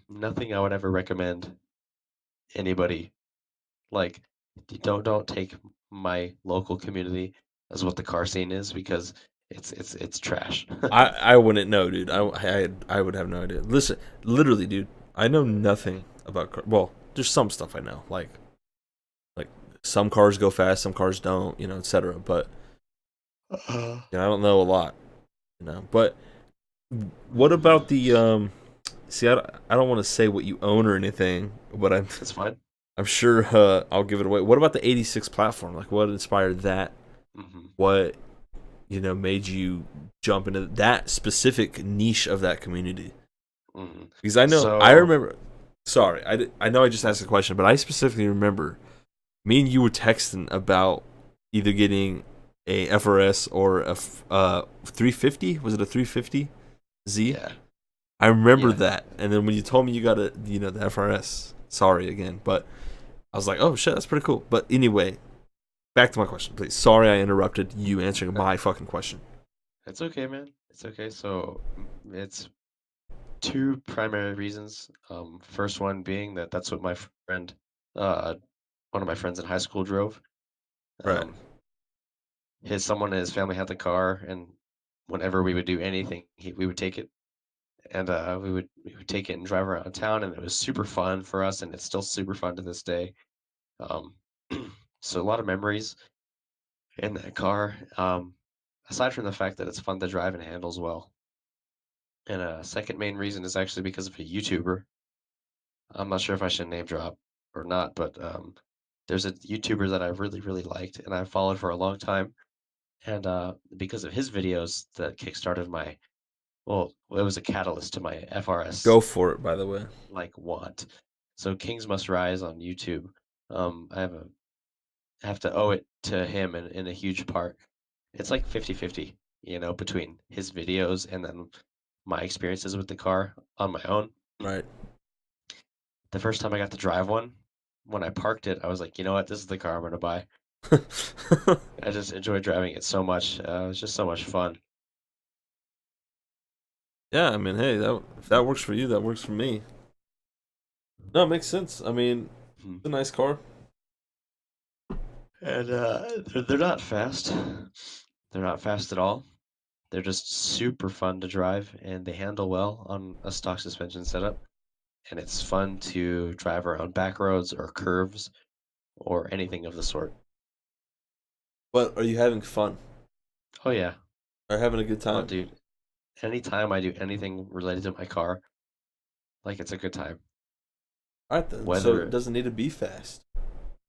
nothing I would ever recommend anybody. Like, don't take my local community as what the car scene is because it's trash. I wouldn't know, dude. I would have no idea. Listen, literally, dude. I know nothing about car. Well, there's some stuff I know, like some cars go fast, some cars don't, etc. But I don't know a lot, But what about the See, I don't want to say what you own or anything, but That's fine. I'm sure I'll give it away. What about the '86 platform? Like, what inspired that? hmm What made you jump into that specific niche of that community? hmm Because I So remember. Sorry, I know I just asked a question, but I specifically remember me and you were texting about either getting a FRS or a 350. Was it a 350 Z? yeah, I remember yeah. that. And then when you told me you got the FRS. Sorry again, but I was like, oh shit, that's pretty cool. But anyway, back to my question, please. Sorry, I interrupted you answering Uh, my fucking question. It's okay, man. It's okay. So it's two primary reasons. First one being that that's what my friend, uh, one of my friends in high school drove. Right, Um, someone in his family had the car, and whenever we would do anything, we would take it, and we would take it and drive around town, and it was super fun for us, and it's still super fun to this day. Um, so a lot of memories in that car. Aside from the fact that it's fun to drive and handles well. And a second main reason is actually because of a YouTuber. I'm not sure if I should name drop or not, but there's a YouTuber that I really, really liked and I followed for a long time. And because of his videos that kickstarted well, it was a catalyst to my FRS go for it. By the way, like want. So Kings Must Rise on YouTube. I have to owe it to him in a huge part. It's like 50-50, between his videos and then my experiences with the car on my own. right? The first time I got to drive one, when I parked it, I was like, you know what? This is the car I'm gonna buy. I just enjoyed driving it so much. It was just so much fun. Yeah, I mean, hey, that if that works for you, that works for me. No, it makes sense. I mean, Mhm. it's a nice car. And they're not fast. They're not fast at all. They're just super fun to drive, and they handle well on a stock suspension setup. And it's fun to drive around back roads or curves or anything of the sort. But are you having fun? Oh yeah. Are you having a good Oh time? dude, anytime I do anything related to my car, like it's a good time. All right then. So it Whether doesn't need to be fast.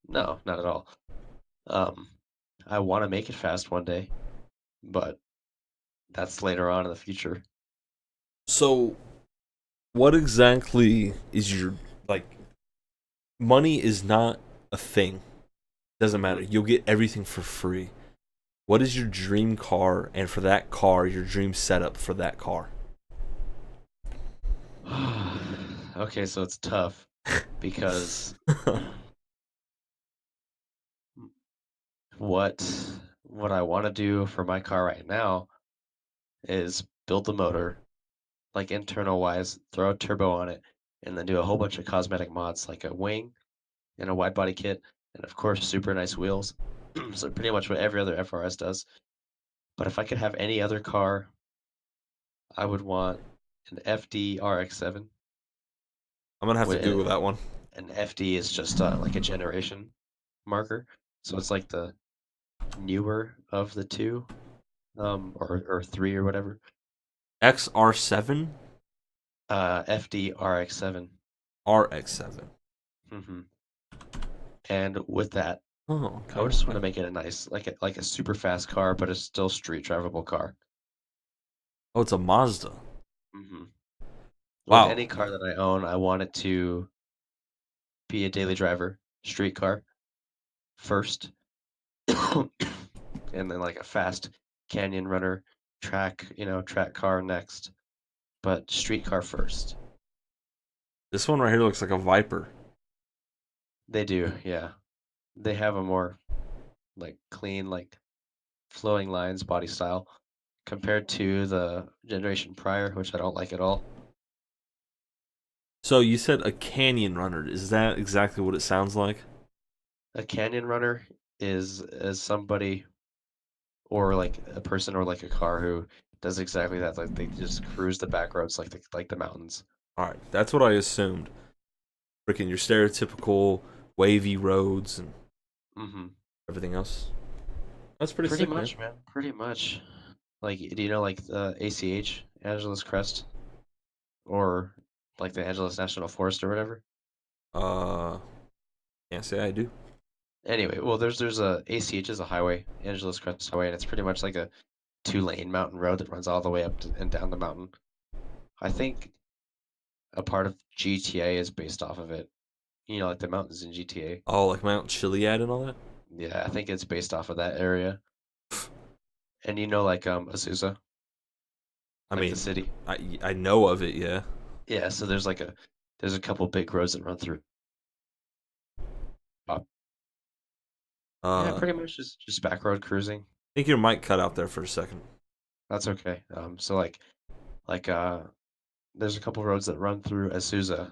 No, not at all. Um, I want to make it fast one day, but that's later on in the future. So what exactly is your like? Money is not a thing. Doesn't matter. Mhm. You'll get everything for free. What is your dream car, and for that car, your dream setup for that car? Okay, so it's tough because what what I want to do for my car right now is build the motor, like internal wise, throw a turbo on it, and then do a whole bunch of cosmetic mods like a wing and a wide body kit, and of course super nice wheels. So pretty much what every other FRS does. But if I could have any other car, I would want an FD RX-7. I'm gonna have to And Google that one. an FD is just like a generation marker, so it's like the newer of the two, or three or whatever. XR7, FD RX-7. RX7. hmm And with that, Oh, I okay, would just want okay. to make it a nice, like a super fast car, but it's still street drivable car. Oh, it's a Mazda. hmm With Wow. any car that I own, I want it to be a daily driver, street car first, and then like a fast canyon runner, track car next, but street car first. This one right here looks like a Viper. They do, yeah. They have a more like clean, like flowing lines body style compared to the generation prior, which I don't like at all. So you said a Canyon Runner. Is that exactly what it sounds like? A canyon runner is somebody or like a person or like a car who does exactly that. Like they just cruise the back roads like the mountains. All right, that's what I assumed. Freaking your stereotypical wavy roads and hmm everything else. That's pretty Pretty sick, man. much, man. Pretty much. Like, do you know like the ACH, Angeles Crest, or like the Angeles National Forest or whatever? Uh, can't say I do. Anyway, well, there's a ACH is a highway, Angeles Crest Highway, and it's pretty much like a two-lane mountain road that runs all the way up and down the mountain. I think a part of GTA is based off of it. You know, like the mountains in GTA. Oh, like Mount Chiliad and all that. Yeah, I think it's based off of that area. And you know, like Azusa, I like the mean, city. I know of it. Yeah. Yeah, so there's a couple big roads that run through. Uh, Yeah, I pretty much just back road cruising. think your mic cut out there for a second. That's okay. So like there's a couple roads that run through Azusa,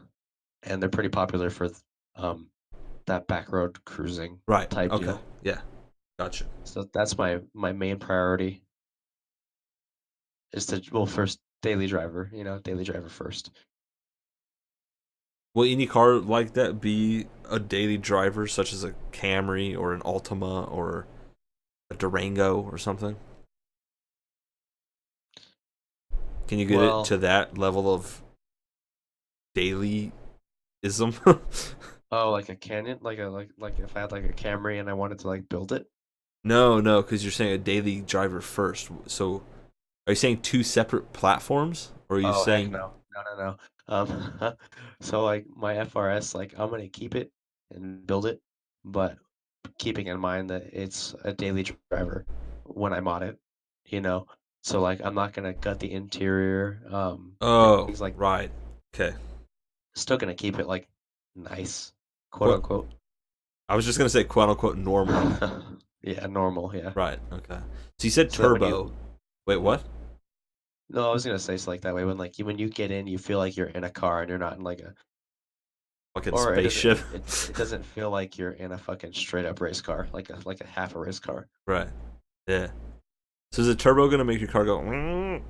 and they're pretty popular for um that back road cruising Right. type Okay. deal. Yeah. Gotcha. So that's my main priority is to well first daily driver, daily driver first. Will any car like that be a daily driver, such as a Camry or an Altima or a Durango or something? Can you get it to Well, that level of dailyism? oh, like a Canyon, like if I had like a Camry and I wanted to like build it. No, no, because you're saying a daily driver first. So, are you saying two separate platforms, or are you Oh heck saying no. No, no, no. So like my FRS, like I'm gonna keep it and build it, but keeping in mind that it's a daily driver when I mod it, you know. So like I'm not gonna gut the interior, oh, things like right. Okay. still gonna keep it like nice, quote What unquote. I was just gonna say, quote unquote, normal. Yeah, normal, yeah. Right. Okay. So you said So that when turbo. you Wait, mhm. what? No, I was gonna say so like that way when like when you get in, you feel like you're in a car and you're not in like a Fucking or it doesn't spaceship. it doesn't feel like you're in a fucking straight up race car, like a half a race car. Right. Yeah. So is a turbo gonna make your car go? "Mm"?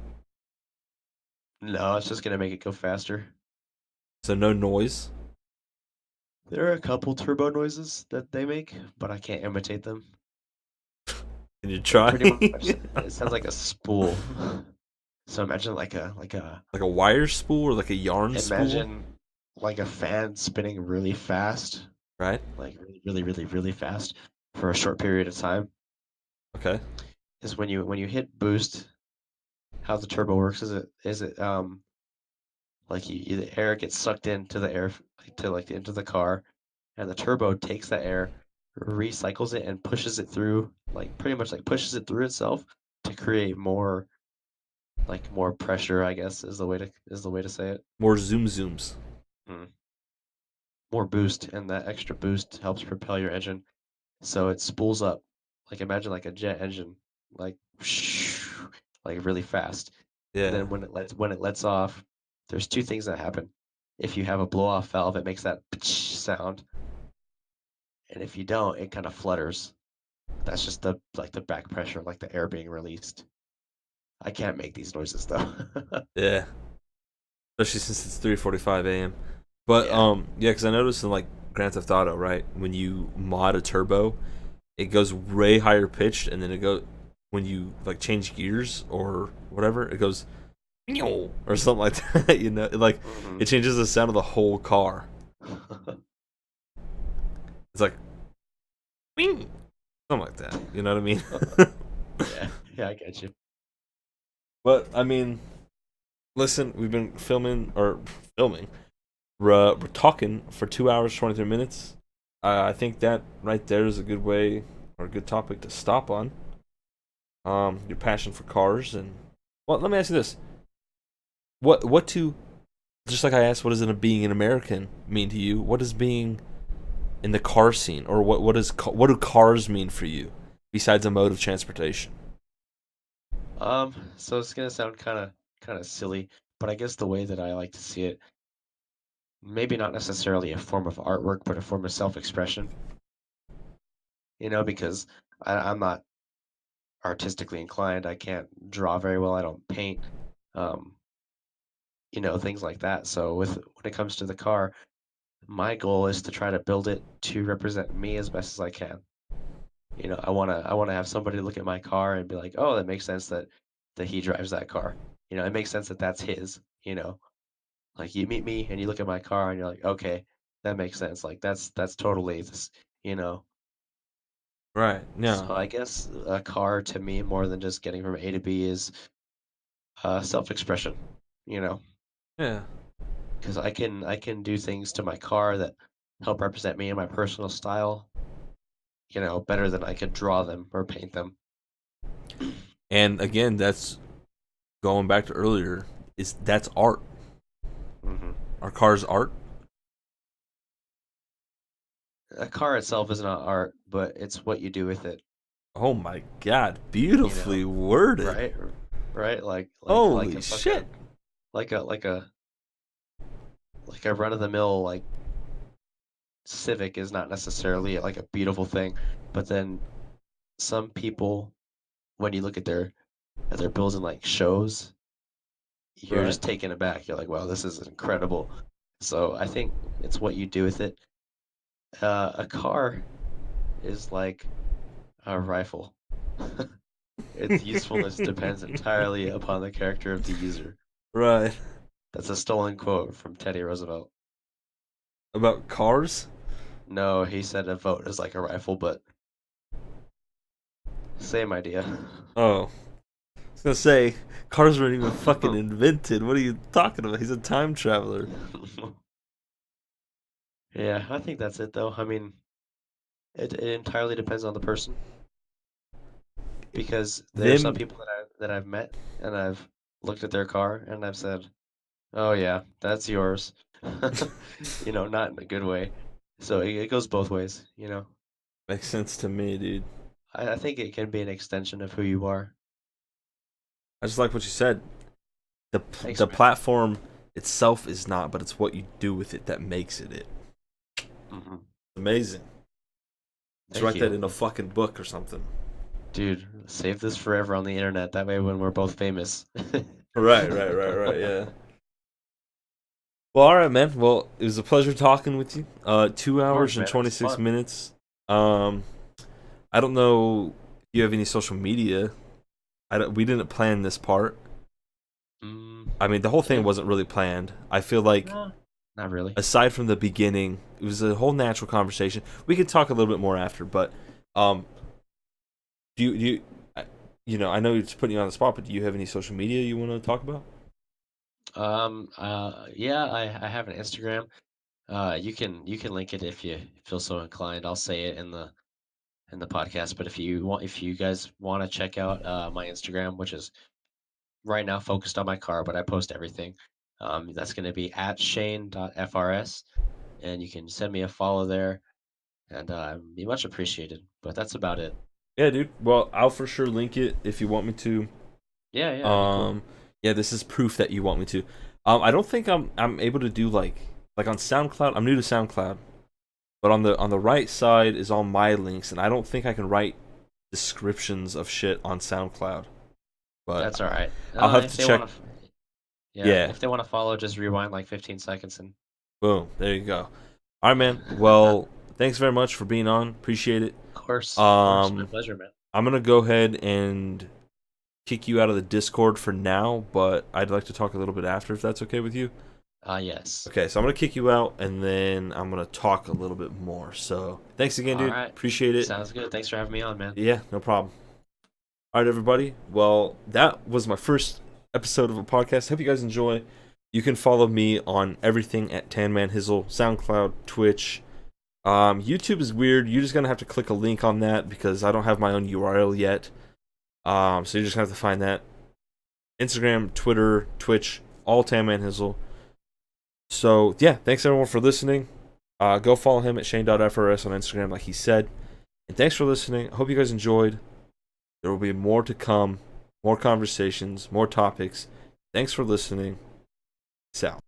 No, it's just gonna make it go faster. So no noise. There are a couple turbo noises that they make, but I can't imitate them. Can you It try? pretty much it sounds like a spool. So imagine Like a wire spool or like a yarn spool, imagine like a fan spinning really fast, right? like really, really, really, really fast for a short period of time. Okay. Is when you hit boost, how the turbo works is it like the air gets sucked into the air like, to like into the car, and the turbo takes that air, recycles it, and pushes it through like pretty much like pushes it through itself to create more pressure, I guess is the way to say it. More zoom zooms. Mm. More boost, and that extra boost helps propel your engine, so it spools up. Like imagine like a jet engine, like like really fast. And Yeah. then when it lets off, there's two things that happen. If you have a blow off valve, it makes that sound, and if you don't, it kind of flutters. That's just the like the back pressure, like the air being released. I can't make these noises though. Yeah. Especially since it's 3:45 a.m. But Yeah. yeah, because I noticed in like Grand Theft Auto, right, when you mod a turbo, it goes way higher pitched, and then it go when you like change gears or whatever, it goes or something like that. Like Hmm. it changes the sound of the whole car. It's like something like that. You know what I mean? Yeah. Yeah, I get you. But I mean, listen, we've been filming. We're talking for 2 hours 23 minutes. I think that right there is a good way or a good topic to stop on. Your passion for cars and well, let me ask you this: what to just like I asked, what does it being an American mean to you? What does being in the car scene, or what do cars mean for you besides a mode of transportation? So it's gonna sound kind of silly, but I guess the way that I like to see it, maybe not necessarily a form of artwork, but a form of self-expression. Because I'm not artistically inclined. I can't draw very well. I don't paint. Um, things like that. So when it comes to the car, my goal is to try to build it to represent me as best as I can. I wanna have somebody look at my car and be like, "Oh, that makes sense that he drives that car." It makes sense that that's his, Like you meet me and you look at my car and you're like, "Okay, that makes sense. Like that's totally this, you know." Right. So No. I guess a car to me more than just getting from A to B is self-expression, you know, Yeah. because I can do things to my car that help represent me and my personal style, better than I could draw them or paint them. And again, that's going back to earlier. That's art. hmm Our car's art. A car itself is not art, but it's what you do with it, Oh my god, you know, beautifully worded. right? Right? Like Holy a shit. fucking like a like a like a run-of-the-mill like Civic is not necessarily like a beautiful thing, but then some people, when you look at their builds in like shows, you're Right? just taken aback. You're like, wow, this is incredible. So I think it's what you do with it. A car is like a rifle. Its usefulness depends entirely upon the character of the user. Right. That's a stolen quote from Teddy Roosevelt. About cars? No, he said a vote is like a rifle, but same idea. Oh. I was gonna say, cars weren't even fucking invented. What are you talking about? He's a time traveler. Yeah, I think that's it though. I mean, it entirely depends on the person because there are some Them people that I've met and I've looked at their car and I've said, "Oh yeah, that's yours." Not in a good way. So it goes both ways. makes sense to me, dude. I think it can be an extension of who you are. I just like what you said. Thanks, The man. platform itself is not, but it's what you do with it that makes it. hmm Amazing. Let's Thank write that you. in a fucking book or something. Dude, save this forever on the internet. That way when we're both famous. Right, yeah. Well, all right, man. Well, it was a pleasure talking with you. 2 Of course, hours and man. It was 26 fun. minutes. Um, I don't know if you have any social media. We didn't plan this part. Mm, I mean, the whole thing yeah. wasn't really planned. I feel like, No, not really. aside from the beginning, it was a whole natural conversation. We could talk a little bit more after, but um, do you, I know it's putting you on the spot, but do you have any social media you want to talk about? Yeah, I have an Instagram. You can link it if you feel so inclined. I'll say it in the podcast. But if you guys want to check out my Instagram, which is right now focused on my car, but I post everything. That's going to be at Shane.frs, and you can send me a follow there, and be much appreciated. But that's about it. Yeah, dude. Well, I'll for sure link it if you want me to. Yeah, that'd be cool. Um, yeah, this is proof that you want me to. I don't think I'm able to do like on SoundCloud. I'm new to SoundCloud, but on the right side is all my links, and I don't think I can write descriptions of shit on SoundCloud. But That's all right. I'll have If to they check. want to, yeah, Yeah, if they want to follow, just rewind like 15 seconds and. boom, there you go. All right, man. Well, thanks very much for being on. Appreciate it. Of course, my Um, pleasure, man. I'm gonna go ahead and kick you out of the Discord for now, but I'd like to talk a little bit after if that's okay with you. Yes. Okay, so I'm gonna kick you out and then I'm gonna talk a little bit more. So thanks again, All dude. right. Appreciate it. Sounds good. Thanks for having me on, man. Yeah, no problem. All right, everybody. Well, that was my first episode of a podcast. Hope you guys enjoy. You can follow me on everything at TanManhizzle, SoundCloud, Twitch. YouTube is weird. You're just gonna have to click a link on that because I don't have my own URL yet. So you're just gonna have to find that. Instagram, Twitter, Twitch, all TanManhizzle. So yeah, thanks everyone for listening. Go follow him at Shane.frs on Instagram, like he said. And thanks for listening. I hope you guys enjoyed. There will be more to come, more conversations, more topics. Thanks for listening. Peace out.